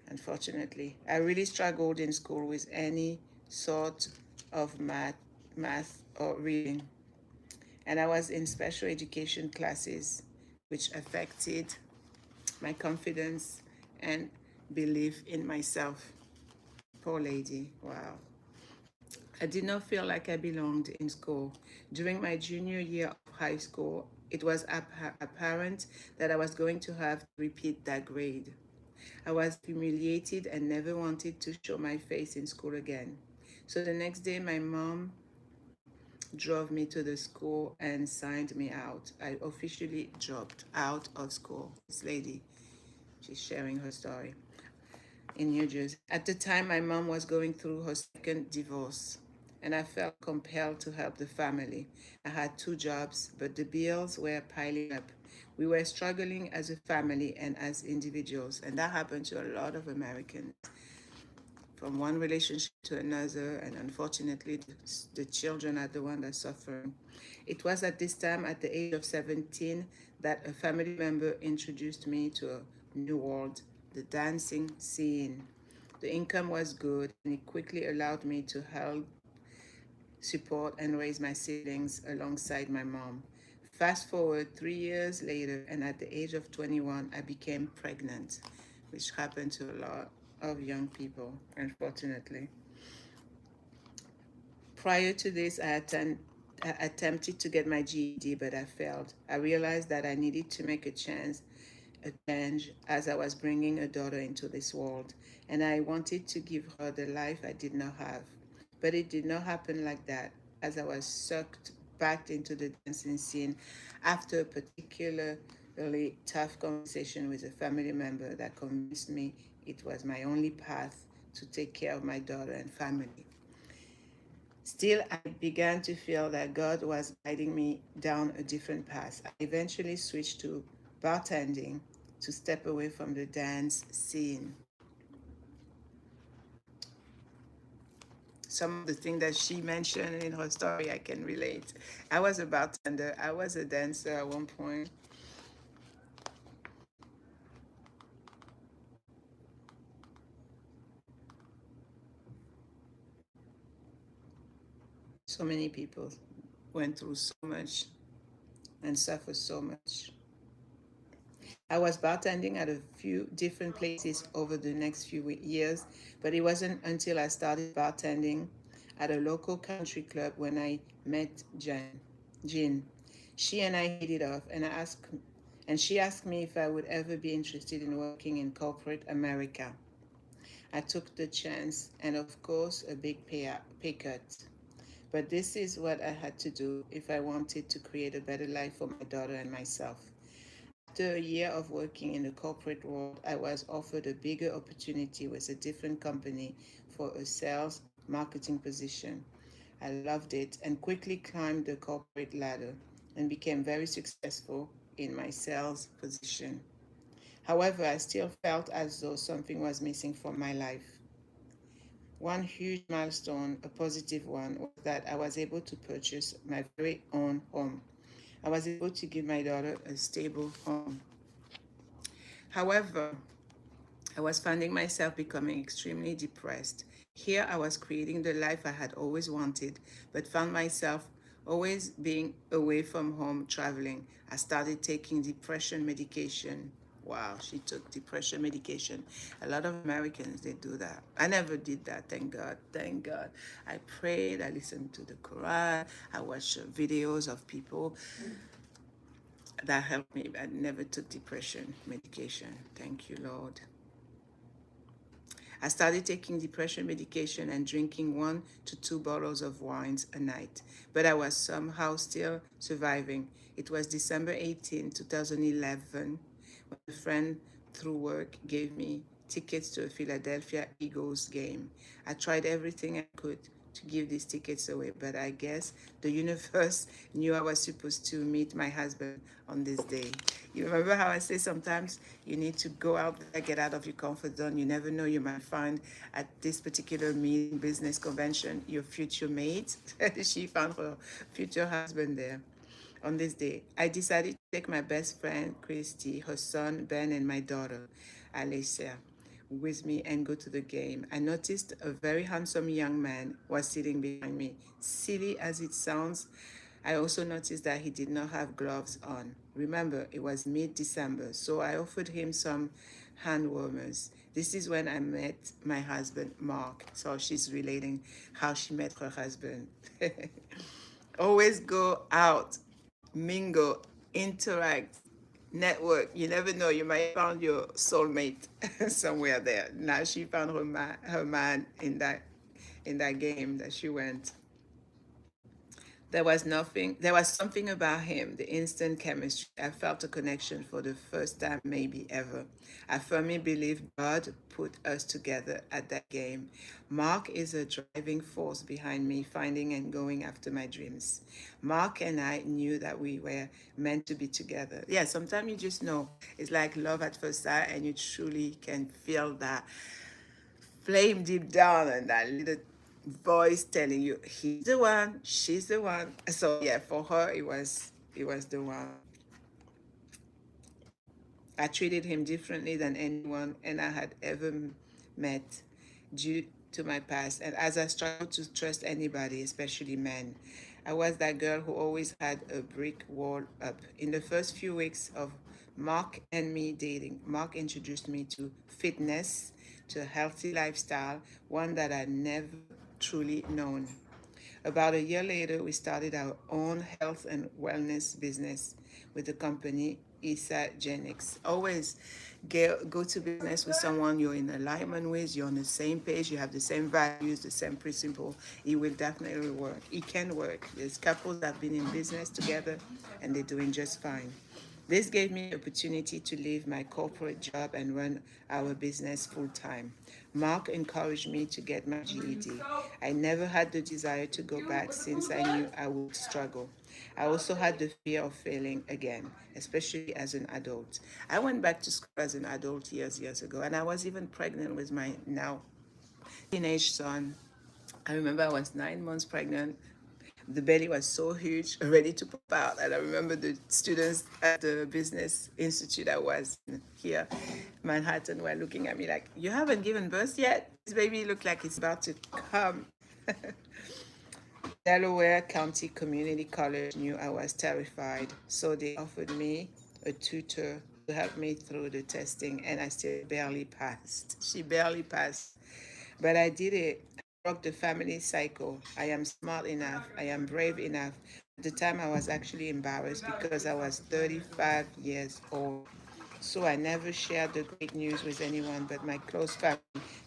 unfortunately. I really struggled in school with any sort of math or reading. And I was in special education classes, which affected my confidence and belief in myself. Poor lady, wow. I did not feel like I belonged in school. During my junior year of high school, it was apparent that I was going to have to repeat that grade. I was humiliated and never wanted to show my face in school again. So the next day, my mom drove me to the school and signed me out. I officially dropped out of school. This lady, she's sharing her story in New Jersey. At the time, my mom was going through her second divorce, and I felt compelled to help the family. I had two jobs, but the bills were piling up. We were struggling as a family and as individuals, and that happened to a lot of Americans, from one relationship to another, and unfortunately, the children are the ones that are suffering. It was at this time, at the age of 17, that a family member introduced me to a new world, the dancing scene. The income was good, and it quickly allowed me to help support and raise my siblings alongside my mom. Fast forward 3 years later, and at the age of 21, I became pregnant, which happened to a lot of young people, unfortunately. Prior to this, I attempted to get my GED, but I failed. I realized that I needed to make a change, as I was bringing a daughter into this world, and I wanted to give her the life I did not have. But it did not happen like that, as I was sucked back into the dancing scene after a particularly tough conversation with a family member that convinced me it was my only path to take care of my daughter and family. Still, I began to feel that God was guiding me down a different path. I eventually switched to bartending to step away from the dance scene. Some of the things that she mentioned in her story, I can relate. I was a bartender, I was a dancer at one point. So many people went through so much and suffered so much. I was bartending at a few different places over the next few years, but it wasn't until I started bartending at a local country club when I met Jean. She and I hit it off, and she asked me if I would ever be interested in working in corporate America. I took the chance, and of course, a big pay cut. But this is what I had to do if I wanted to create a better life for my daughter and myself. After a year of working in the corporate world, I was offered a bigger opportunity with a different company for a sales marketing position. I loved it and quickly climbed the corporate ladder and became very successful in my sales position. However, I still felt as though something was missing from my life. One huge milestone, a positive one, was that I was able to purchase my very own home. I was able to give my daughter a stable home. However, I was finding myself becoming extremely depressed. Here I was creating the life I had always wanted, but found myself always being away from home traveling. I started taking depression medication. Wow, she took depression medication. A lot of Americans, they do that. I never did that, thank God, thank God. I prayed, I listened to the Quran, I watched videos of people that helped me. I never took depression medication. Thank you, Lord. I started taking depression medication and drinking 1 to 2 bottles of wines a night, but I was somehow still surviving. It was December 18, 2011, when a friend through work gave me tickets to a Philadelphia Eagles game. I tried everything I could to give these tickets away, but I guess the universe knew I was supposed to meet my husband on this day. You remember how I say sometimes you need to go out there, get out of your comfort zone. You never know, you might find at this particular meeting, business convention, your future mate. She found her future husband there on this day. I decided to take my best friend, Christy, her son, Ben, and my daughter, Alicia, with me and go to the game. I noticed a very handsome young man was sitting behind me. Silly as it sounds, I also noticed that he did not have gloves on. Remember, it was mid-December, so I offered him some hand warmers. This is when I met my husband, Mark. So she's relating how she met her husband. Always go out, mingle, interact, network. You never know, you might find your soulmate somewhere there. Now she found her man in that in that game that she went. There was something about him, the instant chemistry. I felt a connection for the first time, maybe ever. I firmly believe God put us together at that game. Mark is a driving force behind me finding and going after my dreams. Mark and I knew that we were meant to be together. Yeah, sometimes you just know. It's like love at first sight, and you truly can feel that flame deep down and that little voice telling you he's the one, she's the one. So yeah, for her it was the one. I treated him differently than anyone and I had ever met due to my past. And as I struggled to trust anybody, especially men, I was that girl who always had a brick wall up. In the first few weeks of Mark and me dating, Mark introduced me to fitness, to a healthy lifestyle, one that I'd never truly known. About a year later, we started our own health and wellness business with the company Isagenics. Always go to business with someone you're in alignment with, you're on the same page, you have the same values, the same principle. It will definitely work. It can work. There's couples that have been in business together and they're doing just fine. This gave me the opportunity to leave my corporate job and run our business full time. Mark encouraged me to get my GED. I never had the desire to go back since I knew I would struggle. I also had the fear of failing again, especially as an adult. I went back to school as an adult years ago, and I was even pregnant with my now teenage son. I remember I was 9 months pregnant. The belly was so huge, ready to pop out. And I remember the students at the business institute I was in here, Manhattan, were looking at me like, "You haven't given birth yet? This baby looked like it's about to come." Delaware County Community College knew I was terrified, so they offered me a tutor to help me through the testing, and I still barely passed. She barely passed, but I did it. I broke the family cycle. I am smart enough. I am brave enough. At the time, I was actually embarrassed because I was 35 years old. So I never shared the great news with anyone but my close family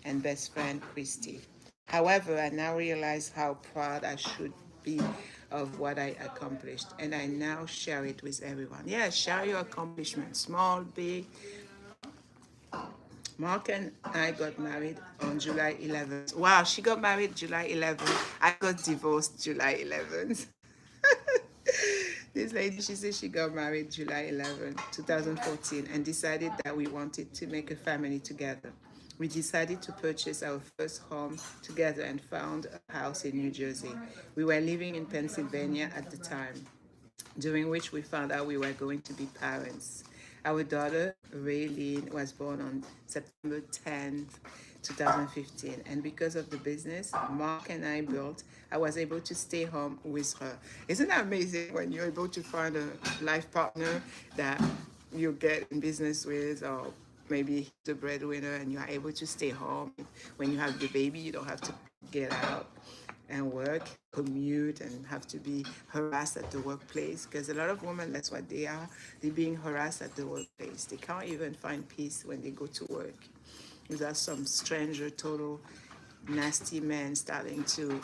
and best friend, Christy. However, I now realize how proud I should be of what I accomplished, and I now share it with everyone. Yeah, share your accomplishments, small, big. Mark and I got married on July 11th. Wow, she got married July 11th. I got divorced July 11th. This lady, she said she got married July 11th, 2014, and decided that we wanted to make a family together. We decided to purchase our first home together and found a house in New Jersey. We were living in Pennsylvania at the time, during which we found out we were going to be parents. Our daughter, Raylene, was born on September 10th, 2015. And because of the business Mark and I built, I was able to stay home with her. Isn't that amazing when you're able to find a life partner that you get in business with, or maybe the breadwinner, and you are able to stay home? When you have the baby, you don't have to get out and work, commute, and have to be harassed at the workplace. Because a lot of women, that's what they are. They're being harassed at the workplace. They can't even find peace when they go to work. Without some stranger, total nasty man starting to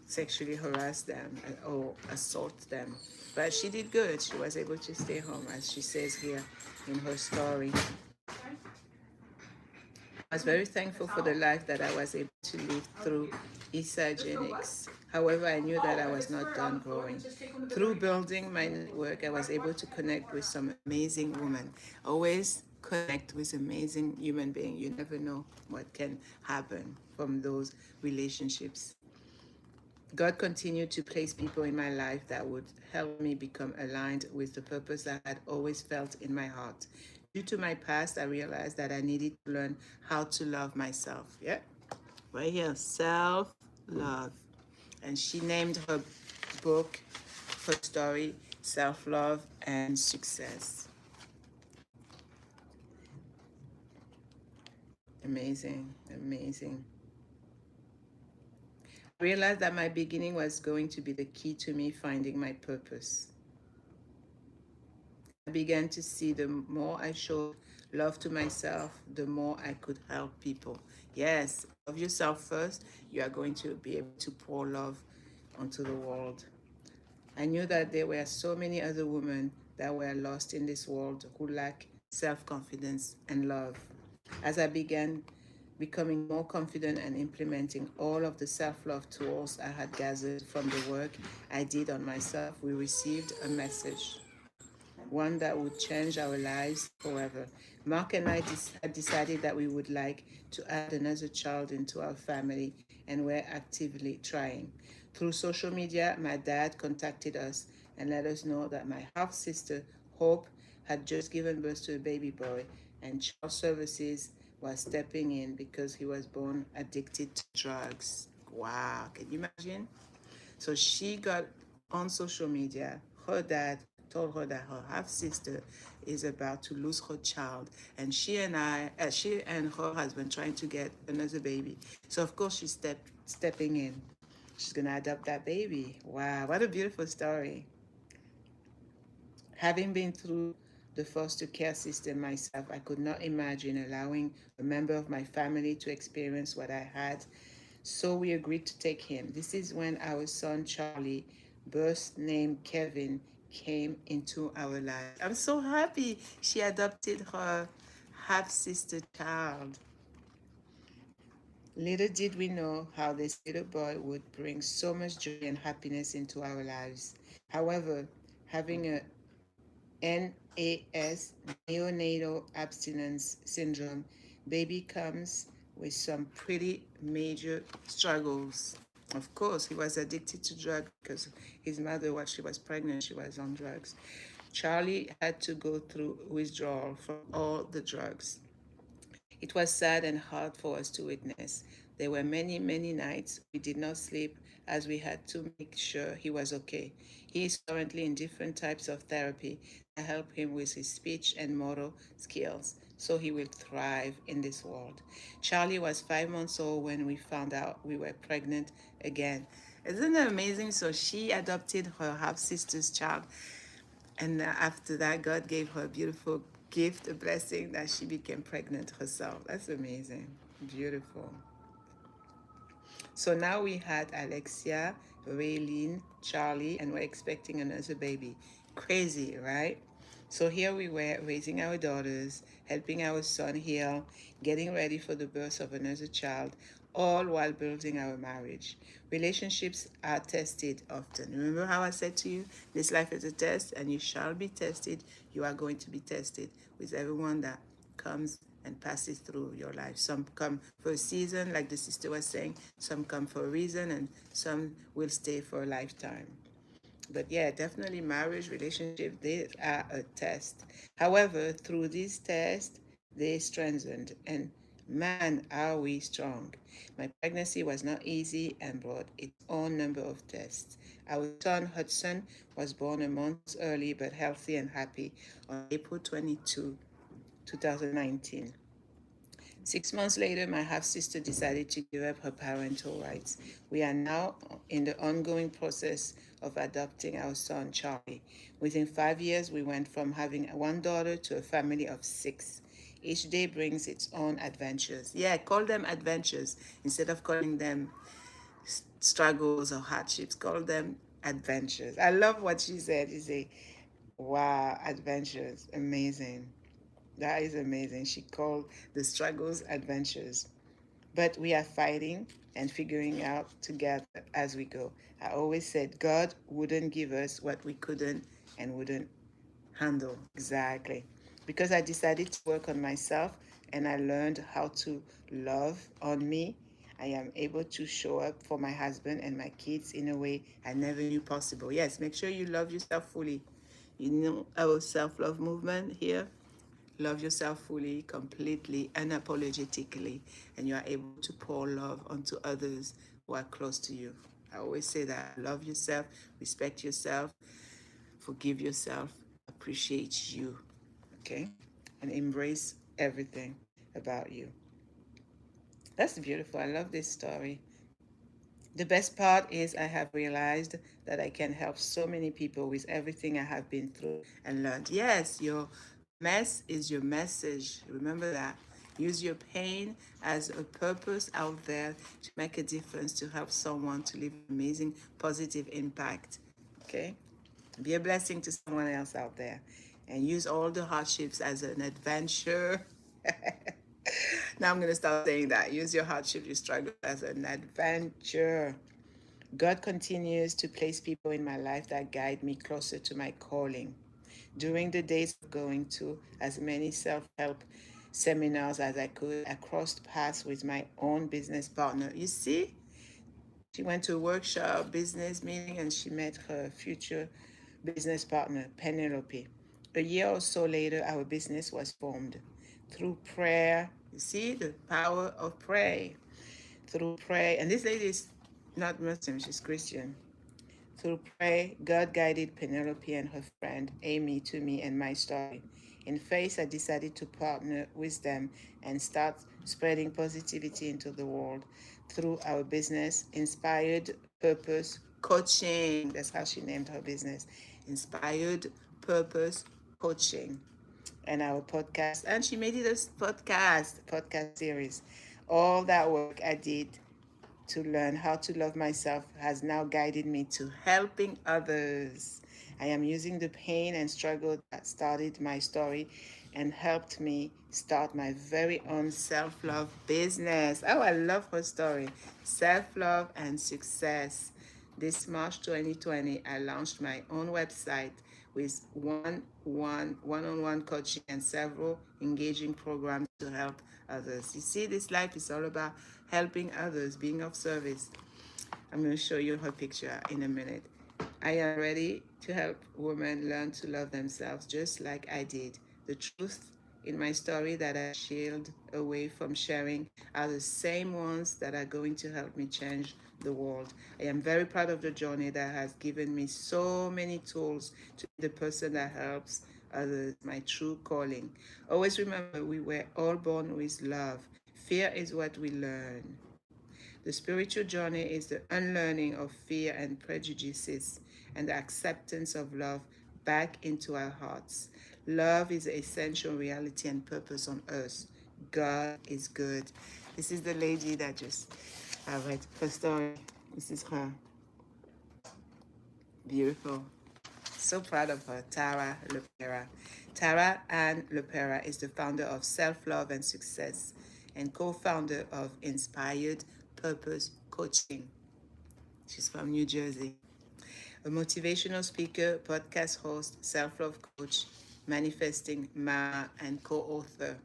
sexually harass them or assault them. But she did good. She was able to stay home, as she says here in her story. I was very thankful for the life that I was able to live through Isagenics. However, I knew that I was not done growing. Through building my network, I was able to connect with some amazing women. Always connect with amazing human beings. You never know what can happen from those relationships. God continued to place people in my life that would help me become aligned with the purpose I had always felt in my heart. Due to my past, I realized that I needed to learn how to love myself. Yeah, right here, self-love. And she named her book, her story, Self-Love and Success. Amazing, amazing. I realized that my beginning was going to be the key to me finding my purpose. I began to see the more I showed love to myself, the more I could help people. Yes, love yourself first. You are going to be able to pour love onto the world. I knew that there were so many other women that were lost in this world who lack self confidence and love. As I began becoming more confident and implementing all of the self love tools I had gathered from the work I did on myself, we received a message, one that would change our lives forever. Mark and I had decided that we would like to add another child into our family, and we're actively trying. Through social media, my dad contacted us and let us know that my half sister, Hope, had just given birth to a baby boy, and child services was stepping in because he was born addicted to drugs. Wow, can you imagine? So she got on social media. Her dad told her that her half sister is about to lose her child, and she and her husband trying to get another baby. So of course she's stepping in. She's gonna adopt that baby. Wow, what a beautiful story. Having been through the foster care system myself, I could not imagine allowing a member of my family to experience what I had. So we agreed to take him. This is when our son Charlie, birth name Kevin, came into our lives. I'm so happy she adopted her half sister child. Little did we know how this little boy would bring so much joy and happiness into our lives. However, having a NAS, neonatal abstinence syndrome, baby comes with some pretty major struggles. Of course, he was addicted to drugs because his mother, while she was pregnant, she was on drugs. Charlie had to go through withdrawal from all the drugs. It was sad and hard for us to witness. There were many, many nights we did not sleep as we had to make sure he was okay. He is currently in different types of therapy to help him with his speech and motor skills so he will thrive in this world. Charlie was 5 months old when we found out we were pregnant again. Isn't that amazing? So she adopted her half sister's child, and after that, God gave her a beautiful gift, a blessing that she became pregnant herself. That's amazing. Beautiful. So now we had Alexia, Raylene, Charlie, and we're expecting another baby. Crazy, right? So here we were raising our daughters, helping our son heal, getting ready for the birth of another child, all while building our marriage. Relationships are tested often. Remember how I said to you, this life is a test, and you shall be tested. You are going to be tested with everyone that comes and passes through your life. Some come for a season, like the sister was saying, some come for a reason, and some will stay for a lifetime. But yeah, definitely marriage, relationship, they are a test. However, through these tests, they strengthened, and man, are we strong. My pregnancy was not easy and brought its own number of tests. Our son Hudson was born a month early but healthy and happy on April 22, 2019. 6 months later, my half sister decided to give up her parental rights. We are now in the ongoing process of adopting our son, Charlie. Within 5 years, we went from having one daughter to a family of six. Each day brings its own adventures. Yeah, call them adventures instead of calling them struggles or hardships. Call them adventures. I love what she said. She said, wow, adventures. Amazing. That is amazing. She called the struggles adventures. But we are fighting and figuring out together as we go. I always said God wouldn't give us what we couldn't and wouldn't handle. Exactly. Because I decided to work on myself and I learned how to love on me, I am able to show up for my husband and my kids in a way I never knew possible. Yes, make sure you love yourself fully. You know our self love movement here. Love yourself fully, completely, unapologetically, and you are able to pour love onto others who are close to you. I always say that love yourself, respect yourself, forgive yourself, appreciate you, okay? And embrace everything about you. That's beautiful. I love this story. The best part is I have realized that I can help so many people with everything I have been through and learned. Yes, your Mess is your message. Remember that. Use your pain as a purpose out there to make a difference, to help someone to leave an amazing positive impact. Okay? Be a blessing to someone else out there. And use all the hardships as an adventure. Now I'm going to start saying that. Use your hardship, your struggle as an adventure. God continues to place people in my life that guide me closer to my calling. During the days of going to as many self help seminars as I could, I crossed paths with my own business partner. You see, she went to a workshop, business meeting, and she met her future business partner, Penelope. A year or so later, our business was formed through prayer. You see the power of prayer. Through prayer, and this lady is not Muslim, she's Christian. Through prayer, God guided Penelope and her friend Amy to me and my story. In faith, I decided to partner with them and start spreading positivity into the world through our business, Inspired Purpose Coaching. That's how she named her business, Inspired Purpose Coaching, and our podcast. And she made it a podcast series. All that work I did to learn how to love myself has now guided me to helping others. I am using the pain and struggle that started my story and helped me start my very own self love business. Oh, I love her story. Self love and success. This March 2020, I launched my own website with one-on-one coaching and several engaging programs to help others. You see, this life is all about helping others, being of service. I'm going to show you her picture in a minute. I am ready to help women learn to love themselves just like I did. The truth in my story that I shield away from sharing are the same ones that are going to help me change the world. I am very proud of the journey that has given me so many tools to be the person that helps others, my true calling. Always remember, we were all born with love. Fear is what we learn. The spiritual journey is the unlearning of fear and prejudices and the acceptance of love back into our hearts. Love is the essential reality and purpose on earth. God is good. This is the lady that just I read her story. This is her. Beautiful. So proud of her, Tara Lepera. Tara Ann Lepera is the founder of Self Love and Success and co-founder of Inspired Purpose Coaching. She's from New Jersey. A motivational speaker, podcast host, self-love coach, manifesting mama, and co-author.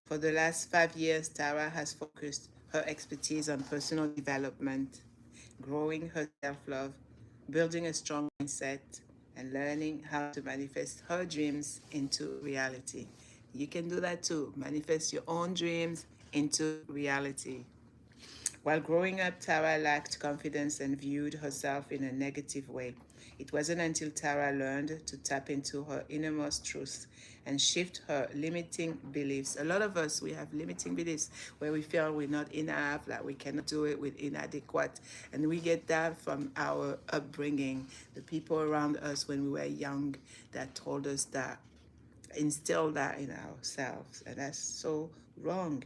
For the last 5 years, Tara has focused her expertise on personal development, growing her self-love, building a strong mindset, and learning how to manifest her dreams into reality. You can do that too. Manifest your own dreams into reality. While growing up, Tara lacked confidence and viewed herself in a negative way. It wasn't until Tara learned to tap into her innermost truth and shift her limiting beliefs. A lot of us, we have limiting beliefs where we feel we're not enough, that we cannot do it, we're inadequate. And we get that from our upbringing, the people around us when we were young that told us that, instilled that in ourselves. And that's so wrong.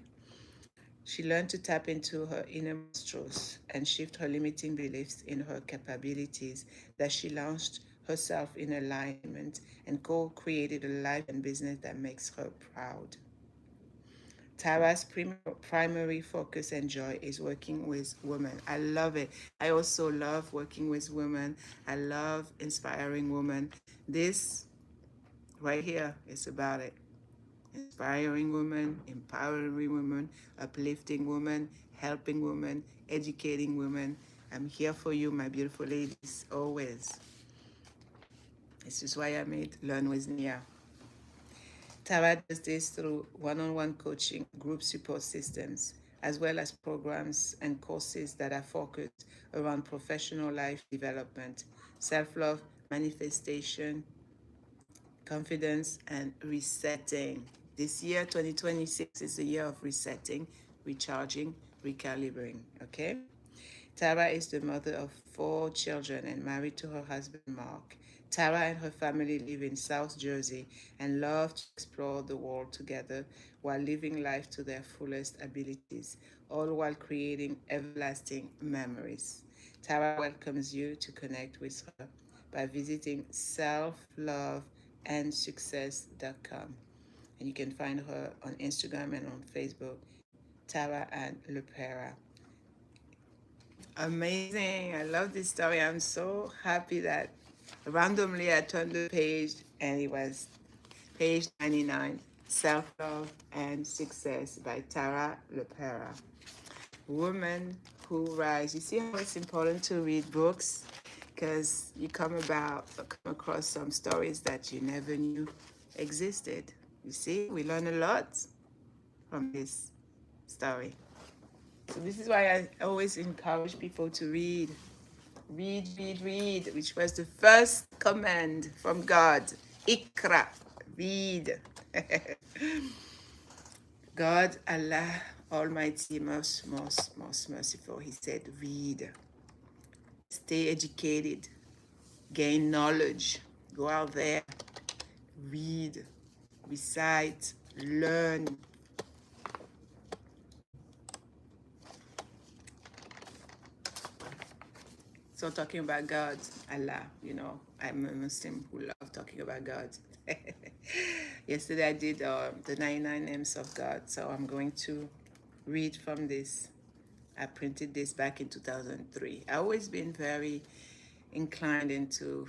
She learned to tap into her innermost truth and shift her limiting beliefs in her capabilities, that she launched herself in alignment and co-created a life and business that makes her proud. Tara's primary focus and joy is working with women. I love it. I also love working with women. I love inspiring women. This right here is about it. Inspiring women, empowering women, uplifting women, helping women, educating women. I'm here for you, my beautiful ladies, always. This is why I made Learn with Nia. Tara does this through one-on-one coaching, group support systems, as well as programs and courses that are focused around professional life development, self-love, manifestation, confidence, and resetting. This year, 2026, is the year of resetting, recharging, recalibrating. Okay? Tara is the mother of 4 children and married to her husband Mark. Tara and her family live in South Jersey and love to explore the world together while living life to their fullest abilities, all while creating everlasting memories. Tara welcomes you to connect with her by visiting selfloveandsuccess.com. And you can find her on Instagram and on Facebook, Tara and Lepera. Amazing. I love this story. I'm so happy that randomly I turned the page and it was page 99, Self Love and Success by Tara Lepera. Woman Who Rise. You see how it's important to read books because you come across some stories that you never knew existed. You see, we learn a lot from this story. So this is why I always encourage people to read. Read, which was the first command from God. Ikra, read. God, Allah Almighty, most merciful, He said, read. Stay educated. Gain knowledge. Go out there. Read. Recite. Learn. So talking about God, Allah, I'm a Muslim who love talking about God. Yesterday I did the 99 names of God, so I'm going to read from this. I printed this back in 2003. I've always been very inclined into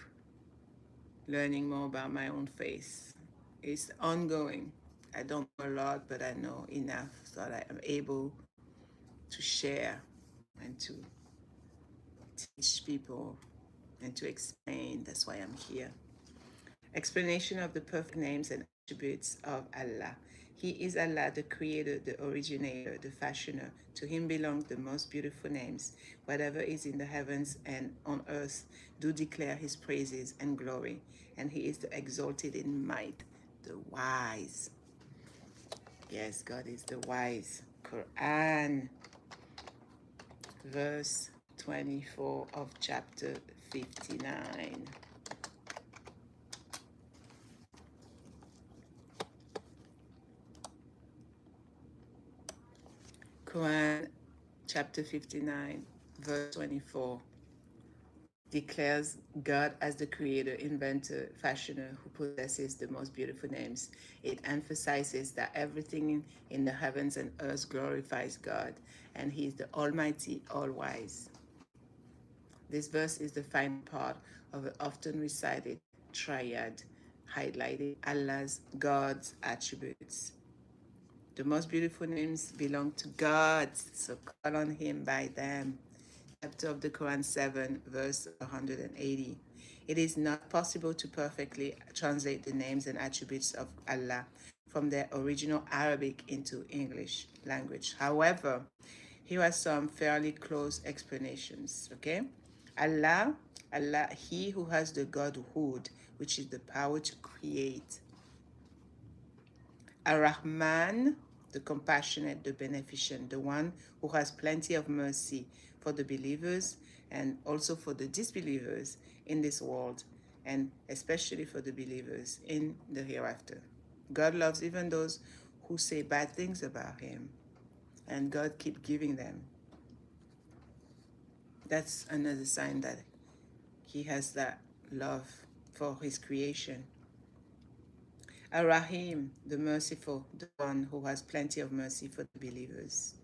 learning more about my own faith. It's ongoing. I don't know a lot, but I know enough so that I'm able to share and to teach people and to explain. That's why I'm here. Explanation of the perfect names and attributes of Allah. He is Allah, the creator, the originator, the fashioner. To him belong the most beautiful names. Whatever is in the heavens and on earth do declare his praises and glory. And he is the exalted in might, the wise. Yes, God is the wise. Quran, verse 24 of chapter 59. Quran chapter 59, verse 24 declares God as the creator, inventor, fashioner who possesses the most beautiful names. It emphasizes that everything in the heavens and earth glorifies God, and He is the Almighty, All-Wise. This verse is the final part of an often recited triad, highlighting God's attributes. The most beautiful names belong to God, so call on Him by them. Chapter of the Quran 7, verse 180. It is not possible to perfectly translate the names and attributes of Allah from their original Arabic into English language. However, here are some fairly close explanations, okay? Allah, He who has the Godhood, which is the power to create. Ar-Rahman, the compassionate, the beneficent, the one who has plenty of mercy for the believers and also for the disbelievers in this world, and especially for the believers in the hereafter. God loves even those who say bad things about him, and God keeps giving them. That's another sign that he has that love for his creation. Ar-Rahim, the merciful, the one who has plenty of mercy for the believers.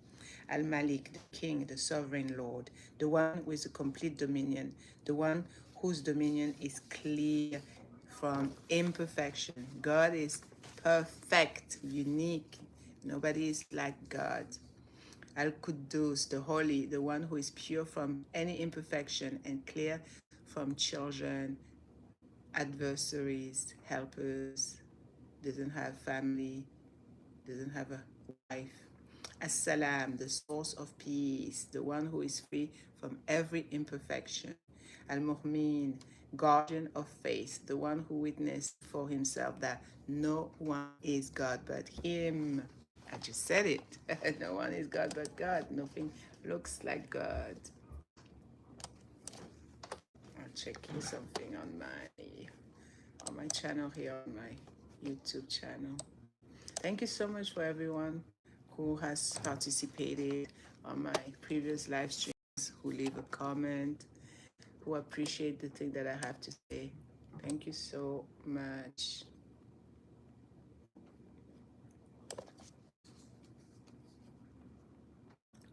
Al-Malik, the king, the sovereign lord, the one with a complete dominion, the one whose dominion is clear from imperfection. God is perfect, unique. Nobody is like God. Al-Quddus, the holy, the one who is pure from any imperfection and clear from children, adversaries, helpers, doesn't have family, doesn't have a wife. As-Salam, the source of peace, the one who is free from every imperfection. Al-Mu'min, guardian of faith, the one who witnessed for himself that no one is God but him. I just said it. No one is God but God. Nothing looks like God. checking something on my channel here, on my YouTube channel. Thank you so much for everyone who has participated on my previous live streams, who leave a comment, who appreciate the thing that I have to say. Thank you so much.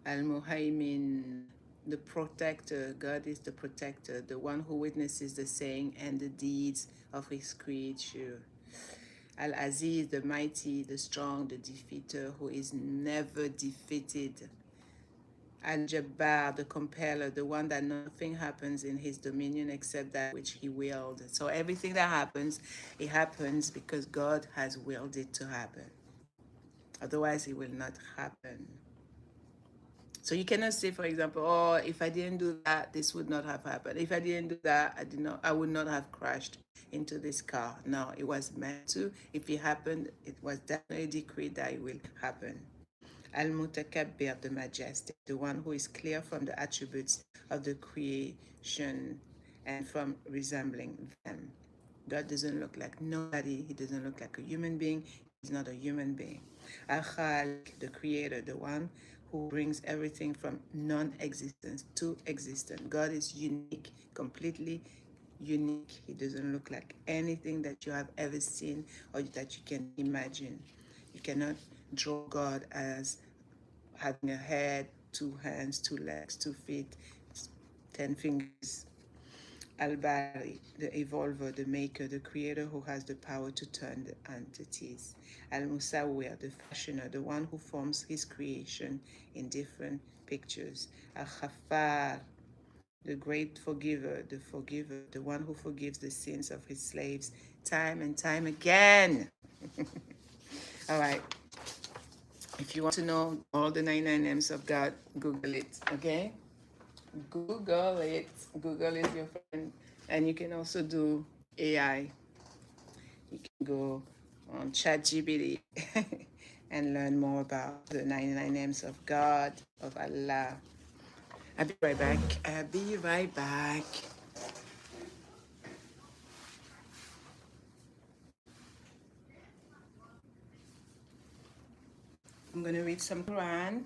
Al-Muhaymin, the protector. God is the protector, the one who witnesses the saying and the deeds of his creature. Al-Aziz, the mighty, the strong, the defeater, who is never defeated. Al-Jabbar, the compeller, the one that nothing happens in his dominion except that which he willed. So everything that happens, it happens because God has willed it to happen. Otherwise, it will not happen. So you cannot say, for example, oh, if I didn't do that, this would not have happened. If I didn't do that, I would not have crashed into this car. No, it was meant to. If it happened, it was definitely decreed that it will happen. Al-Mutakabbir, the majestic, the one who is clear from the attributes of the creation and from resembling them. God doesn't look like nobody. He doesn't look like a human being. He's not a human being. Al-Khaliq, the creator, the one who brings everything from non-existence to existence. God is unique, completely unique. He doesn't look like anything that you have ever seen or that you can imagine. You cannot draw God as having a head, 2 hands, 2 legs, 2 feet, 10 fingers. Al-Bari, the evolver, the maker, the creator who has the power to turn the entities. Al-Musawwir, the fashioner, the one who forms his creation in different pictures. Al-Khaffar, the great forgiver, the one who forgives the sins of his slaves time and time again. All right. If you want to know all the 99 names of God, Google it, okay? Google it. Google is your friend. And you can also do AI. You can go on ChatGPT and learn more about the 99 names of God, of Allah. I'll be right back. I'll be right back. I'm going to read some Quran.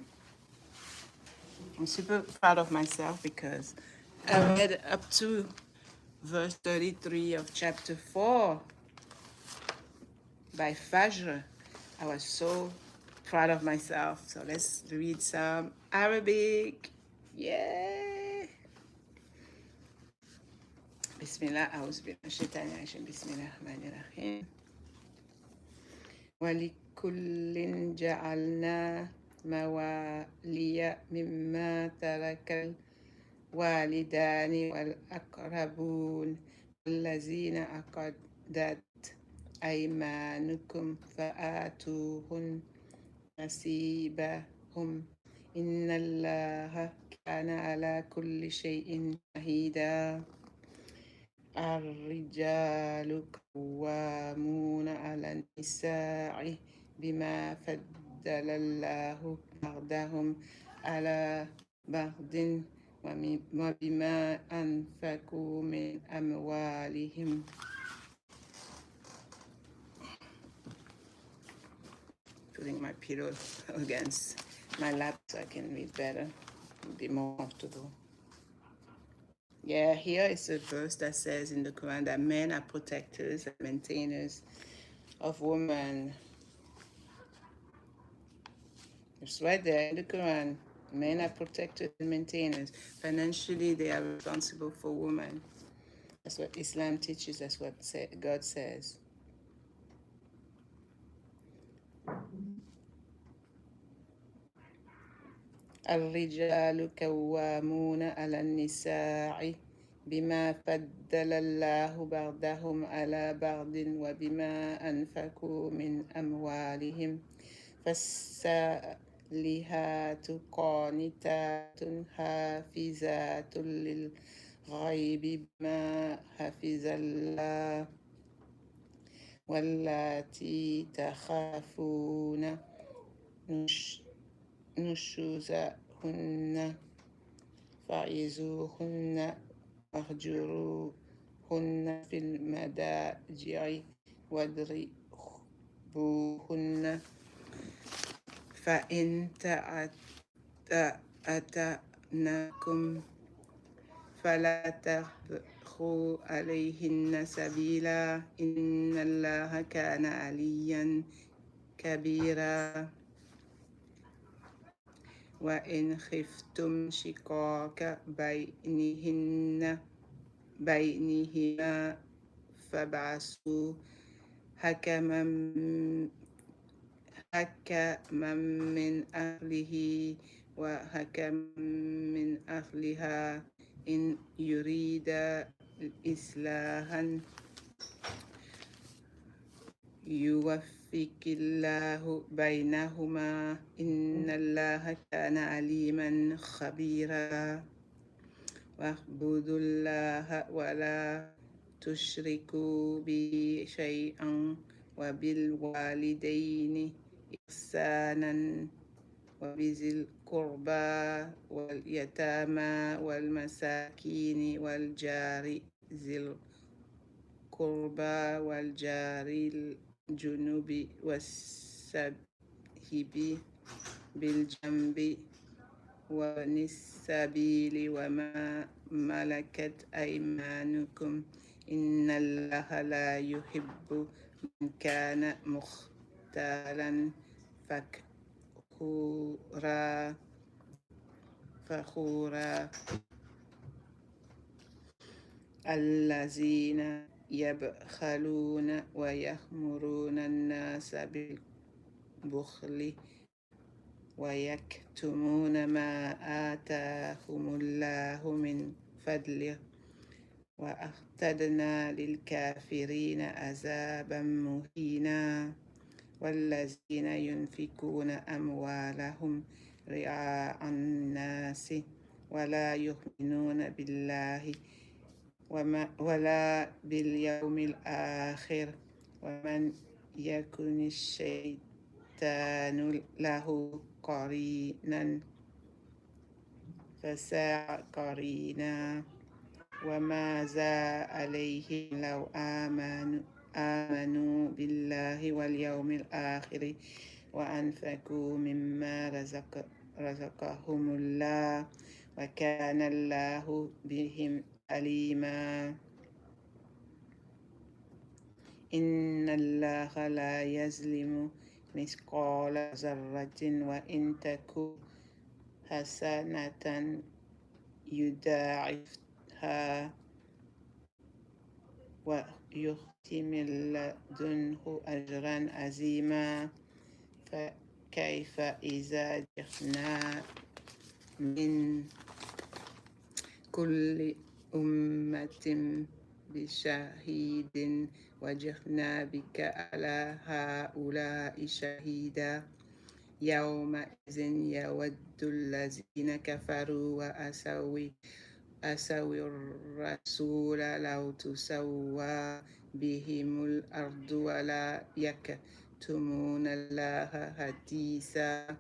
I'm super proud of myself because I read up to verse 33 of chapter 4 by Fajr. I was so proud of myself. So let's read some Arabic. Yeah. Bismillah, أعوذ بالله من الشيطان الرجيم. بسم الله الرحمن الرحيم. ولكل جعلنا موالي مما ترك الوالدان والأقربون والذين عقدت أيمانكم فآتوهن نصيبهم إن الله كان على كل شيء شهيدا. الرجال قوامون على النساء بما فضل الله بعضهم على بعض وبما أنفقوا من أموالهم. Putting my pillow against my lap so I can read better, be more comfortable. Yeah, here is a verse that says in the Quran that men are protectors and maintainers of women. It's right there in the Quran. Men are protectors and maintainers. Financially, they are responsible for women. That's what Islam teaches. That's what God says. الرجال قوامون على النساء بما فضل الله بعضهم على بعض وبما أنفقوا من أموالهم فالصالحات قانتات حافظات للغيب بما حفظ الله واللاتي تخافون نشوزهن فعظوهن واهجروهن في المضاجع واضربوهن فإن أتأنكم فلا تبغوا عليهن سبيلا إن الله كان عليا كبيرا وإن خفتم شقاق بينهما فابعثوا حكما من أهله وحكما من أهلها إن يريد إصلاحا يوفق الله بينهما إن الله كان عليما خبيرا واعبدوا الله ولا تشركوا به شيئا وبالوالدين إحسانا وبذي القربى واليتامى والمساكين والجار ذي القربى والجار الجنوب والساهب بالجنب وابن السبيل وما ملكت أيمانكم إن الله لا يحب من كان مختالا فخورا الذين يبخلون ويأمرون الناس بالبخل ويكتمون ما آتاهم الله من فضله وأعتدنا للكافرين عذابا مهينا والذين ينفقون أموالهم رئاء الناس ولا يؤمنون بالله ولا باليوم الآخر ومن يكن الشيطان له قرينا فساء قرينا وماذا عليهم لو آمنوا بالله واليوم الآخر وأنفقوا مما رزقهم الله وكان الله بهم عليما إن الله لا يظلم مثقال ذرة وإن تك حسنة يضاعفها ويؤتي من لدنه أجرا عظيما فكيف إذا جئنا من كل أمة بشهيد وجئنا بك على هؤلاء شهيدا يومئذ يود الذين كفروا وعصوا الرسول لو تسوى بهم الأرض ولا يكتمون الله حديثا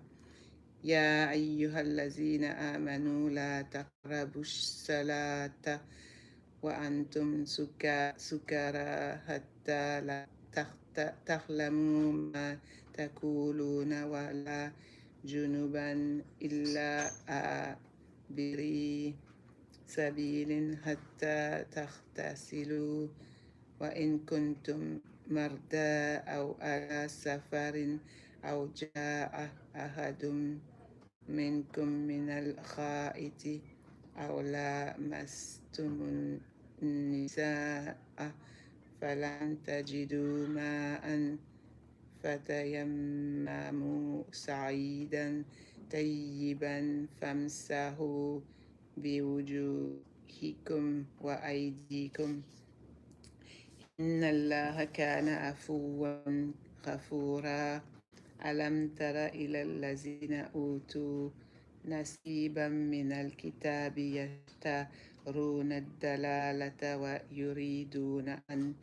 يا أيها الذين آمنوا لا تقربوا الصلاة وأنتم سكارى حتى لا تعلموا ما تقولون ولا جنبا إلا عابري سبيل حتى تغتسلوا وإن كنتم مرضى أو على سفر أو جاء أحد منكم من الغائط أو لامستم النساء فلم تجدوا ماء فتيمموا سعيدا طيبا فامسحوا بوجوهكم وأيديكم إن الله كان عفوا غفورا ألم تر إلى الذين أوتوا نصيبا من الكتاب يشترون الضلالة ويريدون أن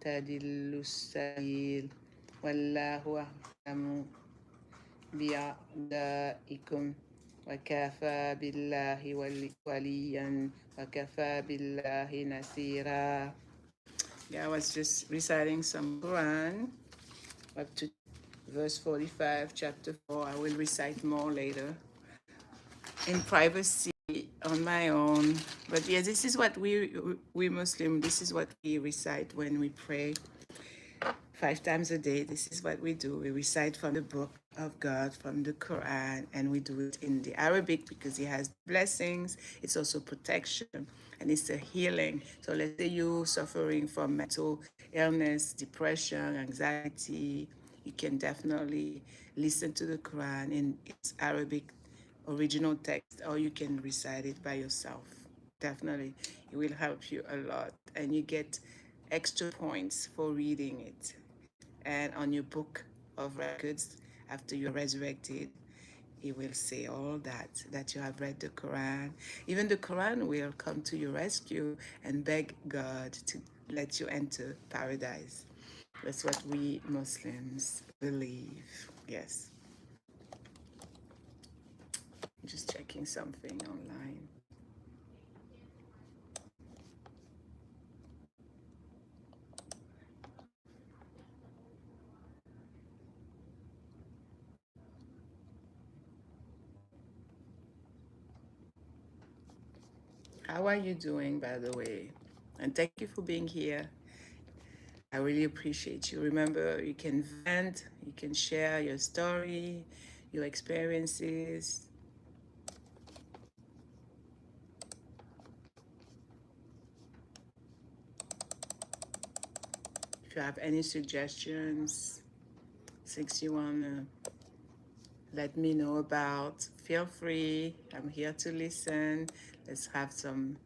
تضلوا السبيل والله أعلم بأعدائكم وكفى بالله وليا وكفى بالله نصيرا. Yeah, I was just reciting some Quran up to verse 45, chapter 4. I will recite more later in privacy on my own. But yeah, this is what we Muslim, this is what we recite when we pray 5 times a day. This is what we do. We recite from the book of God, from the Quran, and we do it in the Arabic because it has blessings. It's also protection and it's a healing. So let's say you're suffering from mental illness, depression, anxiety, you can definitely listen to the Quran in its Arabic original text, or you can recite it by yourself. Definitely, it will help you a lot, and you get extra points for reading it. And on your book of records, after you're resurrected, it will say all that you have read the Quran. Even the Quran will come to your rescue and beg God to let you enter paradise. That's what we Muslims believe. Yes. Just checking something online. How are you doing, by the way? And thank you for being here. I really appreciate you. Remember, you can vent, you can share your story, your experiences. If you have any suggestions, things you want to let me know about, feel free. I'm here to listen. Let's have some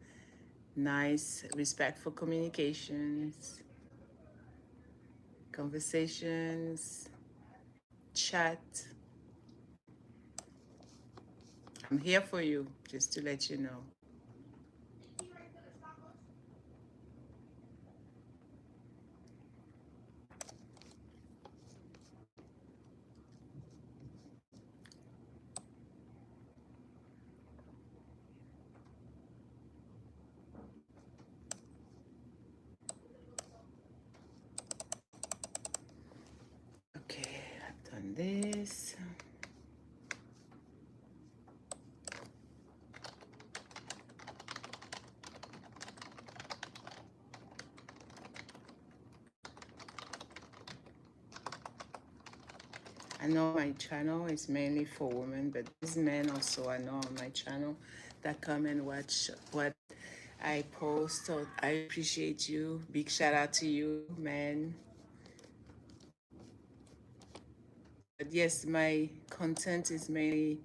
nice, respectful communications, conversations, chat. I'm here for you, just to let you know. Okay, I've done this. I know my channel is mainly for women, but there's men also I know on my channel that come and watch what I post. So I appreciate you. Big shout out to you, man. But yes, my content is mainly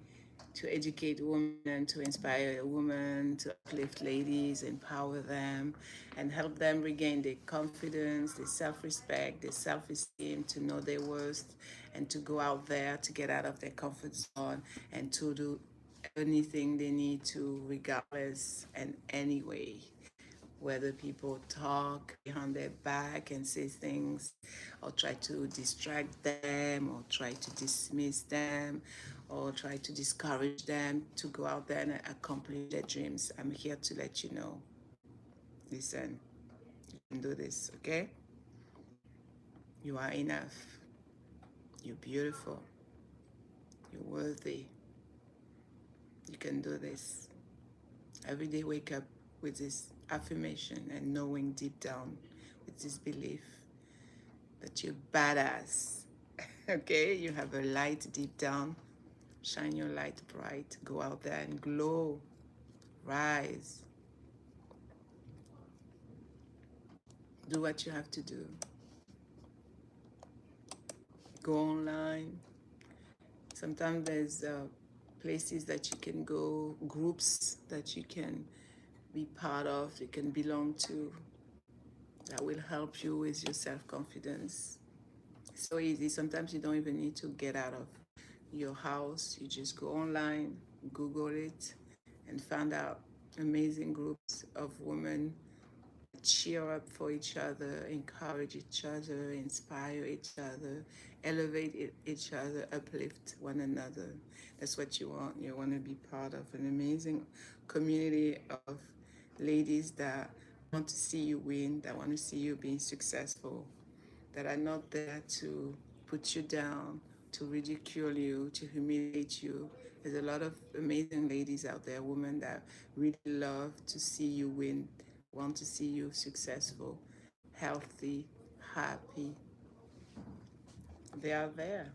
to educate women and to inspire women, to uplift ladies, empower them, and help them regain their confidence, their self-respect, their self-esteem, to know their worth, and to go out there, to get out of their comfort zone, and to do anything they need to, regardless and anyway. Whether people talk behind their back and say things or try to distract them or try to dismiss them or try to discourage them to go out there and accomplish their dreams, I'm here to let you know. Listen, you can do this, okay? You are enough. You're beautiful. You're worthy. You can do this. Every day wake up with this affirmation and knowing deep down with this belief that you're badass. Okay, you have a light deep down. Shine your light bright. Go out there and glow. Rise. Do what you have to do. Go online. Sometimes there's places that you can go, groups that you can be part of, you can belong to, that will help you with your self-confidence. So easy. Sometimes you don't even need to get out of your house. You just go online, Google it, and find out amazing groups of women cheer up for each other, encourage each other, inspire each other, elevate each other, uplift one another. That's what you want. You want to be part of an amazing community of ladies that want to see you win, that want to see you being successful, that are not there to put you down, to ridicule you, to humiliate you. There's a lot of amazing ladies out there, women that really love to see you win, want to see you successful, healthy, happy. They are there.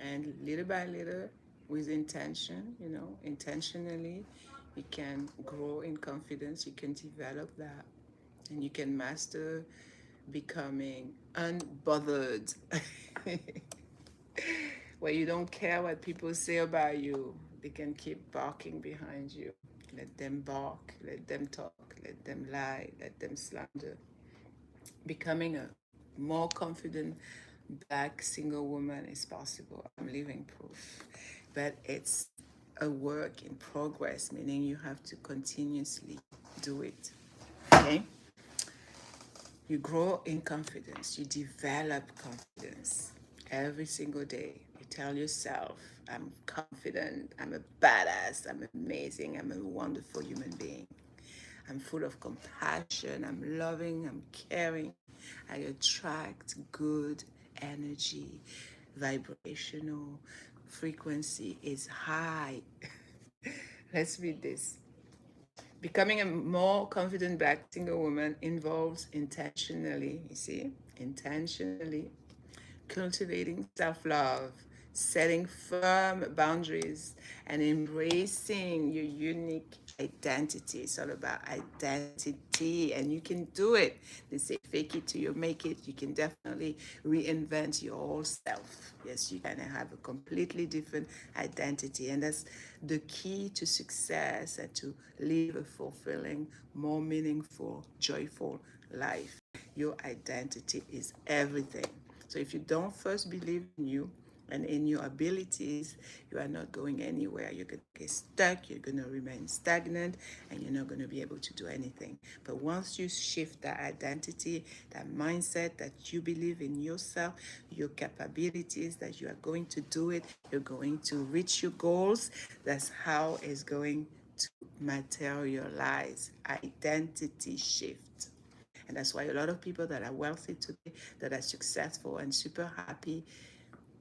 And little by little, with intention, intentionally, you can grow in confidence, you can develop that, and you can master becoming unbothered, where you don't care what people say about you. They can keep barking behind you. Let them bark, let them talk, let them lie, let them slander. Becoming a more confident black single woman is possible. I'm living proof. But it's a work in progress, meaning you have to continuously do it. Okay? You grow in confidence, you develop confidence every single day. You tell yourself, I'm confident, I'm a badass, I'm amazing, I'm a wonderful human being. I'm full of compassion, I'm loving, I'm caring. I attract good energy, vibrational frequency is high. Let's read this. Becoming a more confident black single woman involves intentionally, you see, intentionally cultivating self-love, setting firm boundaries, and embracing your unique identity. It's all about identity, and you can do it. They say fake it till you make it. You can definitely reinvent your whole self. Yes, you can have a completely different identity, and that's the key to success and to live a fulfilling, more meaningful, joyful life. Your identity is everything. So if you don't first believe in you and in your abilities, you are not going anywhere. You're going to get stuck, you're going to remain stagnant, and you're not going to be able to do anything. But once you shift that identity, that mindset that you believe in yourself, your capabilities, that you are going to do it, you're going to reach your goals, that's how it's going to materialize. Identity shift. And that's why a lot of people that are wealthy today, that are successful and super happy,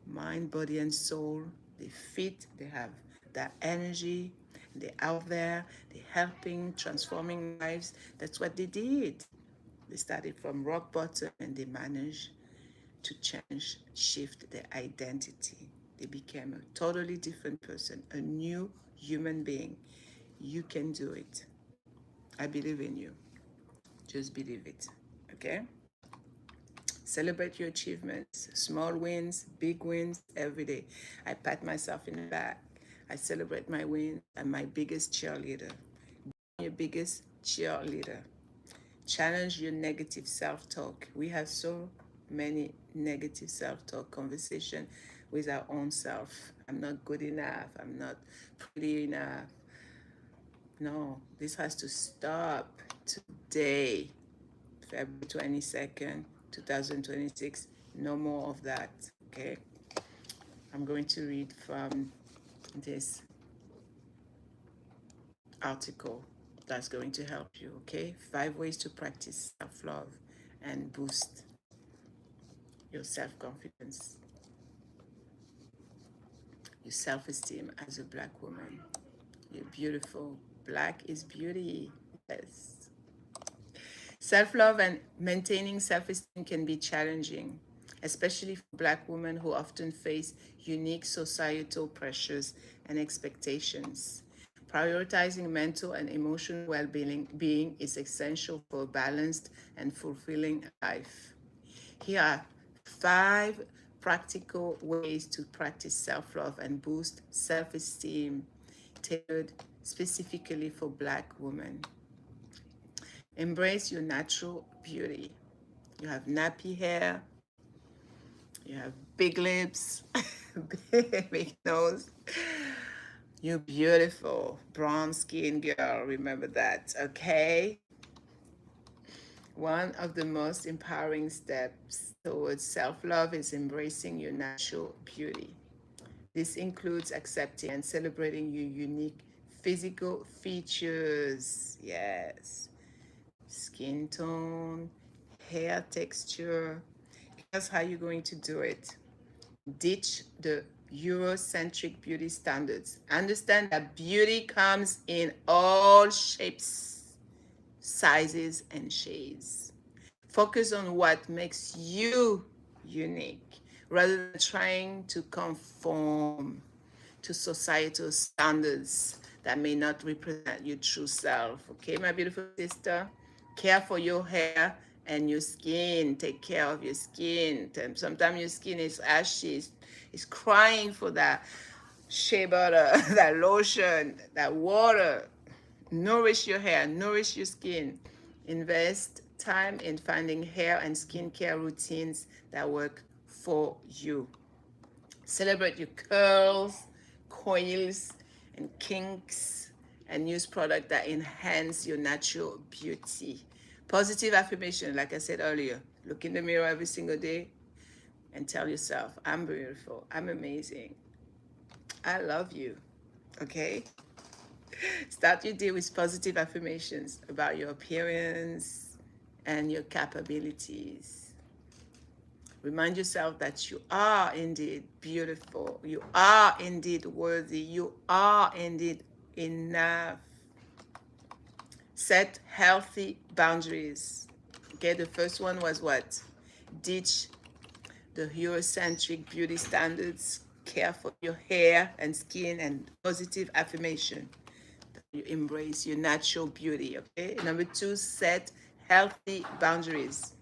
mind, body, and soul, they fit, they have that energy, they're out there, they're helping, transforming lives. That's what they did. They started from rock bottom and they managed to change, shift their identity. They became a totally different person, a new human being. You can do it. I believe in you. Just believe it. Okay? Celebrate your achievements, small wins, big wins every day. I pat myself in the back. I celebrate my wins. I'm my biggest cheerleader. Your biggest cheerleader. Challenge your negative self-talk. We have so many negative self-talk conversation with our own self. I'm not good enough. I'm not pretty enough. No, this has to stop today. February 22nd, 2026. No more of that, okay? I'm going to read from this article that's going to help you, okay? 5 ways to practice self-love and boost your self-confidence, your self-esteem as a black woman. You're beautiful. Black is beauty. Yes. Self-love and maintaining self-esteem can be challenging, especially for black women who often face unique societal pressures and expectations. Prioritizing mental and emotional well-being is essential for a balanced and fulfilling life. Here are 5 practical ways to practice self-love and boost self-esteem tailored specifically for black women. Embrace your natural beauty. You have nappy hair, you have big lips, big nose. You're beautiful, brown skin girl. Remember that, okay? One of the most empowering steps towards self love is embracing your natural beauty. This includes accepting and celebrating your unique physical features. Yes. Skin tone, hair texture. Here's how you're going to do it. Ditch the Eurocentric beauty standards. Understand that beauty comes in all shapes, sizes, and shades. Focus on what makes you unique rather than trying to conform to societal standards that may not represent your true self. Okay, my beautiful sister? Care for your hair and your skin. Take care of your skin. Sometimes your skin is ashy, it's crying for that shea butter, that lotion, that water. Nourish your hair, nourish your skin. Invest time in finding hair and skincare routines that work for you. Celebrate your curls, coils, and kinks, and use products that enhance your natural beauty. Positive affirmation, like I said earlier, look in the mirror every single day and tell yourself, I'm beautiful, I'm amazing, I love you. Okay? Start your day with positive affirmations about your appearance and your capabilities. Remind yourself that you are indeed beautiful. You are indeed worthy. You are indeed enough. Set healthy boundaries. Okay, the first one was what? Ditch the Eurocentric beauty standards. Care for your hair and skin and positive affirmation. You embrace your natural beauty. Okay. Number two, set healthy boundaries.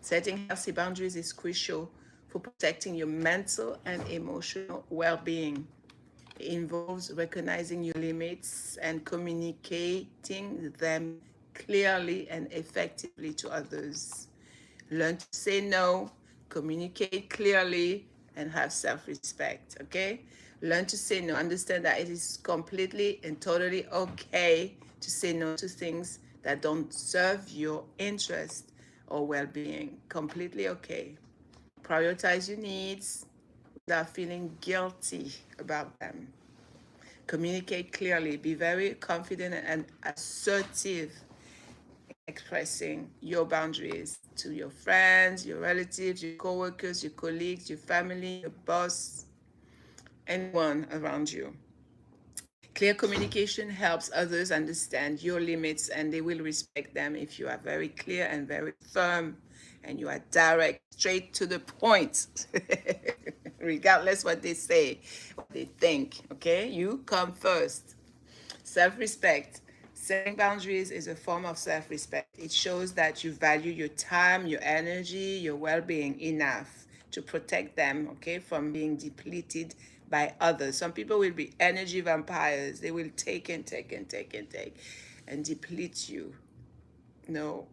Setting healthy boundaries is crucial for protecting your mental and emotional well-being. It involves recognizing your limits and communicating them clearly and effectively to others. Learn to say no, communicate clearly, and have self respect. Okay? Learn to say no. Understand that it is completely and totally okay to say no to things that don't serve your interest or well being. Completely okay. Prioritize your needs without feeling guilty about them. Communicate clearly. Be very confident and assertive expressing your boundaries to your friends, your relatives, your coworkers, your colleagues, your family, your boss, anyone around you. Clear communication helps others understand your limits and they will respect them if you are very clear and very firm and you are direct, straight to the point, regardless what they say, what they think. Okay, you come first. Self-respect. Setting boundaries is a form of self-respect. It shows that you value your time, your energy, your well-being enough to protect them, okay, from being depleted by others. Some people will be energy vampires. They will take and take and take and take and deplete you. No,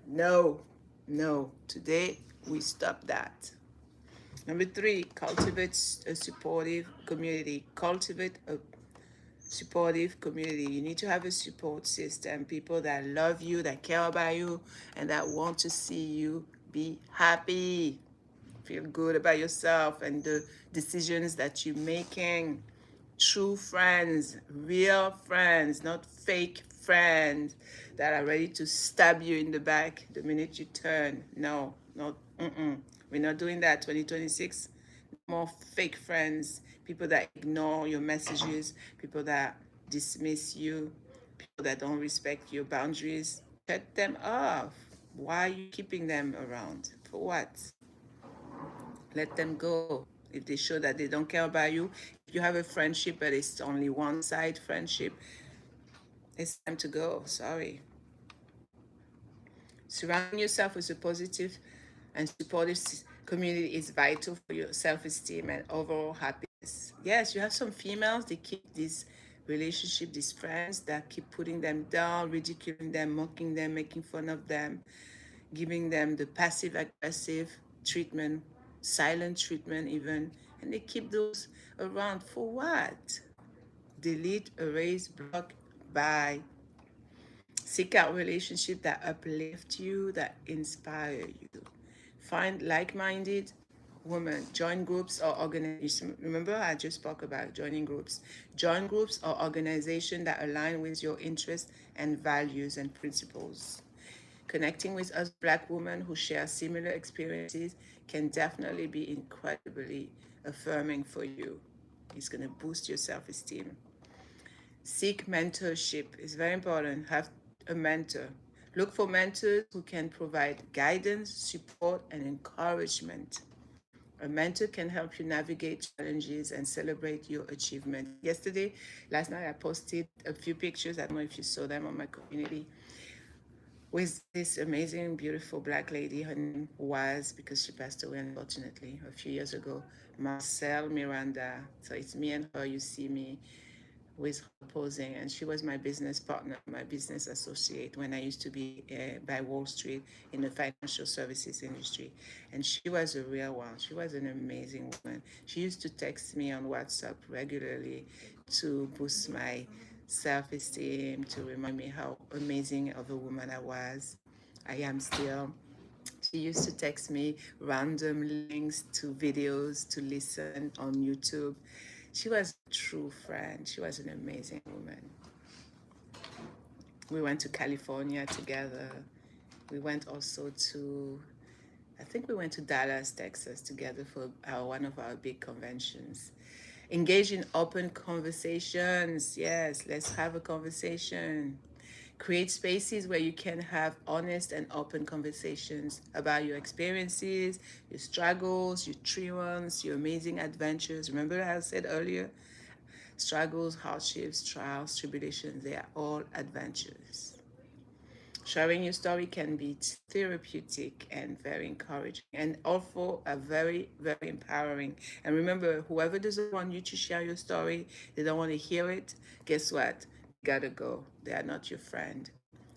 no, no. Today we stop that. Number three, cultivate a supportive community. Cultivate a supportive community. You need to have a support system, people that love you, that care about you, and that want to see you be happy, feel good about yourself and the decisions that you're making. True friends, real friends, not fake friends that are ready to stab you in the back the minute you turn. No, not, we're not doing that. 2026, more fake friends, people that ignore your messages, people that dismiss you, people that don't respect your boundaries. Cut them off. Why are you keeping them around? For what? Let them go. If they show that they don't care about you, if you have a friendship but it's only one side friendship, it's time to go. Sorry. Surrounding yourself with a positive and supportive community is vital for your self-esteem and overall happiness. Yes, you have some females, they keep this relationship, these friends that keep putting them down, ridiculing them, mocking them, making fun of them, giving them the passive aggressive treatment, silent treatment even, and they keep those around for what? Delete, erase, block, bye. Seek out relationships that uplift you, that inspire you. Find like-minded women. Join groups or organizations. Remember, I just spoke about joining groups. Join groups or organizations that align with your interests and values and principles. Connecting with other Black women who share similar experiences can definitely be incredibly affirming for you. It's going to boost your self-esteem. Seek mentorship. It's very important. Have a mentor. Look for mentors who can provide guidance, support, and encouragement. A mentor can help you navigate challenges and celebrate your achievement. Last night, I posted a few pictures. I don't know if you saw them on my community with this amazing, beautiful Black lady. Her name was, because she passed away unfortunately a few years ago, Marcel Miranda. So it's me and her. You see me with her posing, and she was my business partner, my business associate when I used to be by Wall Street in the financial services industry. And she was a real one. She was an amazing woman. She used to text me on WhatsApp regularly to boost my self-esteem, to remind me how amazing of a woman I was. I am still. She used to text me random links to videos to listen on YouTube. She was a true friend. She was an amazing woman. We went to California together. We went also to, I think we went to Dallas, Texas together for one of our big conventions. Engage in open conversations. Yes, let's have a conversation. Create spaces where you can have honest and open conversations about your experiences, your struggles, your triumphs, your amazing adventures. Remember how I said earlier? Struggles, hardships, trials, tribulations, they are all adventures. Sharing your story can be therapeutic and very encouraging, and also a very, very empowering. And remember, whoever doesn't want you to share your story, they don't want to hear it, guess what? You gotta go. They are not your friend.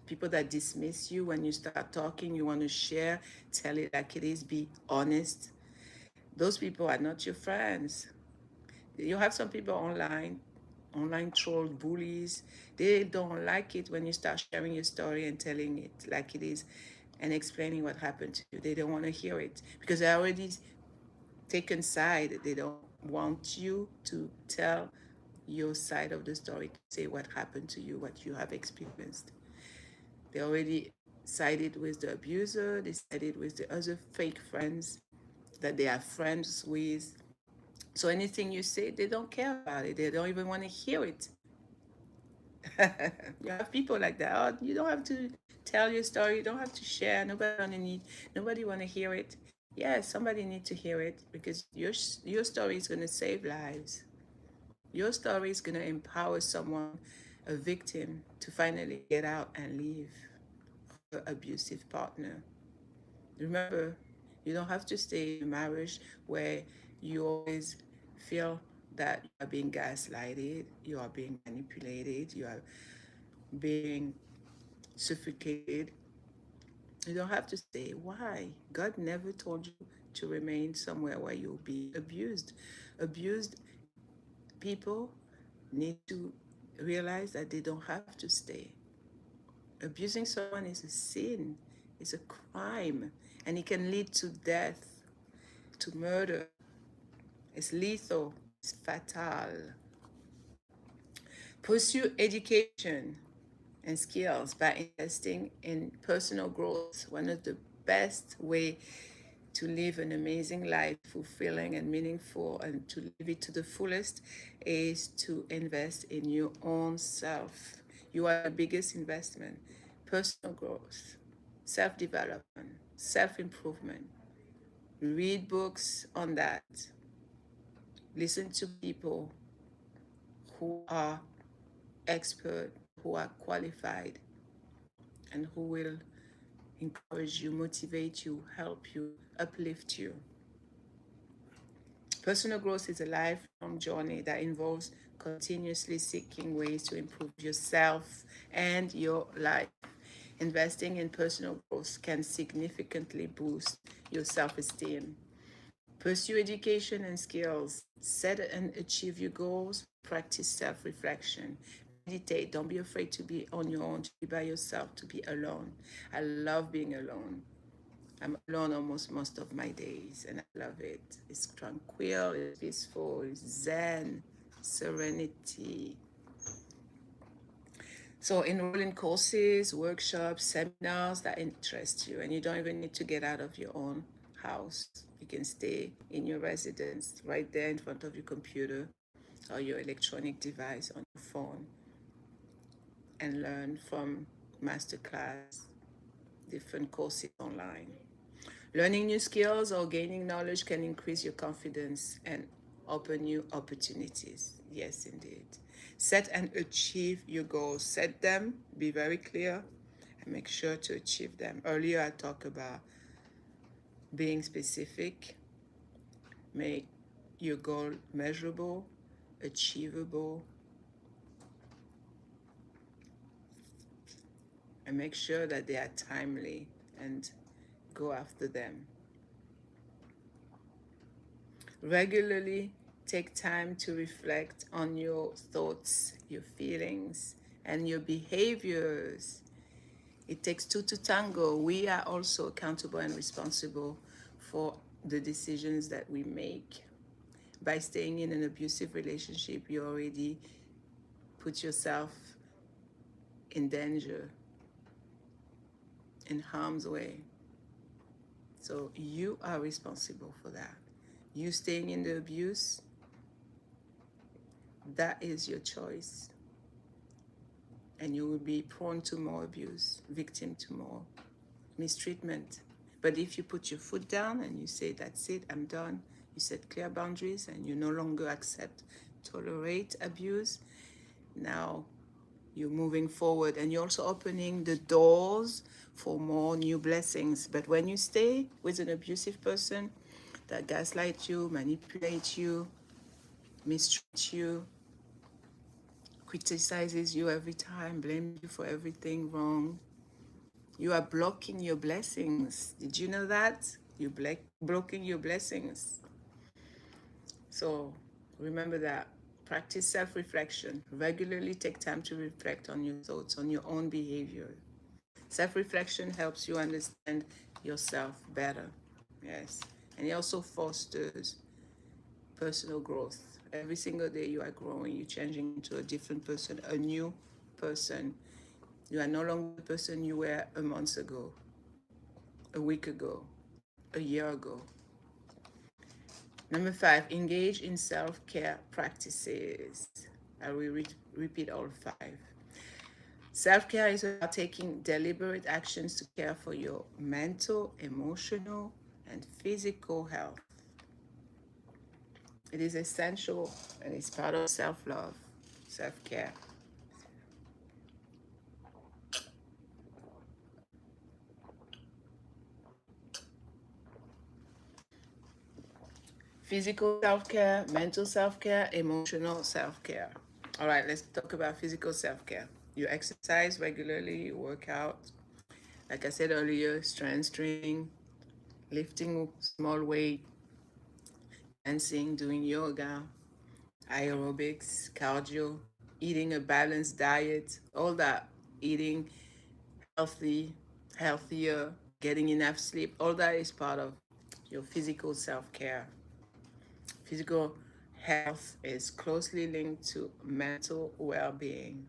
People that dismiss you when you start talking, you want to share, tell it like it is, be honest. Those people are not your friends. You have some people online trolls, bullies. They don't like it when you start sharing your story and telling it like it is and explaining what happened to you. They don't want to hear it because they already taken side. They don't want you to tell your side of the story, to say what happened to you, what you have experienced. They already sided with the abuser, they sided with the other fake friends that they are friends with. So anything you say, they don't care about it. They don't even want to hear it. You have people like that. Oh, you don't have to tell your story. You don't have to share. Nobody want to hear it. Yeah, somebody need to hear it because your story is going to save lives. Your story is going to empower someone, a victim, to finally get out and leave her abusive partner. Remember, you don't have to stay in a marriage where you always feel that you are being gaslighted, you are being manipulated, you are being suffocated. You don't have to stay. Why? God never told you to remain somewhere where you'll be abused. Abused people need to realize that they don't have to stay. Abusing someone is a sin, it's a crime, and it can lead to death, to murder. It's lethal, it's fatal. Pursue education and skills by investing in personal growth. One of the best way to live an amazing life, fulfilling and meaningful, and to live it to the fullest is to invest in your own self. You are the biggest investment. Personal growth, self-development, self-improvement. Read books on that. Listen to people who are expert, who are qualified, and who will encourage you, motivate you, help you, uplift you. Personal growth is a lifelong journey that involves continuously seeking ways to improve yourself and your life. Investing in personal growth can significantly boost your self-esteem. Pursue education and skills. Set and achieve your goals. Practice self-reflection. meditate. Don't be afraid to be on your own, to be by yourself, to be alone. I love being alone. I'm alone almost most of my days, and I love it. It's tranquil, it's peaceful, it's zen, serenity. So enroll in courses, workshops, seminars that interest you, and you don't even need to get out of your own house. You can stay in your residence right there in front of your computer or your electronic device on your phone and learn from masterclass, different courses online. Learning new skills or gaining knowledge can increase your confidence and open new opportunities. Yes, indeed. Set and achieve your goals. Set them, be very clear, and make sure to achieve them. Earlier, I talked about being specific. Make your goal measurable, achievable, and make sure that they are timely and go after them. Regularly take time to reflect on your thoughts, your feelings, and your behaviors. It takes two to tango. We are also accountable and responsible for the decisions that we make. By staying in an abusive relationship, you already put yourself in danger, in harm's way. So you are responsible for that. You staying in the abuse, that is your choice. And you will be prone to more abuse, victim to more mistreatment. But if you put your foot down and you say, that's it, I'm done, you set clear boundaries and you no longer accept, tolerate abuse, now you're moving forward and you're also opening the doors for more new blessings. But when you stay with an abusive person that gaslights you, manipulates you, mistreats you, criticizes you every time, blames you for everything wrong, you are blocking your blessings. Did you know that? You're blocking your blessings. So remember that. Practice self-reflection. Regularly take time to reflect on your thoughts, on your own behavior. Self-reflection helps you understand yourself better. Yes. And it also fosters personal growth. Every single day you are growing, you're changing into a different person, a new person. You are no longer the person you were a month ago, a week ago, a year ago. Number 5, engage in self-care practices. I will repeat all 5. Self-care is about taking deliberate actions to care for your mental, emotional, and physical health. It is essential and it's part of self-love, self-care. Physical self-care, mental self-care, emotional self-care. All right, let's talk about physical self-care. You exercise regularly, you work out. Like I said earlier, strength training, lifting small weight, dancing, doing yoga, aerobics, cardio, eating a balanced diet, all that, eating healthy, healthier, getting enough sleep, all that is part of your physical self-care. Physical health is closely linked to mental well-being.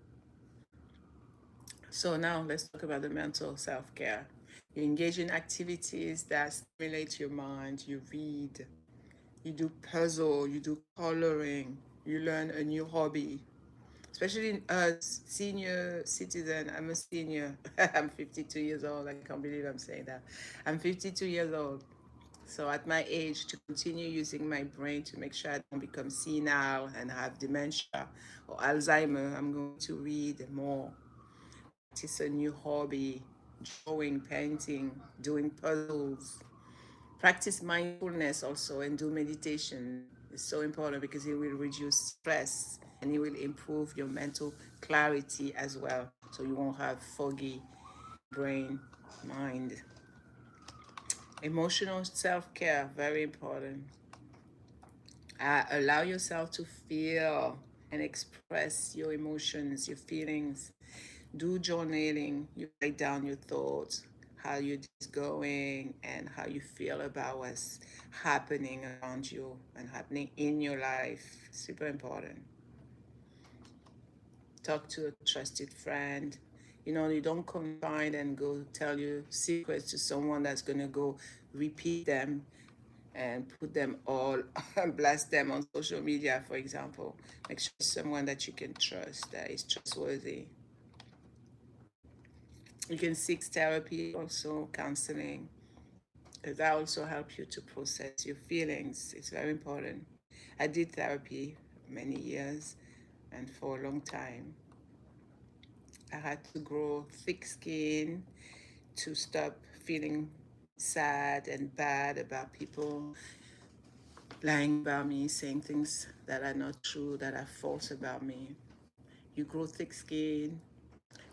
So now let's talk about the mental self-care. You engage in activities that stimulate your mind. You read, you do puzzle, you do coloring, you learn a new hobby. Especially as senior citizen, I'm a senior. I'm 52 years old. I can't believe I'm saying that. I'm 52 years old. So at my age, to continue using my brain to make sure I don't become senile and have dementia or Alzheimer, I'm going to read more. It's a new hobby, drawing, painting, doing puzzles. Practice mindfulness also and do meditation. It's so important because it will reduce stress and it will improve your mental clarity as well. So you won't have foggy brain, mind. Emotional self-care, very important. Allow yourself to feel. and express your emotions, your feelings. Do journaling. You write down your thoughts, how your day is going, and how you feel about what's happening around you and happening in your life. Super important. Talk to a trusted friend. You don't confide and go tell your secrets to someone that's going to go repeat them and put them all, blast them on social media, for example. Make sure it's someone that you can trust, that is trustworthy. You can seek therapy, also counseling, because that also helps you to process your feelings. It's very important. I did therapy many years and for a long time. I had to grow thick skin to stop feeling sad and bad about people lying about me, saying things that are not true, that are false about me. You grow thick skin.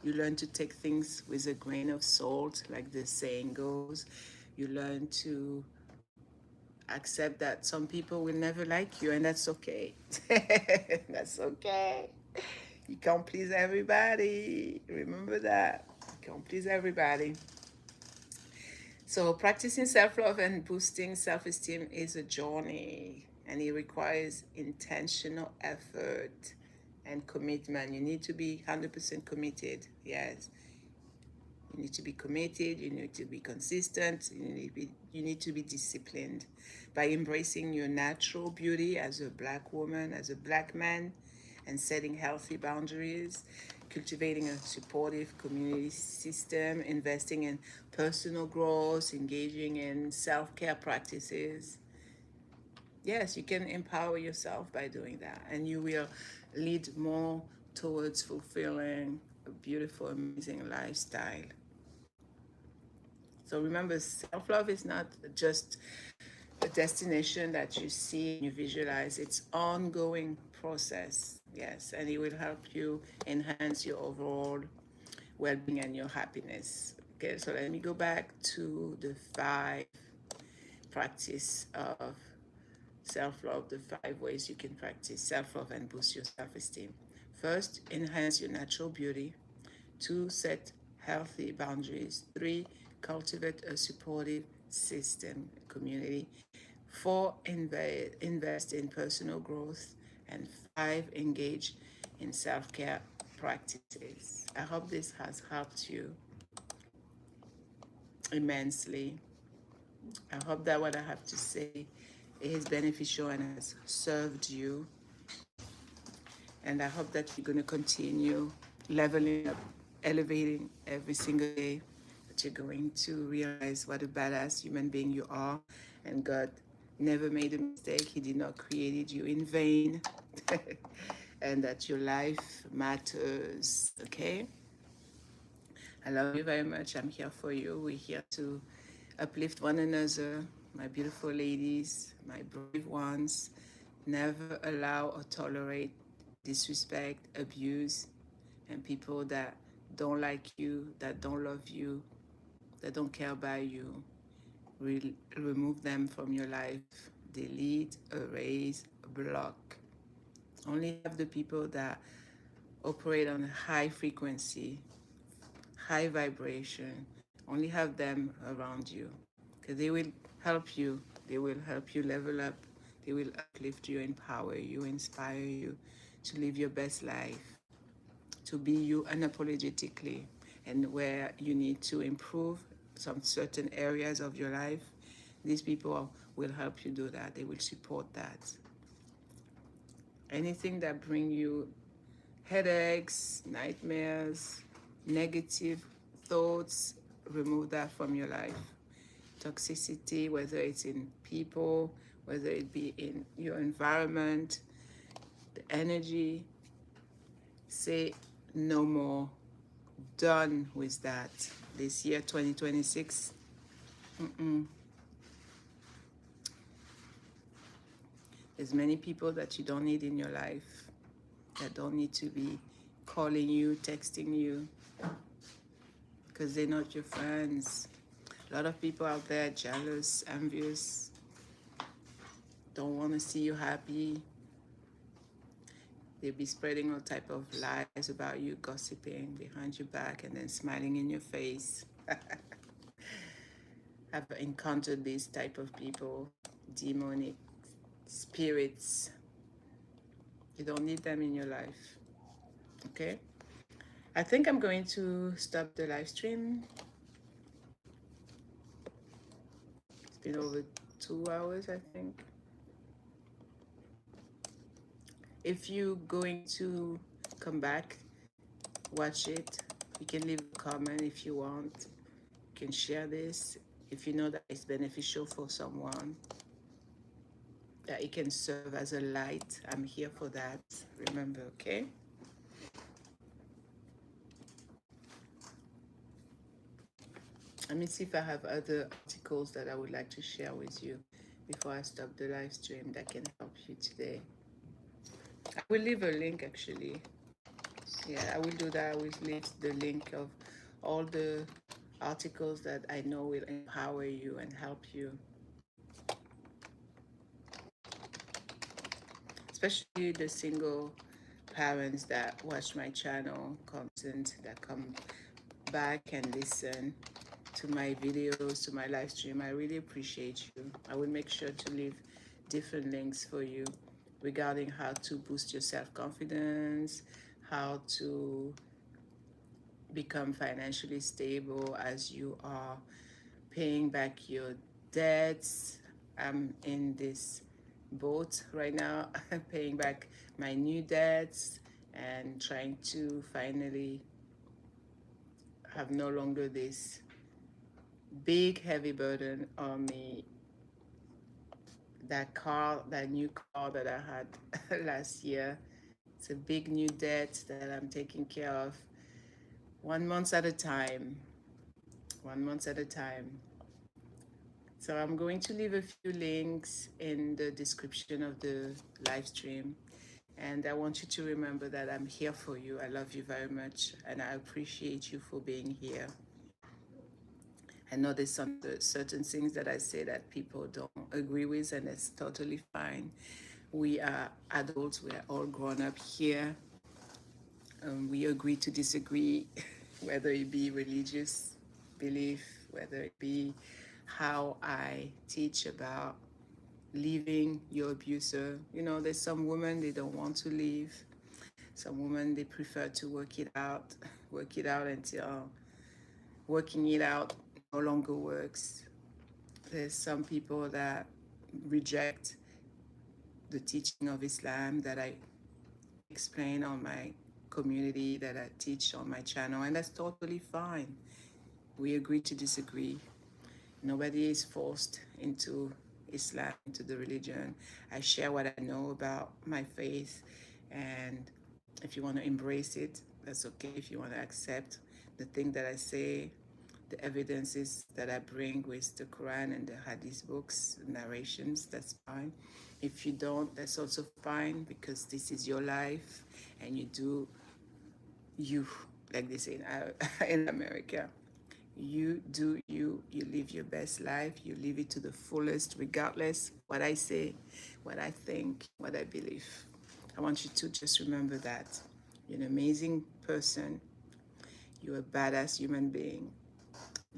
You learn to take things with a grain of salt, like the saying goes. You learn to accept that some people will never like you, and that's okay. That's okay. You can't please everybody. Remember that. You can't please everybody. So, practicing self love and boosting self esteem is a journey, and it requires intentional effort and commitment. You need to be 100% committed. Yes. You need to be committed, you need to be consistent, you need to be disciplined. By embracing your natural beauty as a black woman, as a black man, and setting healthy boundaries, cultivating a supportive community system, investing in personal growth, engaging in self-care practices. Yes, you can empower yourself by doing that, and you will lead more towards fulfilling a beautiful, amazing lifestyle. So remember, self love is not just a destination that you see and you visualize, it's ongoing process. Yes, and it will help you enhance your overall well-being and your happiness. Okay, so let me go back to the 5 practice of self-love, the 5 ways you can practice self-love and boost your self-esteem. First, enhance your natural beauty. 2, set healthy boundaries. 3, cultivate a supportive system, community. 4, invest in personal growth. And 5, engage in self-care practices. I hope this has helped you immensely. I hope that what I have to say is beneficial and has served you. And I hope that you're going to continue leveling up, elevating every single day, that you're going to realize what a badass human being you are. And God never made a mistake. He did not create you in vain. And that your life matters, okay? I love you very much. I'm here for you. We're here to uplift one another, my beautiful ladies, my brave ones. Never allow or tolerate disrespect, abuse, and people that don't like you, that don't love you, that don't care about you. Remove them from your life. Delete, erase, block. Only have the people that operate on a high frequency, high vibration. Only have them around you, because they will help you. They will help you level up. They will uplift you, empower you, inspire you to live your best life, to be you unapologetically. And where you need to improve some certain areas of your life, these people will help you do that. They will support that. Anything that bring you headaches, nightmares, negative thoughts, remove that from your life. Toxicity, whether it's in people, whether it be in your environment, the energy, say no more. Done with that. This year, 2026, there's many people that you don't need in your life, that don't need to be calling you, texting you, because they're not your friends. A lot of people out there jealous, envious, don't want to see you happy. They'll be spreading all type of lies about you, gossiping behind your back, and then smiling in your face. I've encountered these type of people, demonic spirits. You don't need them in your life. Okay? I think I'm going to stop the live stream. It's been over 2 hours, I think. If you're going to come back, watch it, you can leave a comment if you want. You can share this if you know that it's beneficial for someone, that it can serve as a light. I'm here for that. Remember, okay? Let me see if I have other articles that I would like to share with you before I stop the live stream that can help you today. I will leave a link actually. Yeah, I will do that. I will leave the link of all the articles that I know will empower you and help you. Especially the single parents that watch my channel content, that come back and listen to my videos, to my live stream. I really appreciate you. I will make sure to leave different links for you regarding how to boost your self-confidence, how to become financially stable as you are paying back your debts. I'm in this boat right now, paying back my new debts and trying to finally have no longer this big heavy burden on me. That new car that I had last year, it's a big new debt that I'm taking care of 1 month at a time. 1 month at a time. So I'm going to leave a few links in the description of the live stream. And I want you to remember that I'm here for you. I love you very much. And I appreciate you for being here. I know there's some certain things that I say that people don't agree with, and it's totally fine. We are adults. We are all grown up here. We agree to disagree, whether it be religious belief, whether it be how I teach about leaving your abuser. You know, there's some women, they don't want to leave. Some women, they prefer to work it out until working it out no longer works. There's some people that reject the teaching of Islam that I explain on my community, that I teach on my channel, and that's totally fine. We agree to disagree. Nobody is forced into Islam, into the religion. I share what I know about my faith, and if you want to embrace it, that's okay. If you want to accept the thing that I say, the evidences that I bring with the Quran and the Hadith books, narrations, that's fine. If you don't, that's also fine, because this is your life and you do you, like they say in America. You do you, you live your best life, you live it to the fullest, regardless what I say, what I think, what I believe. I want you to just remember that. You're an amazing person. You're a badass human being.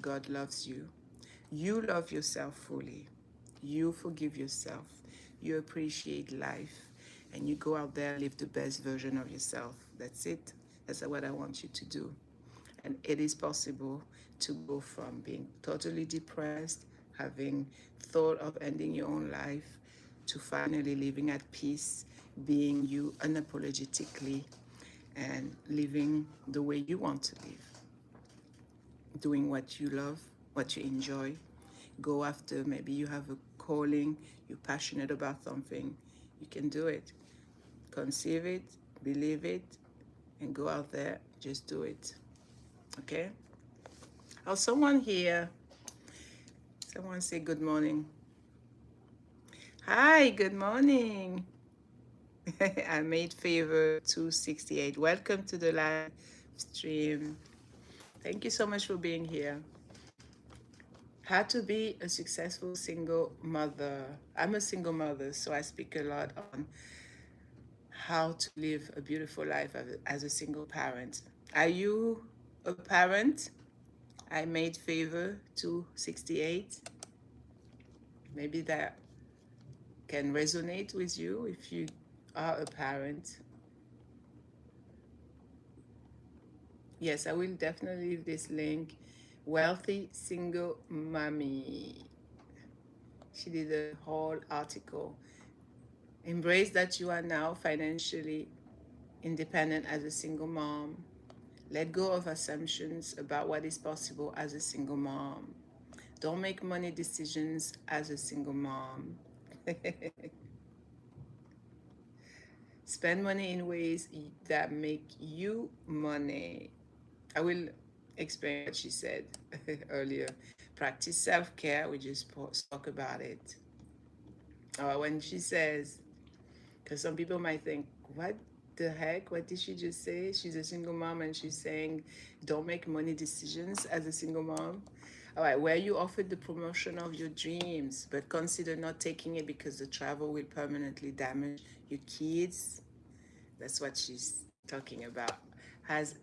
God loves you. You love yourself fully. You forgive yourself. You appreciate life. And you go out there and live the best version of yourself. That's it. That's what I want you to do. And it is possible to go from being totally depressed, having thought of ending your own life, to finally living at peace, being you unapologetically, and living the way you want to live. Doing what you love, what you enjoy. Go after, maybe you have a calling, you're passionate about something, you can do it. Conceive it, believe it, and go out there, just do it. Okay? Oh, someone here. Someone say good morning. Hi, good morning. I made favor 268. Welcome to the live stream. Thank you so much for being here. How to be a successful single mother. I'm a single mother, so I speak a lot on how to live a beautiful life as a single parent. Are you a parent? I made favor 268. Maybe that can resonate with you if you are a parent. Yes, I will definitely leave this link. Wealthy Single Mommy. She did a whole article. Embrace that you are now financially independent as a single mom. Let go of assumptions about what is possible as a single mom. Don't make money decisions as a single mom. Spend money in ways that make you money. I will explain what she said earlier. Practice self care. We just spoke about it. When she says, because some people might think, what the heck? What did she just say? She's a single mom and she's saying, don't make money decisions as a single mom. All right, where you offered the promotion of your dreams, but consider not taking it because the travel will permanently damage your kids. That's what she's talking about. Has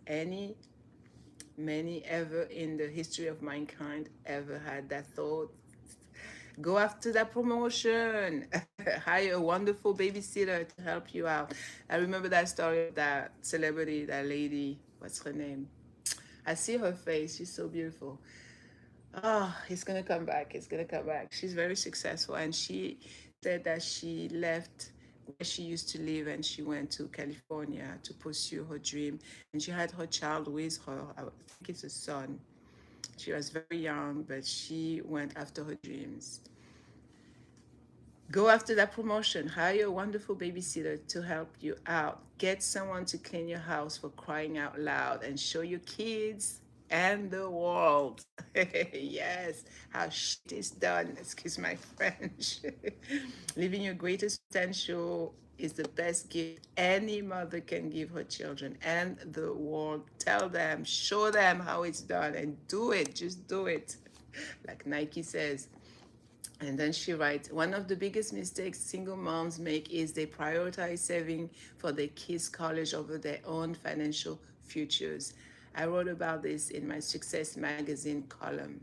many ever in the history of mankind ever had that thought? Go after that promotion. Hire a wonderful babysitter to help you out. I remember that story of that celebrity, that lady. What's her name? I see her face. She's so beautiful. Oh, it's gonna come back. It's gonna come back. She's very successful, and she said that she left where she used to live and she went to California to pursue her dream. And she had her child with her. I think it's a son. She was very young, but she went after her dreams. Go after that promotion. Hire a wonderful babysitter to help you out. Get someone to clean your house for crying out loud and show your kids and the world. Yes, how shit is done. Excuse my French. Living your greatest potential is the best gift any mother can give her children and the world. Tell them, show them how it's done, and do it. Just do it. Like Nike says. And then she writes, one of the biggest mistakes single moms make is they prioritize saving for their kids' college over their own financial futures. I wrote about this in my Success Magazine column.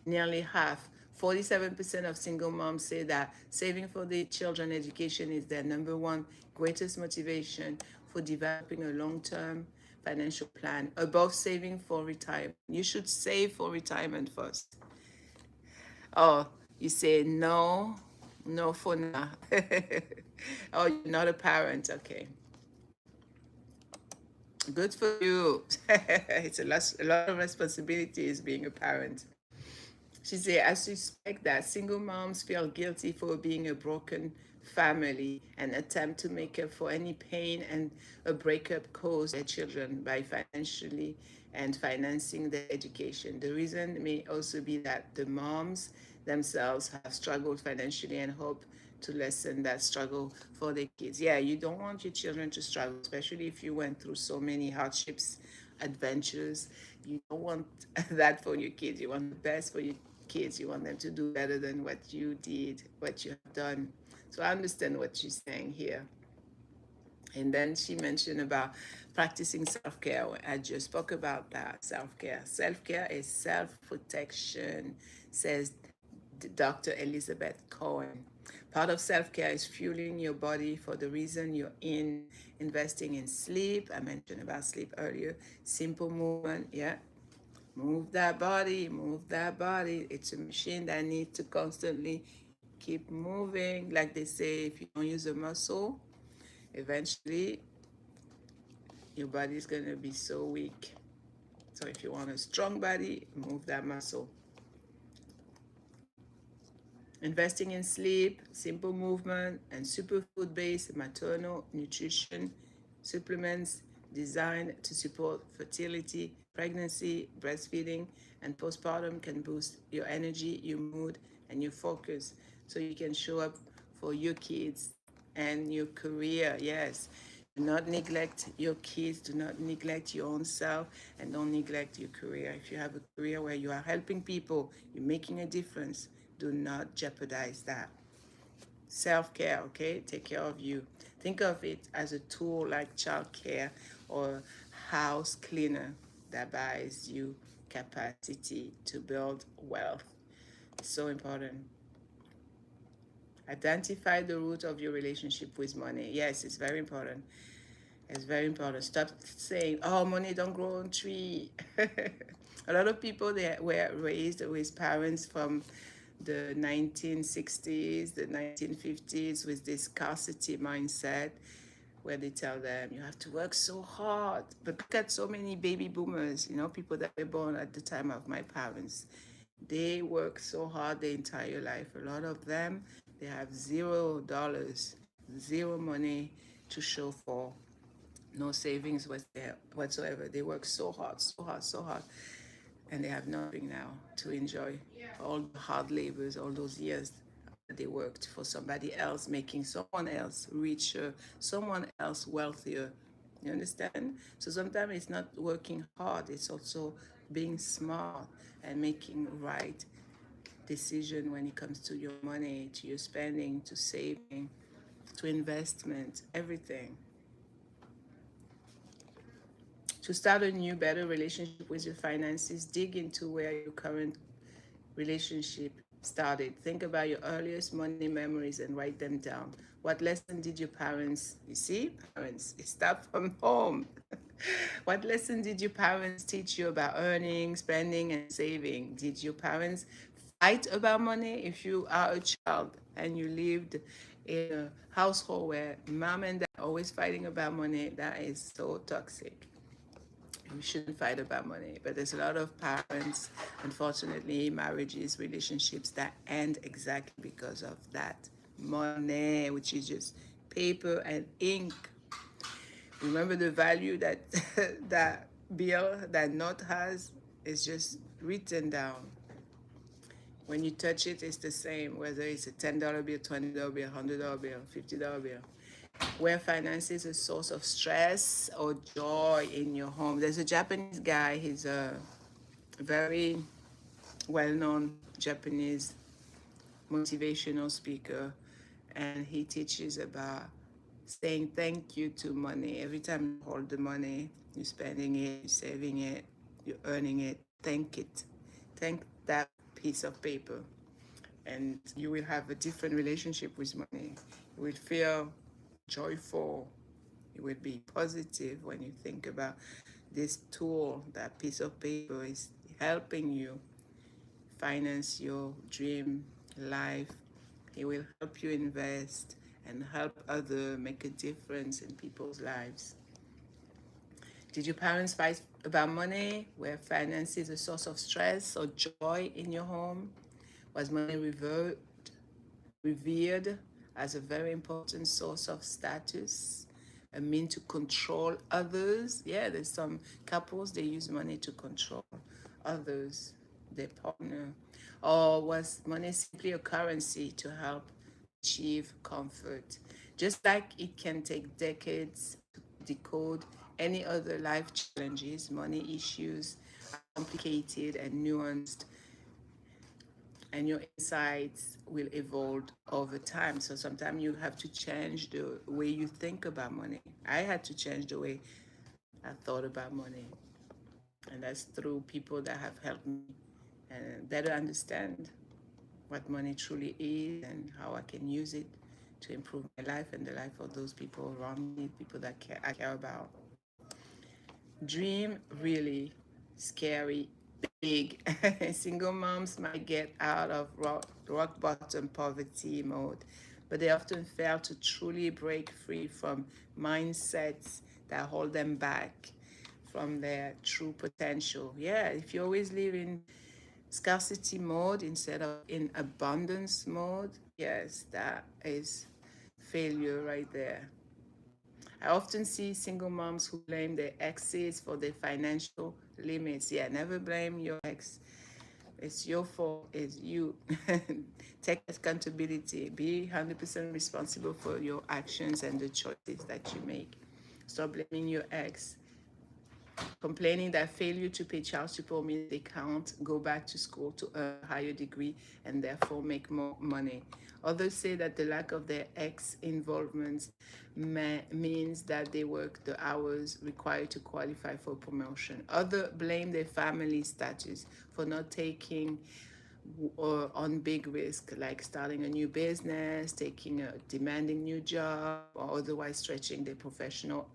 Nearly half, 47% of single moms say that saving for their children's education is their number one greatest motivation for developing a long-term financial plan above saving for retirement. You should save for retirement first. Oh, you say no, no for now. Oh, you're not a parent. Okay. Good for you. It's a lot of responsibilities being a parent. She said, I suspect that single moms feel guilty for being a broken family and attempt to make up for any pain and a breakup caused their children by financially and financing their education. The reason may also be that the moms themselves have struggled financially and hope to lessen that struggle for their kids. Yeah, you don't want your children to struggle, especially if you went through so many hardships, adventures. You don't want that for your kids. You want the best for your kids. You want them to do better than what you did, what you have done. So I understand what she's saying here. And then she mentioned about practicing self-care. I just spoke about that, self-care. Self-care is self-protection, says Dr. Elizabeth Cohen. Part of self-care is fueling your body for the reason you're in, investing in sleep. I mentioned about sleep earlier. Simple movement, yeah. Move that body, move that body. It's a machine that needs to constantly keep moving. Like they say, if you don't use a muscle, eventually your body is going to be so weak. So if you want a strong body, move that muscle. Investing in sleep, simple movement, and superfood-based maternal nutrition supplements designed to support fertility, pregnancy, breastfeeding, and postpartum can boost your energy, your mood, and your focus so you can show up for your kids and your career. Yes. Do not neglect your kids, do not neglect your own self, and don't neglect your career. If you have a career where you are helping people, you're making a difference, do not jeopardize that. Self-care, okay? Take care of you. Think of it as a tool like childcare or house cleaner that buys you capacity to build wealth. So important. Identify the root of your relationship with money. Yes, it's very important. It's very important. Stop saying, "Oh, money don't grow on tree." A lot of people they were raised with parents from the 1960s, the 1950s, with this scarcity mindset, where they tell them you have to work so hard. But look at so many baby boomers, people that were born at the time of my parents. They work so hard their entire life. A lot of them, they have $0, zero money to show for, no savings whatsoever. They work so hard, so hard, so hard, and they have nothing now to enjoy all the hard labors, all those years that they worked for somebody else, making someone else richer, someone else wealthier. You understand? So sometimes it's not working hard, it's also being smart and making right decision when it comes to your money, to your spending, to saving, to investment, everything. To start a new, better relationship with your finances, dig into where your current relationship started. Think about your earliest money memories and write them down. What lesson did your parents, you see, parents, it starts from home. What lesson did your parents teach you about earning, spending, and saving? Did your parents fight about money? If you are a child and you lived in a household where mom and dad are always fighting about money, that is so toxic. We shouldn't fight about money, but there's a lot of parents, unfortunately, marriages, relationships that end exactly because of that money, which is just paper and ink. Remember the value that that bill, that note has, is just written down. When you touch it, it's the same, whether it's a $10 bill, $20 bill, $100 bill, $50 bill. Where finance is a source of stress or joy in your home. There's a Japanese guy, he's a very well-known Japanese motivational speaker, and he teaches about saying thank you to money. Every time you hold the money, you're spending it, you're saving it, you're earning it, thank it. Thank that piece of paper, and you will have a different relationship with money. You will feel joyful. You will be positive when you think about this tool. That piece of paper is helping you finance your dream life. It will help you invest and help others make a difference in people's lives. Did your parents fight about money? Were finances a source of stress or joy in your home? Was money revered as a very important source of status, a mean to control others? Yeah, there's some couples, they use money to control others, their partner. Or was money simply a currency to help achieve comfort? Just like it can take decades to decode any other life challenges, money issues are complicated and nuanced, and your insights will evolve over time. So sometimes you have to change the way you think about money. I had to change the way I thought about money, and that's through people that have helped me and better understand what money truly is and how I can use it to improve my life and the life of those people around me, people that I care about. Dream really scary, big. Single moms might get out of rock bottom poverty mode, but they often fail to truly break free from mindsets that hold them back from their true potential. Yeah, if you always live in scarcity mode instead of in abundance mode, yes, that is failure right there. I often see single moms who blame their exes for their financial limits. Yeah, never blame your ex. It's your fault. It's you. Take accountability. Be 100% responsible for your actions and the choices that you make. Stop blaming your ex. complaining that failure to pay child support means they can't go back to school to earn a higher degree and therefore make more money. Others say that the lack of their ex involvement means that they work the hours required to qualify for promotion. Others blame their family status for not taking or on big risk, like starting a new business, taking a demanding new job, or otherwise stretching their professional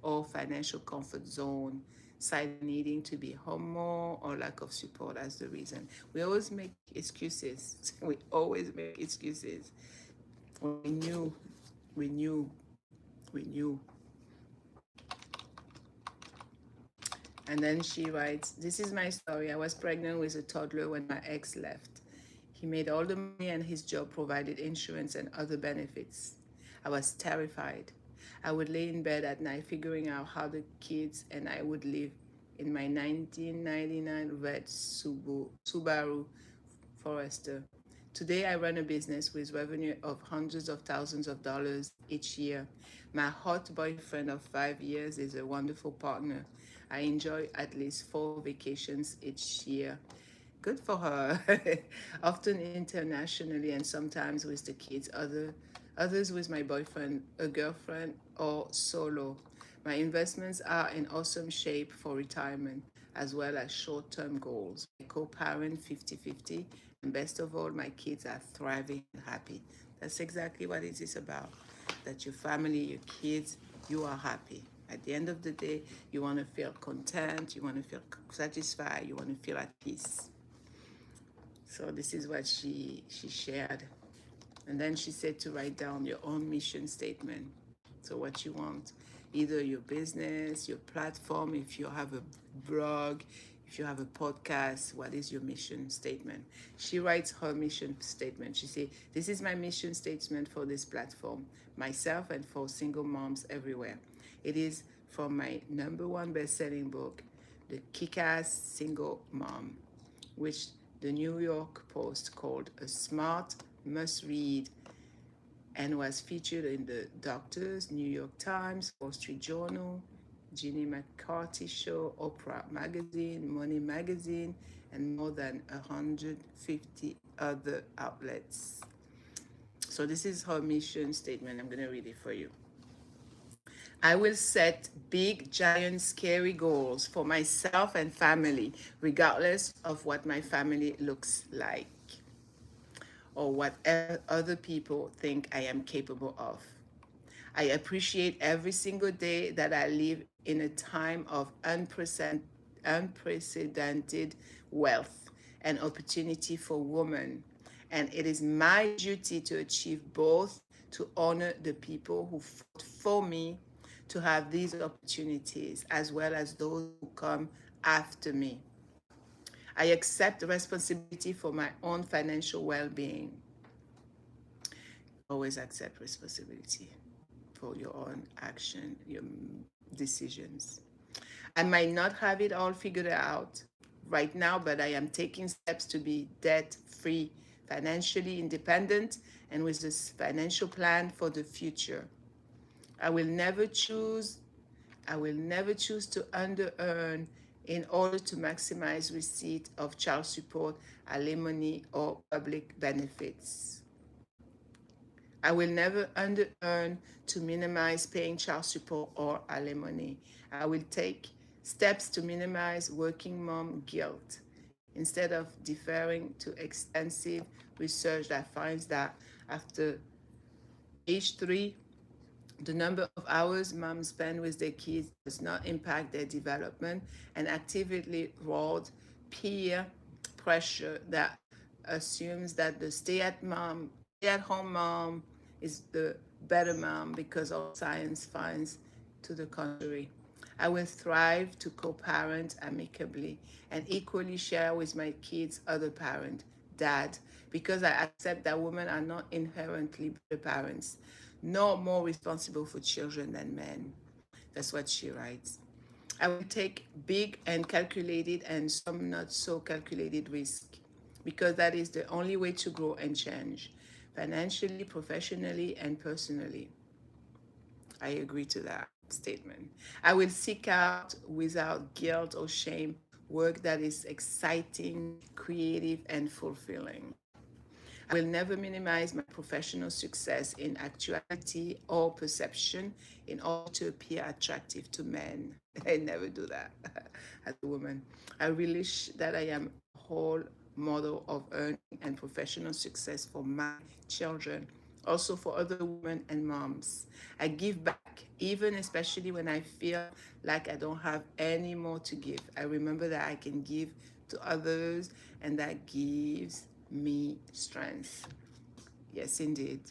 or financial comfort zone, citing needing to be home more or lack of support as the reason. We always make excuses. We always make excuses. We knew, we knew, we knew. And then she writes, "This is my story. I was pregnant with a toddler when my ex left. He made all the money and his job provided insurance and other benefits. I was terrified. I would lay in bed at night figuring out how the kids and I would live in my 1999 red Subaru Forester. Today, I run a business with revenue of hundreds of thousands of dollars each year. My hot boyfriend of 5 years is a wonderful partner. I enjoy at least 4 vacations each year." Good for her. Often internationally and sometimes with the kids, others with my boyfriend, a girlfriend, or solo. My investments are in awesome shape for retirement as well as short-term goals. I co-parent 50-50, and best of all, my kids are thriving and happy. That's exactly what it is about. That your family, your kids, you are happy. At the end of the day, you want to feel content, you want to feel satisfied, you want to feel at peace. So this is what she shared. And then she said to write down your own mission statement. So what you want, either your business, your platform, if you have a blog, if you have a podcast, what is your mission statement? She writes her mission statement. She said, "This is my mission statement for this platform, myself and for single moms everywhere. It is from my #1 best-selling book, The Kick-Ass Single Mom, which the New York Post called a smart must-read and was featured in the Doctors, New York Times, Wall Street Journal, Jenny McCarthy Show, Oprah Magazine, Money Magazine, and more than 150 other outlets." So this is her mission statement. I'm going to read it for you. "I will set big, giant, scary goals for myself and family, regardless of what my family looks like or what other people think I am capable of. I appreciate every single day that I live in a time of unprecedented wealth and opportunity for women. And it is my duty to achieve both, to honor the people who fought for me to have these opportunities, as well as those who come after me. I accept responsibility for my own financial well-being." Always accept responsibility for your own action, your decisions. "I might not have it all figured out right now, but I am taking steps to be debt-free, financially independent, and with this financial plan for the future. I will never choose to under-earn in order to maximize receipt of child support, alimony, or public benefits. I will never under-earn to minimize paying child support or alimony. I will take steps to minimize working mom guilt instead of deferring to extensive research that finds that after age 3, the number of hours moms spend with their kids does not impact their development, and actively reward peer pressure that assumes that the stay-at-home mom is the better mom because all science finds to the contrary. I will thrive to co-parent amicably and equally share with my kids' other parent, dad, because I accept that women are not inherently better parents, nor more responsible for children than men." That's what she writes. "I will take big and calculated and some not so calculated risk because that is the only way to grow and change, financially, professionally, and personally." I agree to that. statement. I will seek out without guilt or shame work that is exciting, creative, and fulfilling. I will never minimize my professional success in actuality or perception in order to appear attractive to men. I never do that as a woman. I relish that I am a whole model of earning and professional success for my children, also for other women and moms. I give back, even especially when I feel like I don't have any more to give. I remember that I can give to others, and that gives me strength. Yes, indeed.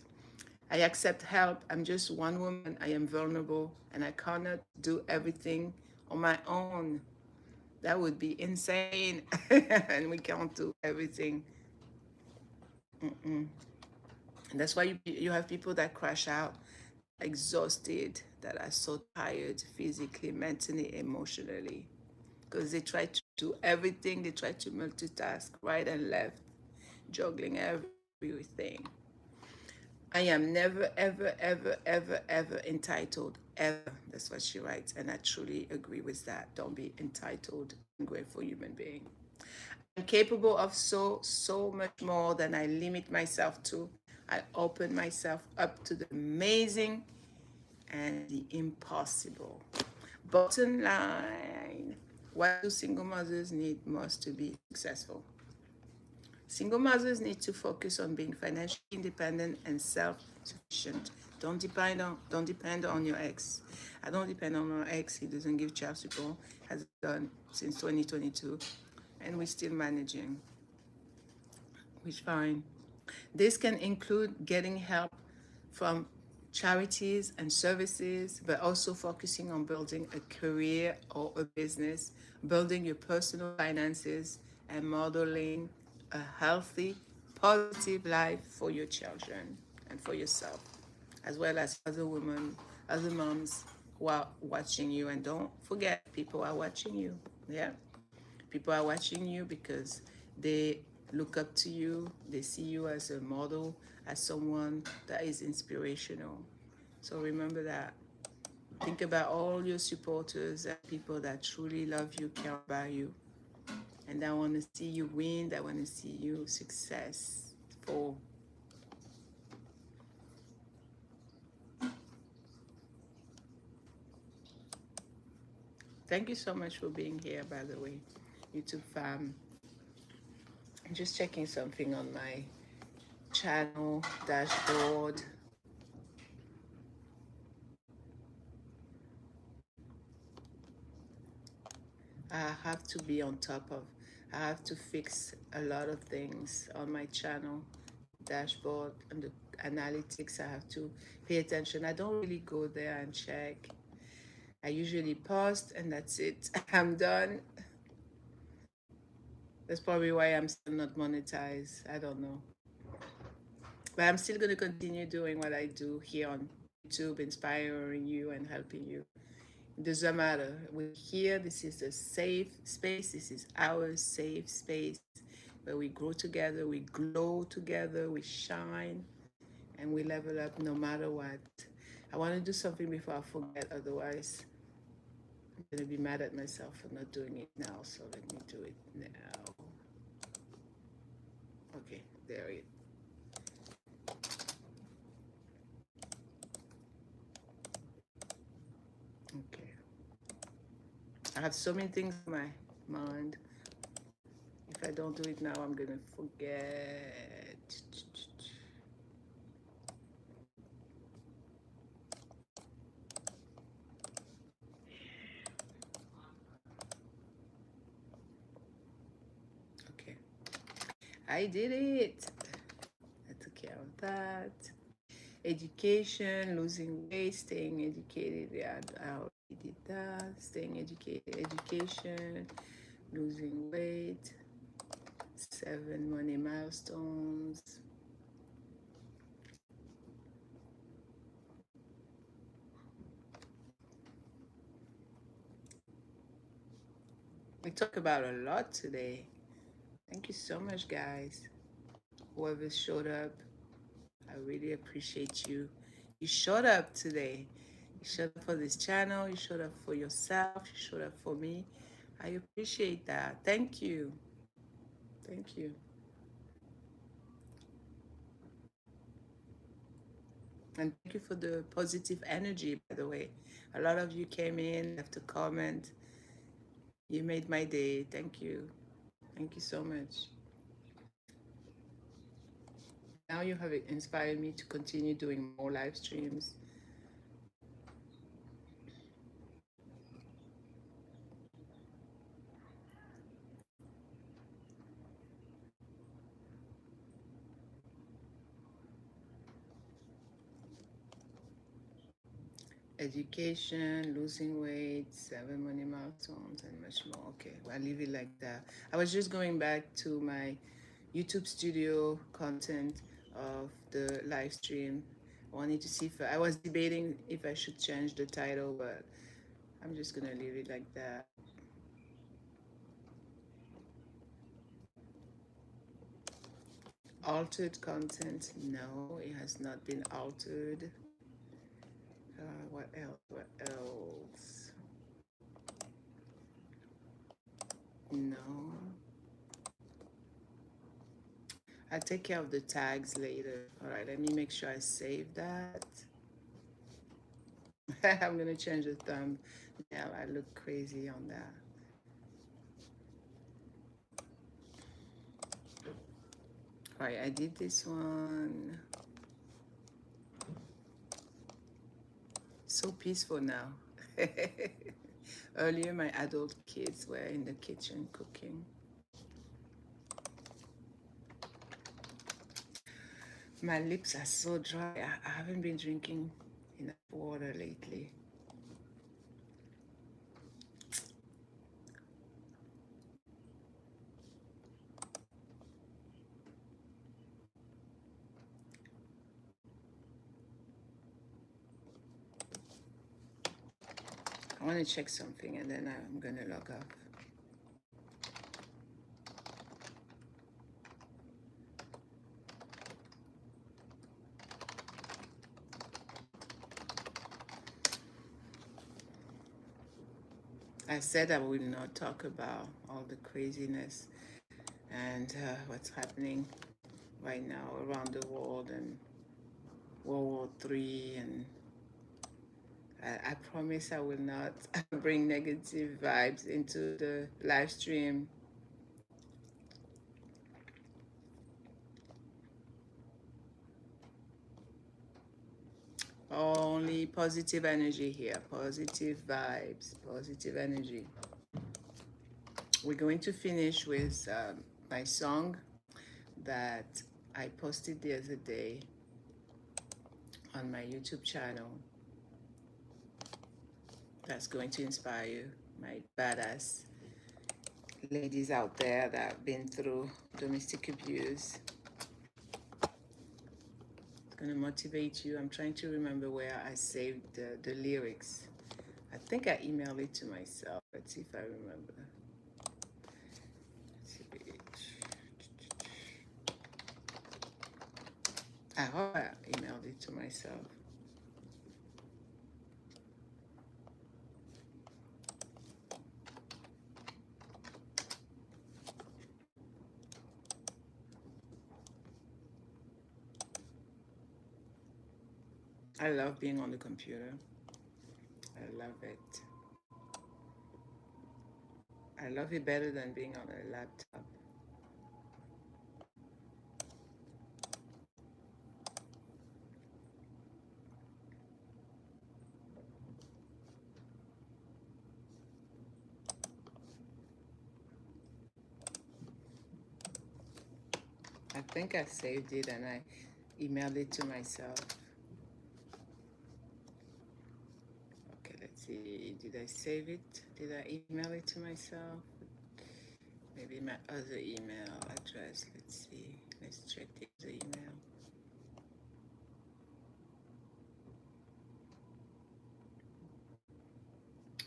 I accept help. I'm just one woman. I am vulnerable and I cannot do everything on my own. That would be insane. And we can't do everything. Mm-mm. And that's why you have people that crash out, exhausted, that are so tired physically, mentally, emotionally, because they try to do everything. They try to multitask right and left, juggling everything. I am never, ever, ever, ever, ever entitled, ever. That's what she writes. And I truly agree with that. Don't be entitled, ungrateful human being. I'm capable of so much more than I limit myself to. I open myself up to the amazing and the impossible. Bottom line, what do single mothers need most to be successful? Single mothers need to focus on being financially independent and self-sufficient. Don't depend on your ex. I don't depend on my ex. He doesn't give child support. Has done since 2022, and we're still managing, which fine. This can include getting help from charities and services, but also focusing on building a career or a business, building your personal finances, and modeling a healthy, positive life for your children and for yourself, as well as other women, other moms who are watching you. And don't forget, people are watching you. Yeah. People are watching you because they look up to you, they see you as a model, as someone that is inspirational. So remember that. Think about all your supporters and people that truly love you, care about you, and that want to see you win, that want to see you successful. Thank you so much for being here, by the way, YouTube fam. I'm just checking something on my channel dashboard. I have to be on top of, I have to fix a lot of things on my channel dashboard and the analytics. I have to pay attention. I don't really go there and check. I usually post and that's it. I'm done. That's probably why I'm still not monetized. I don't know. But I'm still going to continue doing what I do here on YouTube, inspiring you and helping you. It doesn't matter. We're here. This is a safe space. This is our safe space where we grow together, we glow together, we shine, and we level up no matter what. I want to do something before I forget. Otherwise, I'm going to be mad at myself for not doing it now. So let me do it now. Okay, there it is. Okay. I have so many things in my mind. If I don't do it now, I'm gonna forget. Okay, I did it. I took care of that. Education, losing weight, staying educated. Yeah, I already did that. Staying educated, education, losing weight, 7 money milestones. We talk about a lot today. Thank you so much, guys. Whoever showed up, I really appreciate you. You showed up today. You showed up for this channel, you showed up for yourself, you showed up for me. I appreciate that. Thank you. Thank you. And thank you for the positive energy, by the way. A lot of you came in, left a comment. You made my day. Thank you. Thank you so much. Now you have inspired me to continue doing more live streams. Education, losing weight, 7 money milestones, and much more. Okay, well, I'll leave it like that. I was just going back to my YouTube studio content of the live stream. I wanted to see if I was debating if I should change the title, but I'm just gonna leave it like that. Altered content? No, it has not been altered. What else? What else? No. I'll take care of the tags later. All right, let me make sure I save that. I'm gonna change the thumb. Now I look crazy on that. All right, I did this one. So peaceful now. Earlier, my adult kids were in the kitchen cooking. My lips are so dry. I haven't been drinking enough water lately. I want to check something and then I'm going to log off. I said I will not talk about all the craziness and what's happening right now around the world and World War III, and I promise I will not bring negative vibes into the live stream. Only positive energy here, positive vibes, positive energy. We're going to finish with my song that I posted the other day on my YouTube channel. That's going to inspire you, my badass ladies out there that have been through domestic abuse. It's going to motivate you. I'm trying to remember where I saved the lyrics. I think I emailed it to myself. Let's see if I remember. I hope I emailed it to myself. I love being on the computer. I love it. I love it better than being on a laptop. I think I saved it and I emailed it to myself. Okay, let's see. Did I save it? Did I email it to myself? Maybe my other email address. Let's see. Let's check the other email.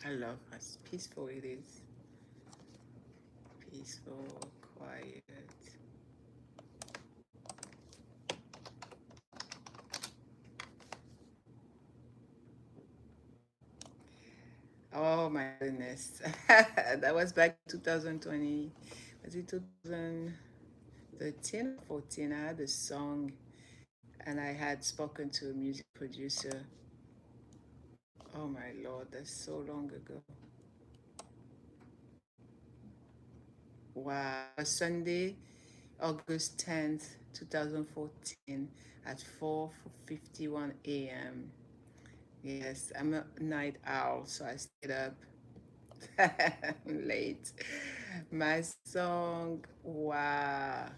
I love how peaceful it is. Peaceful, quiet. Oh my goodness. That was back in 2020. Was it 2013 or 14? I had a song and I had spoken to a music producer. Oh my Lord, that's so long ago. Wow. A Sunday, August 10th, 2014 at 4:51 a.m. Yes, I'm a night owl, so I stayed up late. My song, wow.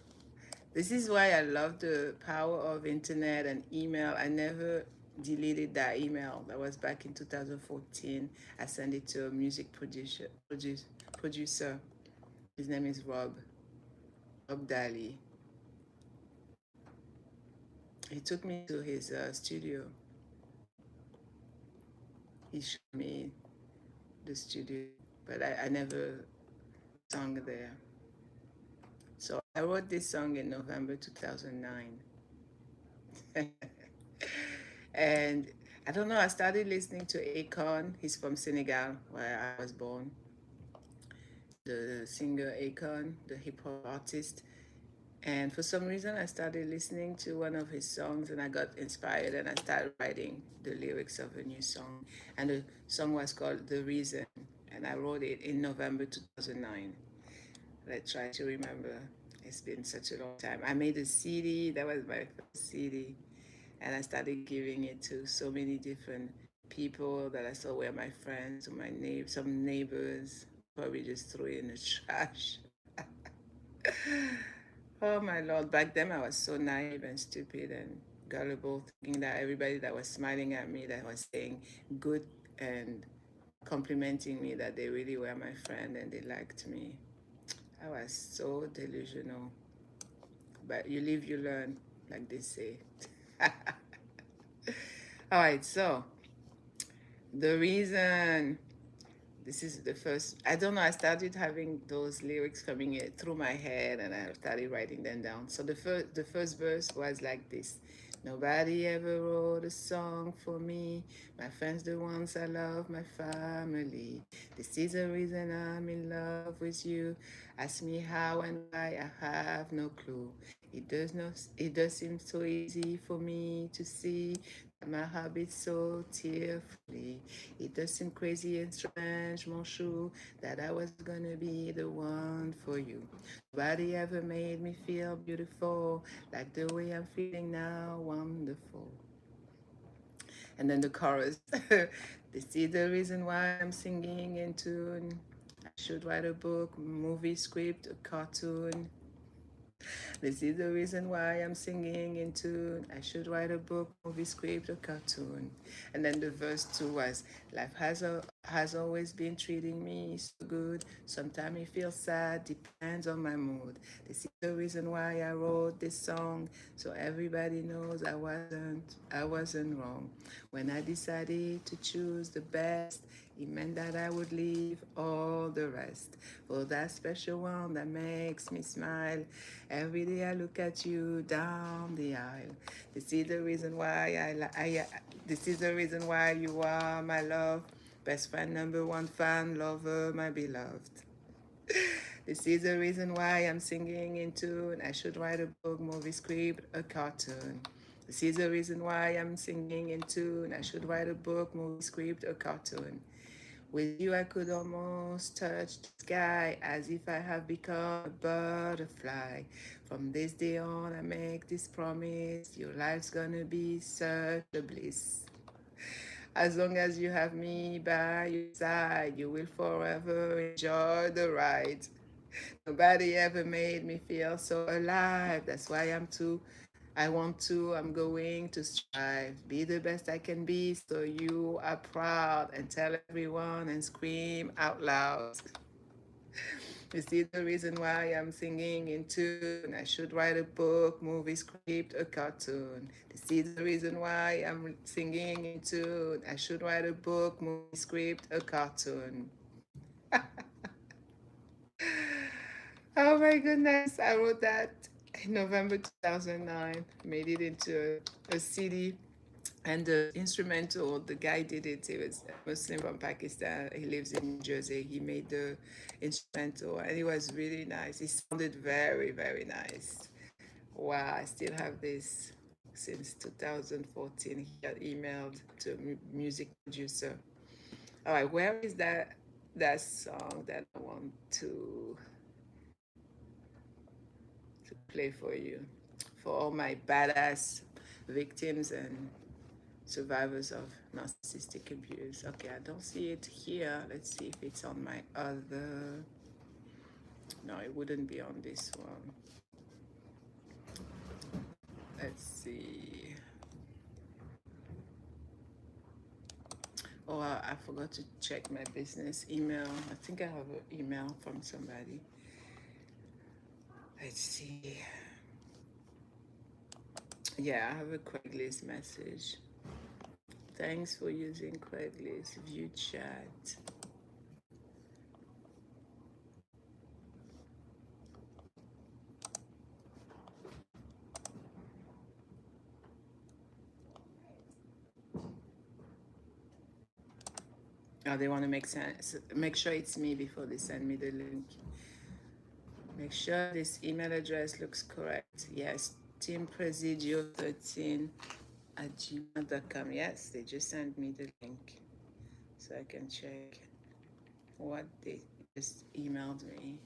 This is why I love the power of internet and email. I never deleted that email. That was back in 2014. I sent it to a music producer. His name is Rob Daly. He took me to his studio. He showed me the studio, but I never sung there. So I wrote this song in November 2009. And I don't know, I started listening to Akon. He's from Senegal, where I was born. The singer Akon, the hip hop artist. And for some reason, I started listening to one of his songs and I got inspired and I started writing the lyrics of a new song. And the song was called The Reason. And I wrote it in November 2009. Let's try to remember. It's been such a long time. I made a CD. That was my first CD. And I started giving it to so many different people that I saw were my friends, or some neighbors. Probably just threw it in the trash. Oh my Lord, back then I was so naive and stupid and gullible, thinking that everybody that was smiling at me, that was saying good and complimenting me, that they really were my friend and they liked me. I was so delusional. But you live, you learn, like they say. All right, so the reason, this is the first, I don't know, I started having those lyrics coming through my head and I started writing them down. So the first verse was like this. Nobody ever wrote a song for me. My friends, the ones I love, my family. This is the reason I'm in love with you. Ask me how and why, I have no clue. It does seem so easy for me to see my habits so tearfully. It does seem crazy and strange, mon chou, that I was gonna be the one for you. Nobody ever made me feel beautiful like the way I'm feeling now, wonderful. And then the chorus. This is the reason why I'm singing in tune. I should write a book, movie script, a cartoon. This is the reason why I'm singing in tune. I should write a book, movie script, or cartoon. And then the verse 2 was, life has always been treating me so good. Sometimes it feels sad, depends on my mood. This is the reason why I wrote this song, so everybody knows I wasn't wrong. When I decided to choose the best, it meant that I would leave all the rest for that special one that makes me smile. Every day I look at you down the aisle. This is the reason why this is the reason why you are my love, best friend, number one fan, lover, my beloved. This is the reason why I'm singing in tune. I should write a book, movie script, a cartoon. This is the reason why I'm singing in tune. I should write a book, movie script, a cartoon. With you, I could almost touch the sky as if I have become a butterfly. From this day on, I make this promise. Your life's gonna be such a bliss. As long as you have me by your side, you will forever enjoy the ride. Nobody ever made me feel so alive. That's why I'm going to strive. Be the best I can be so you are proud and tell everyone and scream out loud. You see the reason why I'm singing in tune. I should write a book, movie script, a cartoon. This is the reason why I'm singing in tune. I should write a book, movie script, a cartoon. Oh my goodness, I wrote that in November 2009. Made it into a CD. And the instrumental, the guy did it. He was a Muslim from Pakistan. He lives in New Jersey. He made the instrumental, and it was really nice. It sounded very, very nice. Wow, I still have this since 2014. He had emailed to a music producer. All right, where is that song that I want to play for you, for all my badass victims and survivors of narcissistic abuse? Okay, I don't see it here. Let's see if it's on my other. No, it wouldn't be on this one. Let's see. Oh, I forgot to check my business email. I think I have an email from somebody. Let's see. Yeah, I have a Craigslist message. Thanks for using Craigslist view chat. Oh, they want to make sense. Make sure it's me before they send me the link. Make sure this email address looks correct. Yes, teampresidio13@gmail.com. Yes, they just sent me the link so I can check what they just emailed me.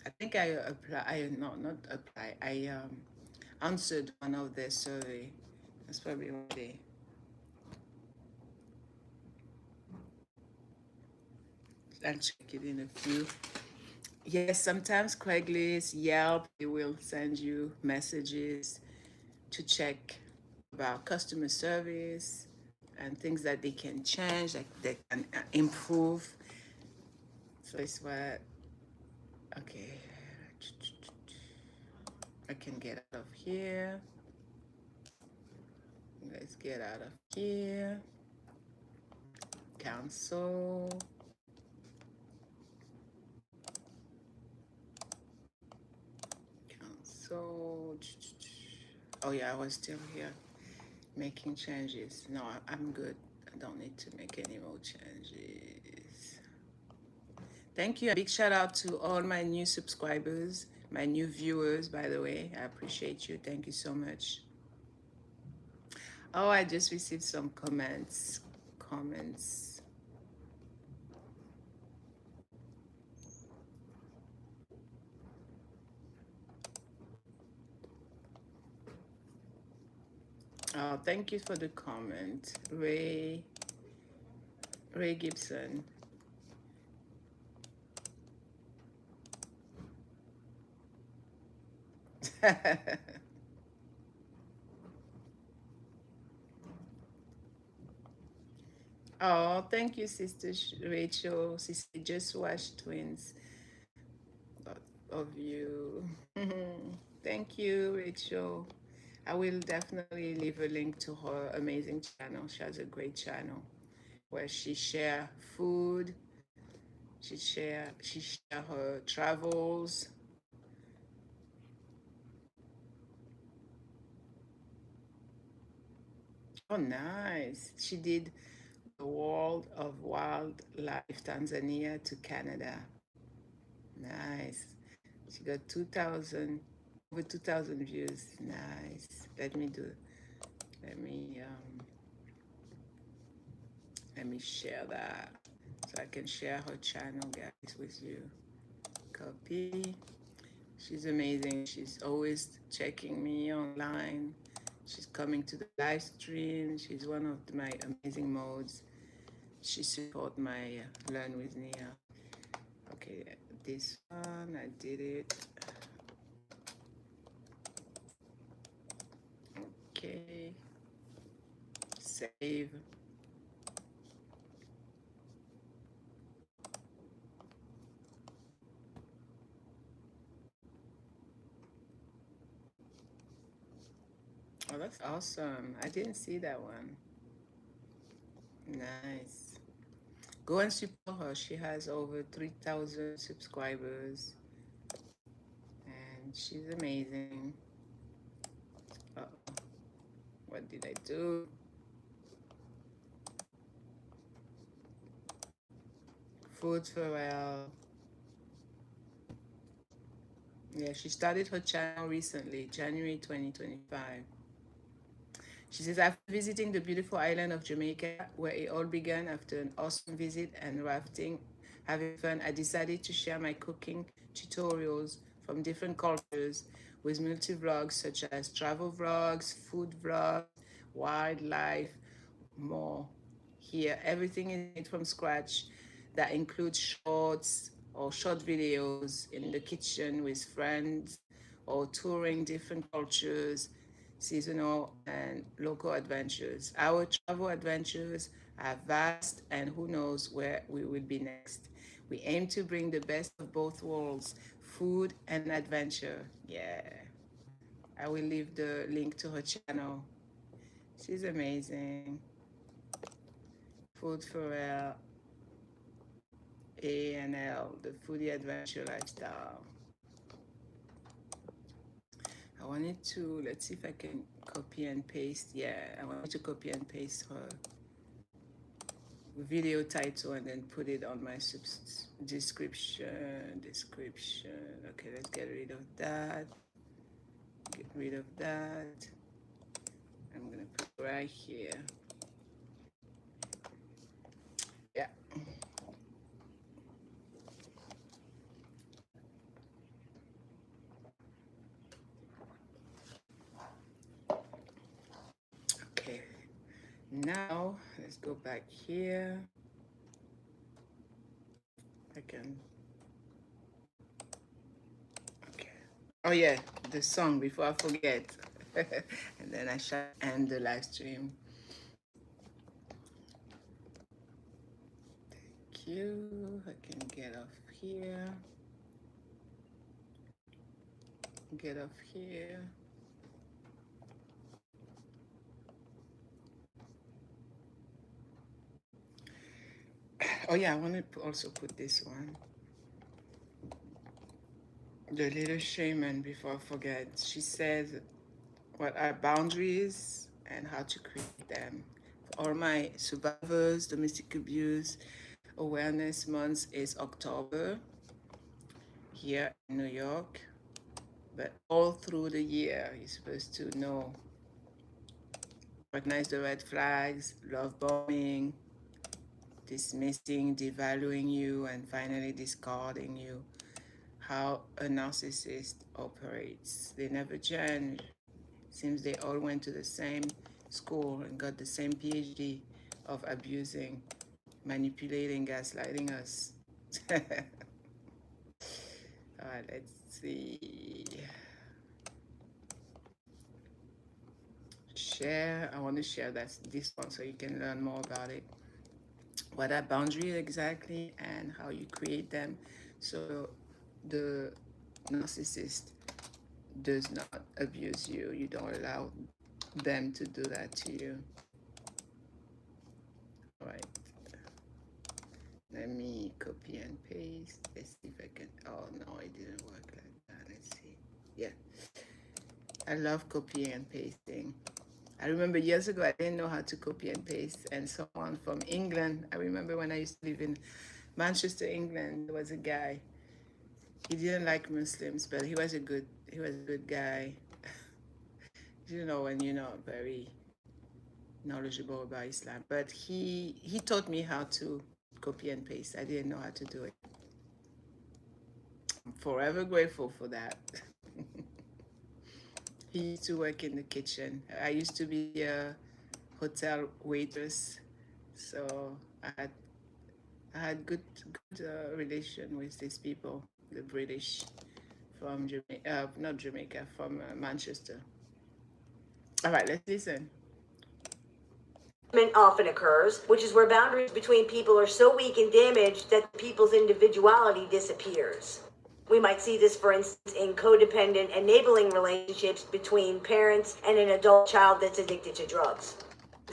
I think I apply. I no, not apply. I answered one of their survey. That's probably why they. I'll check it in a few. Yes, sometimes Craigslist, Yelp, they will send you messages to check about customer service and things that they can change, like they can improve. So it's what. Okay, I can get out of here. Let's get out of here. Cancel. Cancel. Oh yeah, I was still here making changes. No, I'm good. I don't need to make any more changes. Thank you. A big shout out to all my new subscribers, my new viewers, by the way. I appreciate you. Thank you so much. Oh, I just received some comments. Comments. Oh, thank you for the comment. Ray Gibson. Oh, thank you, Sister Rachel. Sister Just Watch Twins of you. Thank you, Rachel. I will definitely leave a link to her amazing channel. She has a great channel where she share food, she share her travels. Oh, nice. She did the World of Wildlife Tanzania to Canada. Nice. She got 2,000 over 2,000 views. Nice. Let me um let me share that so I can share her channel, guys, with you. Copy. She's amazing. She's always checking me online. She's coming to the live stream. She's one of my amazing mods. She support my Learn with Nia. Okay, this one, I did it. Okay, save. Oh, that's awesome. I didn't see that one. Nice. Go and support her. She has over 3,000 subscribers and she's amazing. Uh-oh. What did I do? Food for all. Yeah, she started her channel recently, January 2025. She says, after visiting the beautiful island of Jamaica, where it all began after an awesome visit and rafting, having fun, I decided to share my cooking tutorials from different cultures with multi-vlogs such as travel vlogs, food vlogs, wildlife, more. Here, everything is made from scratch. That includes shorts or short videos in the kitchen with friends or touring different cultures, seasonal and local adventures. Our travel adventures are vast and who knows where we will be next. We aim to bring the best of both worlds, food and adventure. Yeah. I will leave the link to her channel. She's amazing. Food for A&L, the foodie adventure lifestyle. I wanted to, let's see if I can copy and paste. Yeah, I wanted to copy and paste her video title and then put it on my description. Okay, let's get rid of that. Get rid of that. I'm gonna put it right here. Yeah. Okay. Now let's go back here. I can. Okay. Oh yeah, the song before I forget. And then I shall end the live stream. Thank you. I can get off here. Get off here. Oh yeah, I want to also put this one. The little shaman, before I forget. She says what are boundaries and how to create them. For all my survivors, domestic abuse awareness month is October here in New York. But all through the year, you're supposed to know, recognize the red flags, love bombing, dismissing, devaluing you, and finally discarding you. How a narcissist operates. They never change. Seems they all went to the same school and got the same PhD of abusing, manipulating, gaslighting us. All right, let's see. Share. I want to share this one so you can learn more about it. What are boundaries exactly and how you create them so the narcissist does not abuse you. You don't allow them to do that to you. All right. Let me copy and paste. Let's see if I can. Oh no, it didn't work like that. Let's see. Yeah. I love copying and pasting. I remember years ago I didn't know how to copy and paste, and someone from England, I remember when I used to live in Manchester, England, there was a guy. He didn't like Muslims, but he was a good guy. You know, when you're not very knowledgeable about Islam, but he taught me how to copy and paste. I didn't know how to do it. I'm forever grateful for that. He used to work in the kitchen. I used to be a hotel waitress, so I had good relation with these people, the British from Jamaica, not Jamaica, from Manchester. All right, let's listen. Often occurs, which is where boundaries between people are so weak and damaged that people's individuality disappears. We might see this, for instance, in codependent, enabling relationships between parents and an adult child that's addicted to drugs.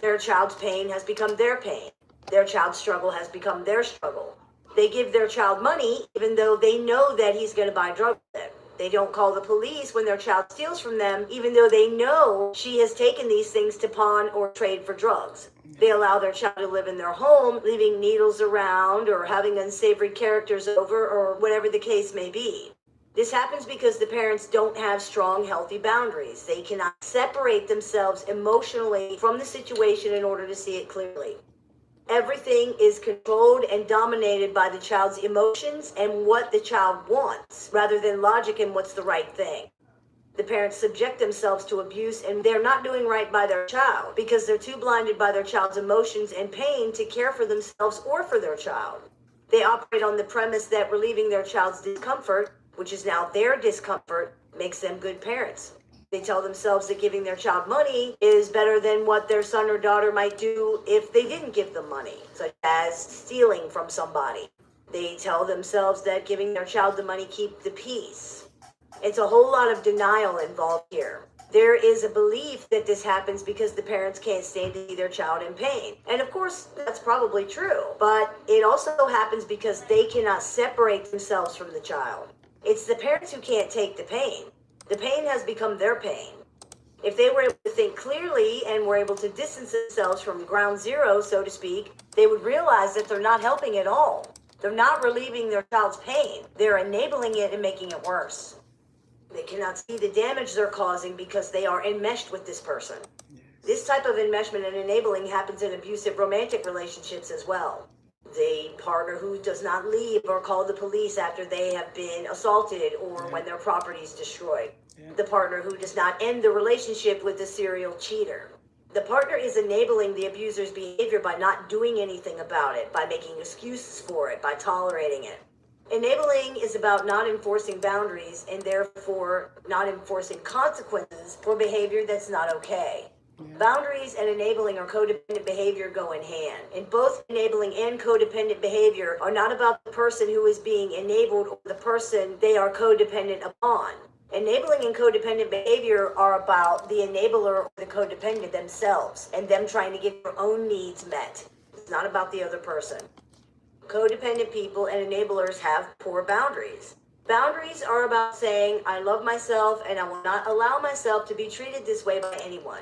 Their child's pain has become their pain. Their child's struggle has become their struggle. They give their child money even though they know that he's going to buy drugs with it. They don't call the police when their child steals from them, even though they know she has taken these things to pawn or trade for drugs. They allow their child to live in their home, leaving needles around or having unsavory characters over or whatever the case may be. This happens because the parents don't have strong, healthy boundaries. They cannot separate themselves emotionally from the situation in order to see it clearly. Everything is controlled and dominated by the child's emotions and what the child wants, rather than logic and what's the right thing. The parents subject themselves to abuse and they're not doing right by their child because they're too blinded by their child's emotions and pain to care for themselves or for their child. They operate on the premise that relieving their child's discomfort, which is now their discomfort, makes them good parents. They tell themselves that giving their child money is better than what their son or daughter might do if they didn't give them money, such as stealing from somebody. They tell themselves that giving their child the money keeps the peace. It's a whole lot of denial involved here. There is a belief that this happens because the parents can't stand to see their child in pain. And of course, that's probably true. But it also happens because they cannot separate themselves from the child. It's the parents who can't take the pain. The pain has become their pain. If they were able to think clearly and were able to distance themselves from ground zero, so to speak, they would realize that they're not helping at all. They're not relieving their child's pain. They're enabling it and making it worse. They cannot see the damage they're causing because they are enmeshed with this person. This type of enmeshment and enabling happens in abusive romantic relationships as well. The partner who does not leave or call the police after they have been assaulted or when their property is destroyed. The partner who does not end the relationship with the serial cheater. The partner is enabling the abuser's behavior by not doing anything about it, by making excuses for it, by tolerating it. Enabling is about not enforcing boundaries and therefore not enforcing consequences for behavior that's not okay. Boundaries and enabling or codependent behavior go in hand. And both enabling and codependent behavior are not about the person who is being enabled or the person they are codependent upon. Enabling and codependent behavior are about the enabler or the codependent themselves and them trying to get their own needs met. It's not about the other person. Codependent people and enablers have poor boundaries. Boundaries are about saying, I love myself and I will not allow myself to be treated this way by anyone.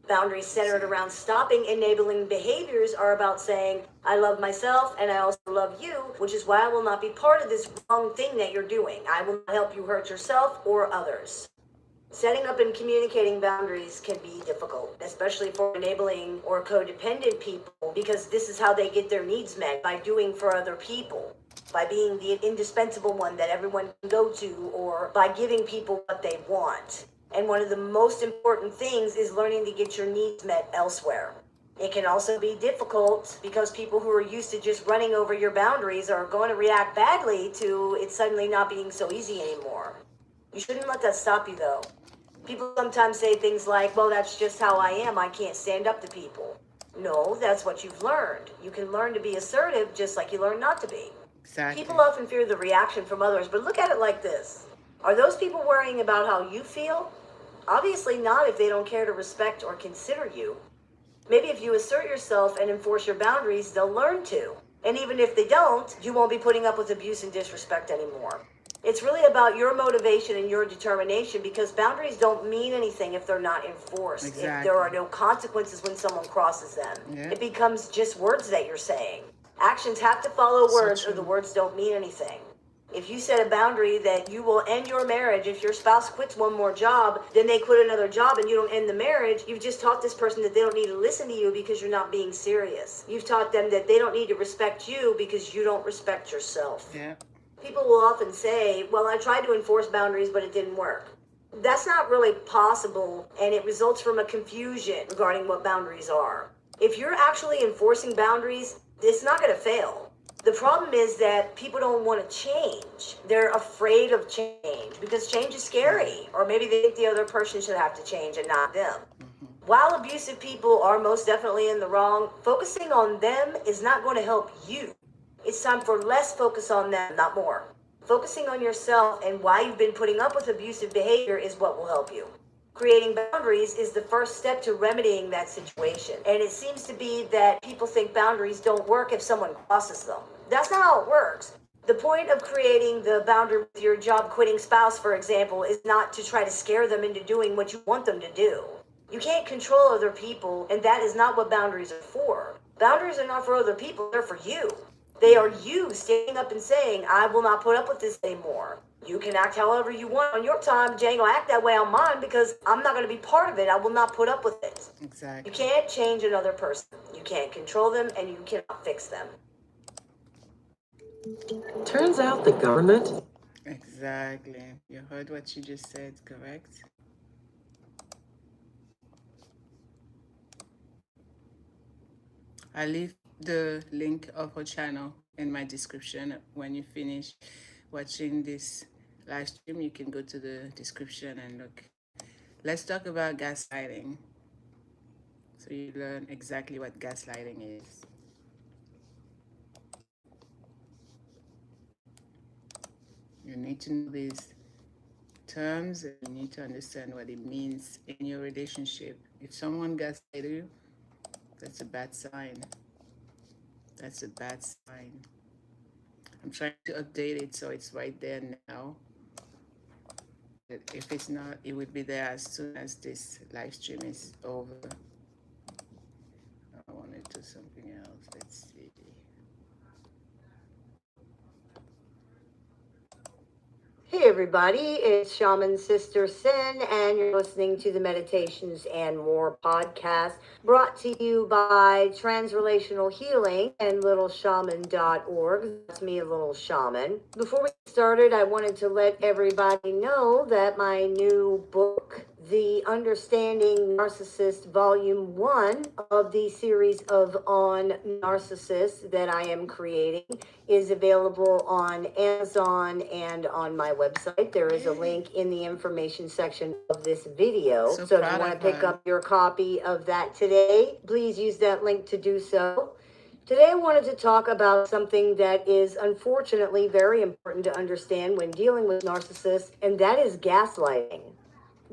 Boundaries centered around stopping enabling behaviors are about saying, I love myself and I also love you, which is why I will not be part of this wrong thing that you're doing. I will not help you hurt yourself or others. Setting up and communicating boundaries can be difficult, especially for enabling or codependent people, because this is how they get their needs met, by doing for other people, by being the indispensable one that everyone can go to, or by giving people what they want. And one of the most important things is learning to get your needs met elsewhere. It can also be difficult because people who are used to just running over your boundaries are going to react badly to it suddenly not being so easy anymore. You shouldn't let that stop you though. People sometimes say things like, well, that's just how I am. I can't stand up to people. No, that's what you've learned. You can learn to be assertive just like you learn not to be. Exactly. People often fear the reaction from others, but look at it like this. Are those people worrying about how you feel? Obviously not if they don't care to respect or consider you. Maybe if you assert yourself and enforce your boundaries, they'll learn to. And even if they don't, you won't be putting up with abuse and disrespect anymore. It's really about your motivation and your determination, because boundaries don't mean anything if they're not enforced. Exactly. If there are no consequences when someone crosses them. Yeah. It becomes just words that you're saying. Actions have to follow words or the words don't mean anything. If you set a boundary that you will end your marriage if your spouse quits one more job, then they quit another job and you don't end the marriage, you've just taught this person that they don't need to listen to you because you're not being serious. You've taught them that they don't need to respect you because you don't respect yourself. Yeah. People will often say, well, I tried to enforce boundaries, but it didn't work. That's not really possible, and it results from a confusion regarding what boundaries are. If you're actually enforcing boundaries, it's not going to fail. The problem is that people don't want to change. They're afraid of change because change is scary, or maybe they think the other person should have to change and not them. While abusive people are most definitely in the wrong, focusing on them is not going to help you. It's time for less focus on them, not more. Focusing on yourself and why you've been putting up with abusive behavior is what will help you. Creating boundaries is the first step to remedying that situation. And it seems to be that people think boundaries don't work if someone crosses them. That's not how it works. The point of creating the boundary with your job quitting spouse, for example, is not to try to scare them into doing what you want them to do. You can't control other people, and that is not what boundaries are for. Boundaries are not for other people, they're for you. They are you standing up and saying, I will not put up with this anymore. You can act however you want on your time, Jane will act that way on mine because I'm not going to be part of it. I will not put up with it. Exactly. You can't change another person. You can't control them, and you cannot fix them. Turns out the government. Exactly. You heard what you just said, correct? I'll leave the link of her channel in my description. When you finish watching this live stream, you can go to the description and look. Let's talk about gaslighting. So you learn exactly what gaslighting is. You need to know these terms and you need to understand what it means in your relationship. If someone gaslights you, that's a bad sign. That's a bad sign. I'm trying to update it so it's right there now. But if it's not, it will be there as soon as this live stream is over. I want to do something else. Let's see. Hey everybody, it's Shaman Sister Sin, and you're listening to the Meditations and More podcast, brought to you by Transrelational Healing and littleshaman.org. That's me, a little shaman. Before we get started, I wanted to let everybody know that my new book, The Understanding Narcissist Volume 1 of the series of On Narcissists that I am creating, is available on Amazon and on my website. There is a link in the information section of this video. So if you want to pick up your copy of that today, please use that link to do so. Today I wanted to talk about something that is unfortunately very important to understand when dealing with narcissists, and that is gaslighting.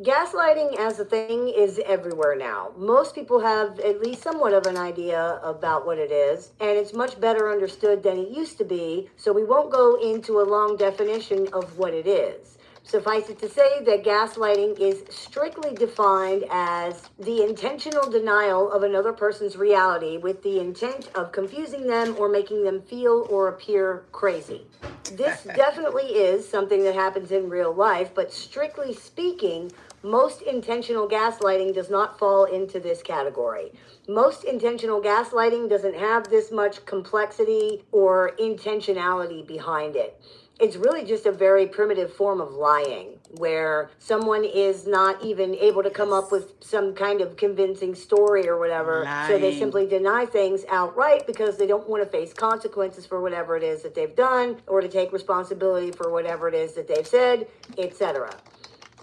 Gaslighting as a thing is everywhere now. Most people have at least somewhat of an idea about what it is, and it's much better understood than it used to be, so we won't go into a long definition of what it is. Suffice it to say that gaslighting is strictly defined as the intentional denial of another person's reality with the intent of confusing them or making them feel or appear crazy. This definitely is something that happens in real life, but strictly speaking, most intentional gaslighting does not fall into this category. Most intentional gaslighting doesn't have this much complexity or intentionality behind it. It's really just a very primitive form of lying, where someone is not even able to come up with some kind of convincing story or whatever, so they simply deny things outright because they don't want to face consequences for whatever it is that they've done, or to take responsibility for whatever it is that they've said, etc.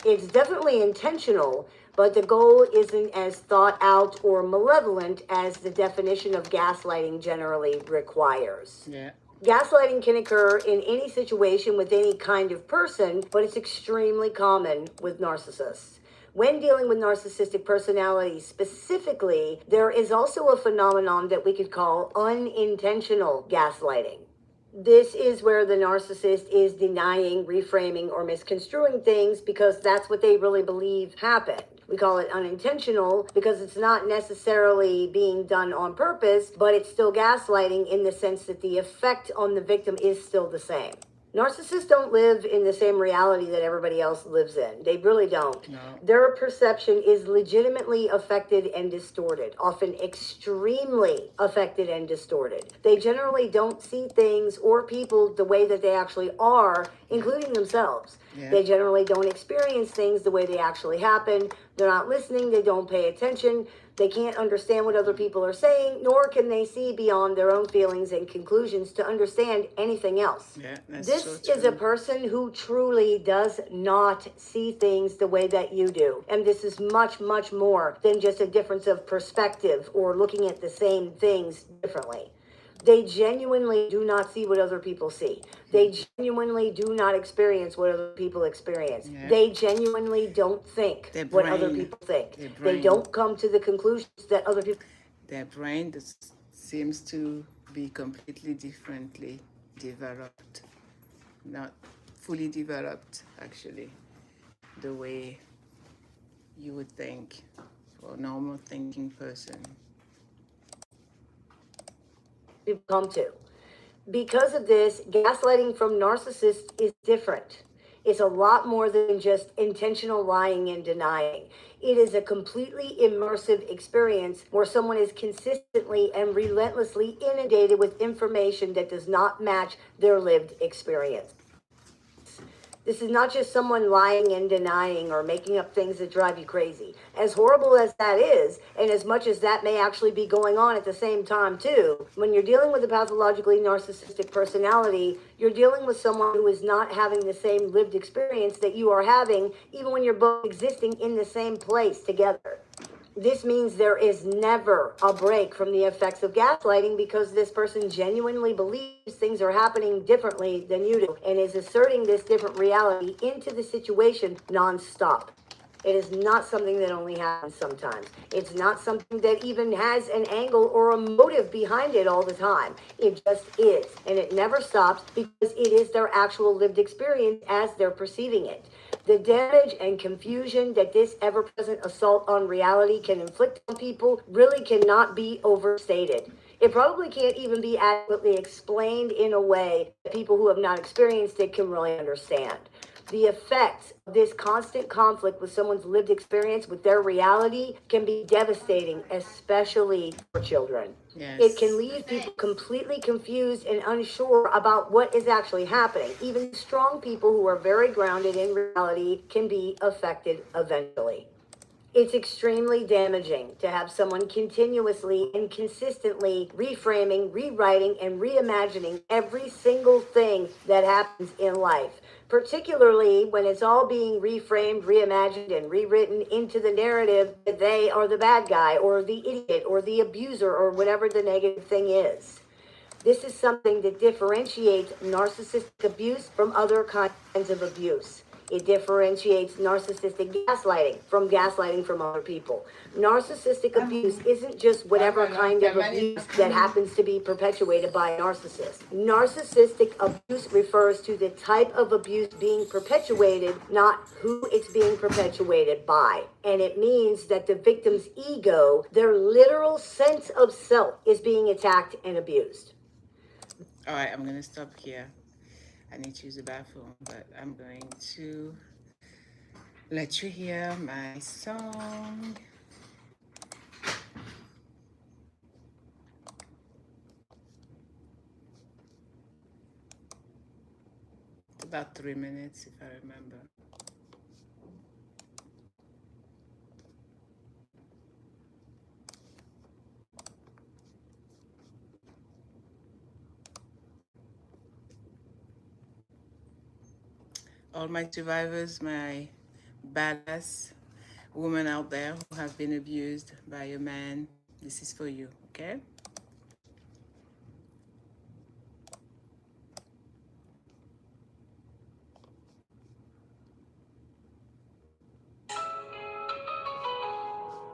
It's definitely intentional, but the goal isn't as thought out or malevolent as the definition of gaslighting generally requires. Yeah. Gaslighting can occur in any situation with any kind of person, but it's extremely common with narcissists. When dealing with narcissistic personalities specifically, there is also a phenomenon that we could call unintentional gaslighting. This is where the narcissist is denying, reframing, or misconstruing things because that's what they really believe happened. We call it unintentional because it's not necessarily being done on purpose, but it's still gaslighting in the sense that the effect on the victim is still the same. Narcissists don't live in the same reality that everybody else lives in. They really don't. No. Their perception is legitimately affected and distorted, often extremely affected and distorted. They generally don't see things or people the way that they actually are, including themselves. Yeah. They generally don't experience things the way they actually happen. They're not listening. They don't pay attention. They can't understand what other people are saying, nor can they see beyond their own feelings and conclusions to understand anything else. Yeah, that's This so is a true. person who truly does not see things the way that you do. And this is much, much more than just a difference of perspective or looking at the same things differently. They genuinely do not see what other people see. They genuinely do not experience what other people experience. Yeah. They genuinely don't think Their what other brain- people think. their They brain- don't come to the conclusions that other people. Their brain seems to be completely differently developed, not fully developed, actually, the way you would think for a normal thinking person. People come to. Because of this, gaslighting from narcissists is different. It's a lot more than just intentional lying and denying. It is a completely immersive experience where someone is consistently and relentlessly inundated with information that does not match their lived experience. This is not just someone lying and denying or making up things that drive you crazy. As horrible as that is, and as much as that may actually be going on at the same time too, when you're dealing with a pathologically narcissistic personality, you're dealing with someone who is not having the same lived experience that you are having, even when you're both existing in the same place together. This means there is never a break from the effects of gaslighting because this person genuinely believes things are happening differently than you do and is asserting this different reality into the situation nonstop. It is not something that only happens sometimes. It's not something that even has an angle or a motive behind it all the time. It just is. And it never stops because it is their actual lived experience as they're perceiving it. The damage and confusion that this ever-present assault on reality can inflict on people really cannot be overstated. It probably can't even be adequately explained in a way that people who have not experienced it can really understand. The effects of this constant conflict with someone's lived experience with their reality can be devastating, especially for children. Yes. It can leave people completely confused and unsure about what is actually happening. Even strong people who are very grounded in reality can be affected eventually. It's extremely damaging to have someone continuously and consistently reframing, rewriting, and reimagining every single thing that happens in life, particularly when it's all being reframed, reimagined, and rewritten into the narrative that they are the bad guy or the idiot or the abuser or whatever the negative thing is. This is something that differentiates narcissistic abuse from other kinds of abuse. It differentiates narcissistic gaslighting from other people. Narcissistic abuse isn't just whatever kind of abuse that happens to be perpetuated by a narcissist. Narcissistic abuse refers to the type of abuse being perpetuated, not who it's being perpetuated by. And it means that the victim's ego, their literal sense of self, is being attacked and abused. All right, I'm going to stop here. I need to use the bathroom, but I'm going to let you hear my song. It's about 3 minutes, if I remember. All my survivors, my badass women out there who have been abused by a man, this is for you, okay?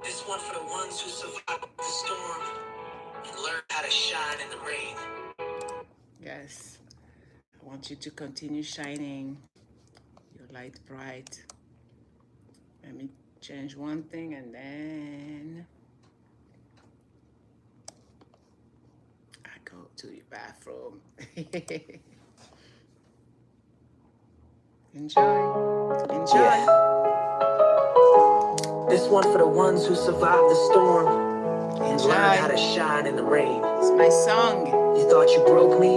This one for the ones who survived the storm and learned how to shine in the rain. Yes, I want you to continue shining your light bright. Let me change one thing and then I go to the bathroom. Enjoy. Yeah. This one for the ones who survived the storm and learned how to shine in the rain. It's my song. You thought you broke me?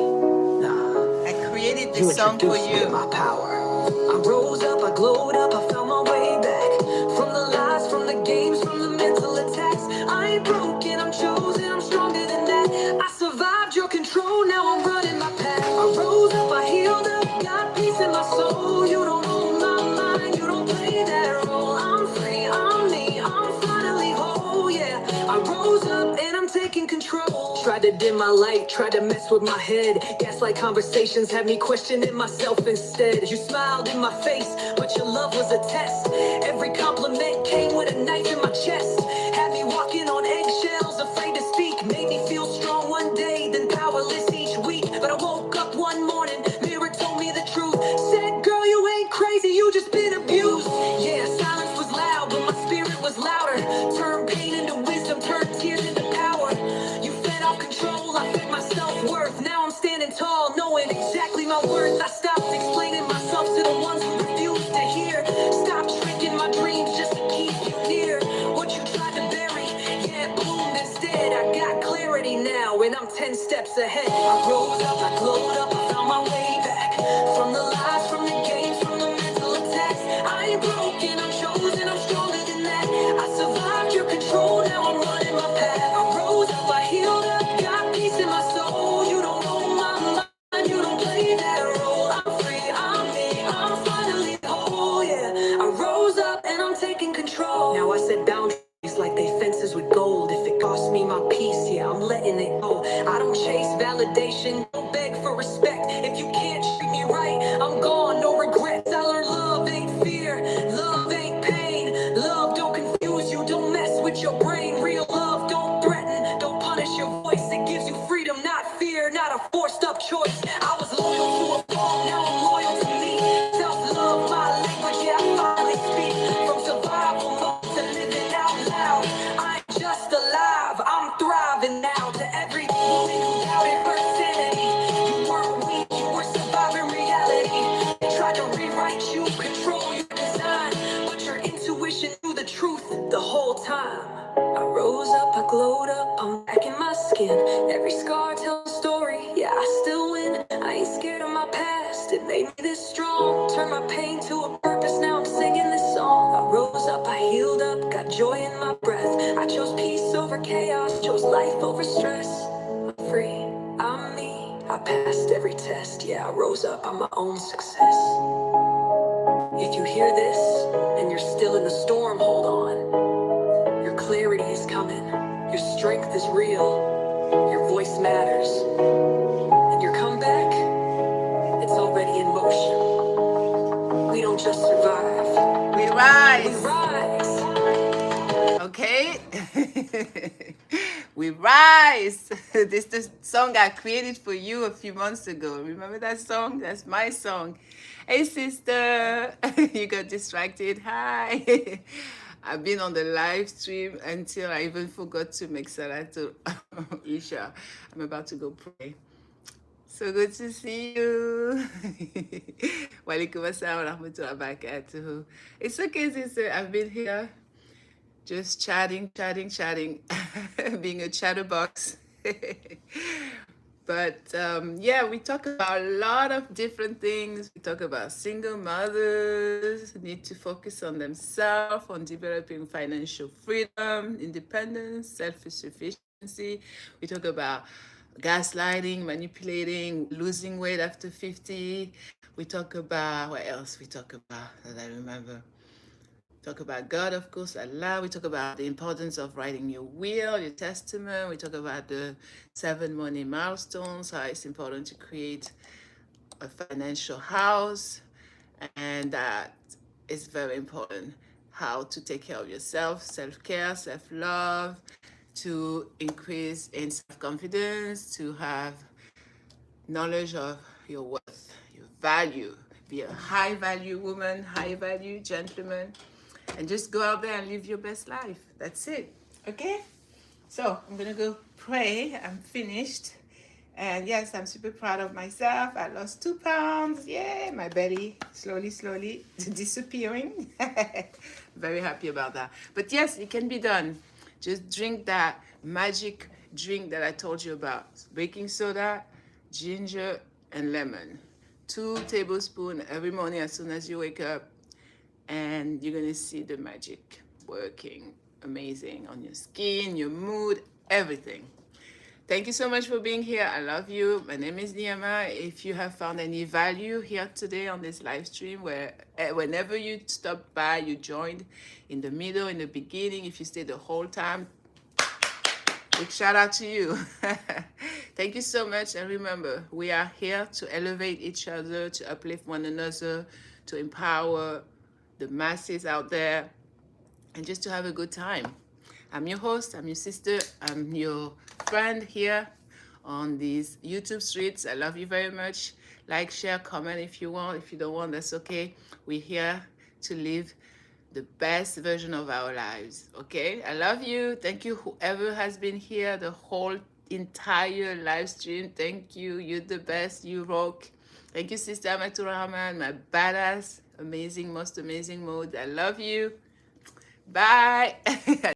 Nah. I created You this song for introduced me to you. my power. I rose up, I glowed up, I found my way back. From the lies, from the games, from the mental attacks. I ain't broken, I'm chosen, I'm stronger than that. I survived your control, now I'm running my path. I rose up, I healed up, got peace in my soul. You don't own my mind, you don't play that role. I'm free, I'm me, I'm finally whole, yeah. I rose up and I'm taking control. tried to dim my light, tried to mess with my head. Gaslight conversations had me questioning myself instead. You smiled in my face, but your love was a test. Every compliment came with a knife in my chest. Had me walking on eggshells, afraid to speak. Made me feel strong one day, then powerless each week. But I woke up one morning, mirror told me the truth. Said, girl, you ain't crazy, you just been abused. Yeah, silence was loud, but my spirit was louder. Turned pain into wisdom, turned tears into power. You fed off control, I fed my self-worth. Now I'm standing tall, knowing exactly my worth. I stopped explaining myself to the ones who refused to hear. Stopped shrinking my dreams just to keep you near. What you tried to bury, yeah, it bloomed instead. I got clarity now, and I'm 10 steps ahead. I rose up, I glowed up, I found my way back. From the lies, from the games, from the mental attacks. I ain't broken, I'm chosen, I'm stronger than that. I survived your control, now I'm running my path. I rose up, I healed up, got peace in my soul. You don't know my mind, you don't play that role. I'm free, I'm me, I'm finally whole, yeah. I rose up and I'm taking control. Now I set boundaries like they fences with gold. If it costs me my peace, yeah, I'm letting it go. I don't chase validation, don't beg for respect. If you can't treat me right, I'm gone, no regrets. I learned love ain't fear, love ain't pain. Love don't confuse you, don't mess with your brain. Real love don't threaten, don't punish your voice. It gives you freedom, not fear, not a forced up choice. I was loyal to a fault, now I'm loyal to me. Self-love, my language, yeah, I finally speak. From survival mode to living out loud. I'm just alive, I'm thriving now. To every woman who doubted her sanity, you weren't weak, you were surviving reality. They tried to rewrite you, control your design, but your intuition knew the truth the whole time. I rose up, I glowed up, I'm back in my skin. Every scar tells a story, yeah, I still win. I ain't scared of my past, it made me this strong. Turn my pain to a purpose, now I'm singing this song. I rose up, I healed up, got joy in my breath. I chose peace over chaos, chose life over stress. I'm free, I'm me, I passed every test. Yeah, I rose up, I'm my own success. If you hear this, and you're still in the storm, hold on. Your clarity is coming, your strength is real, your voice matters, and your comeback, it's already in motion. We don't just survive, We we rise. rise. Okay? We rise. This song I created for you a few months ago. Remember that song? That's my song. Hey, sister. You got distracted. Hi. I've been on the live stream until I even forgot to make salat to Isha. I'm about to go pray. So good to see you. Walaikum assalam wa rahmatullahi wa barakatuh. It's okay, sister. I've been here just chatting, being a chatterbox. But yeah, we talk about a lot of different things. We talk about single mothers need to focus on themselves, on developing financial freedom, independence, self-sufficiency. We talk about gaslighting, manipulating, losing weight after 50. We talk about, what else we talk about that I remember? Talk about God, of course, Allah. We talk about the importance of writing your will, your testament. We talk about the 7 money milestones, how it's important to create a financial house, and that is very important. How to take care of yourself, self-care, self-love, to increase in self-confidence, to have knowledge of your worth, your value. Be a high-value woman, high-value gentleman, and just go out there and live your best life. That's it. Okay? So I'm going to go pray. I'm finished. And yes, I'm super proud of myself. I lost 2 pounds. Yay! My belly slowly disappearing. Very happy about that. But yes, it can be done. Just drink that magic drink that I told you about. Baking soda, ginger, and lemon. 2 tablespoons every morning as soon as you wake up. And you're going to see the magic working amazing on your skin, your mood, everything. Thank you so much for being here. I love you. My name is Nia-ma. If you have found any value here today on this live stream, where whenever you stop by, you joined in the middle, in the beginning, if you stay the whole time, Big shout out to you. Thank you so much. And remember, we are here to elevate each other, to uplift one another, to empower the masses out there, and just to have a good time. I'm your host, I'm your sister, I'm your friend here on these YouTube streets. I love you very much. Like, share, comment if you want. If you don't want, that's okay. We're here to live the best version of our lives, okay? I love you. Thank you, whoever has been here the whole entire live stream. Thank you. You're the best. You rock. Thank you, Sister Amaturahman, my badass, amazing, most amazing mode. I love you. Bye.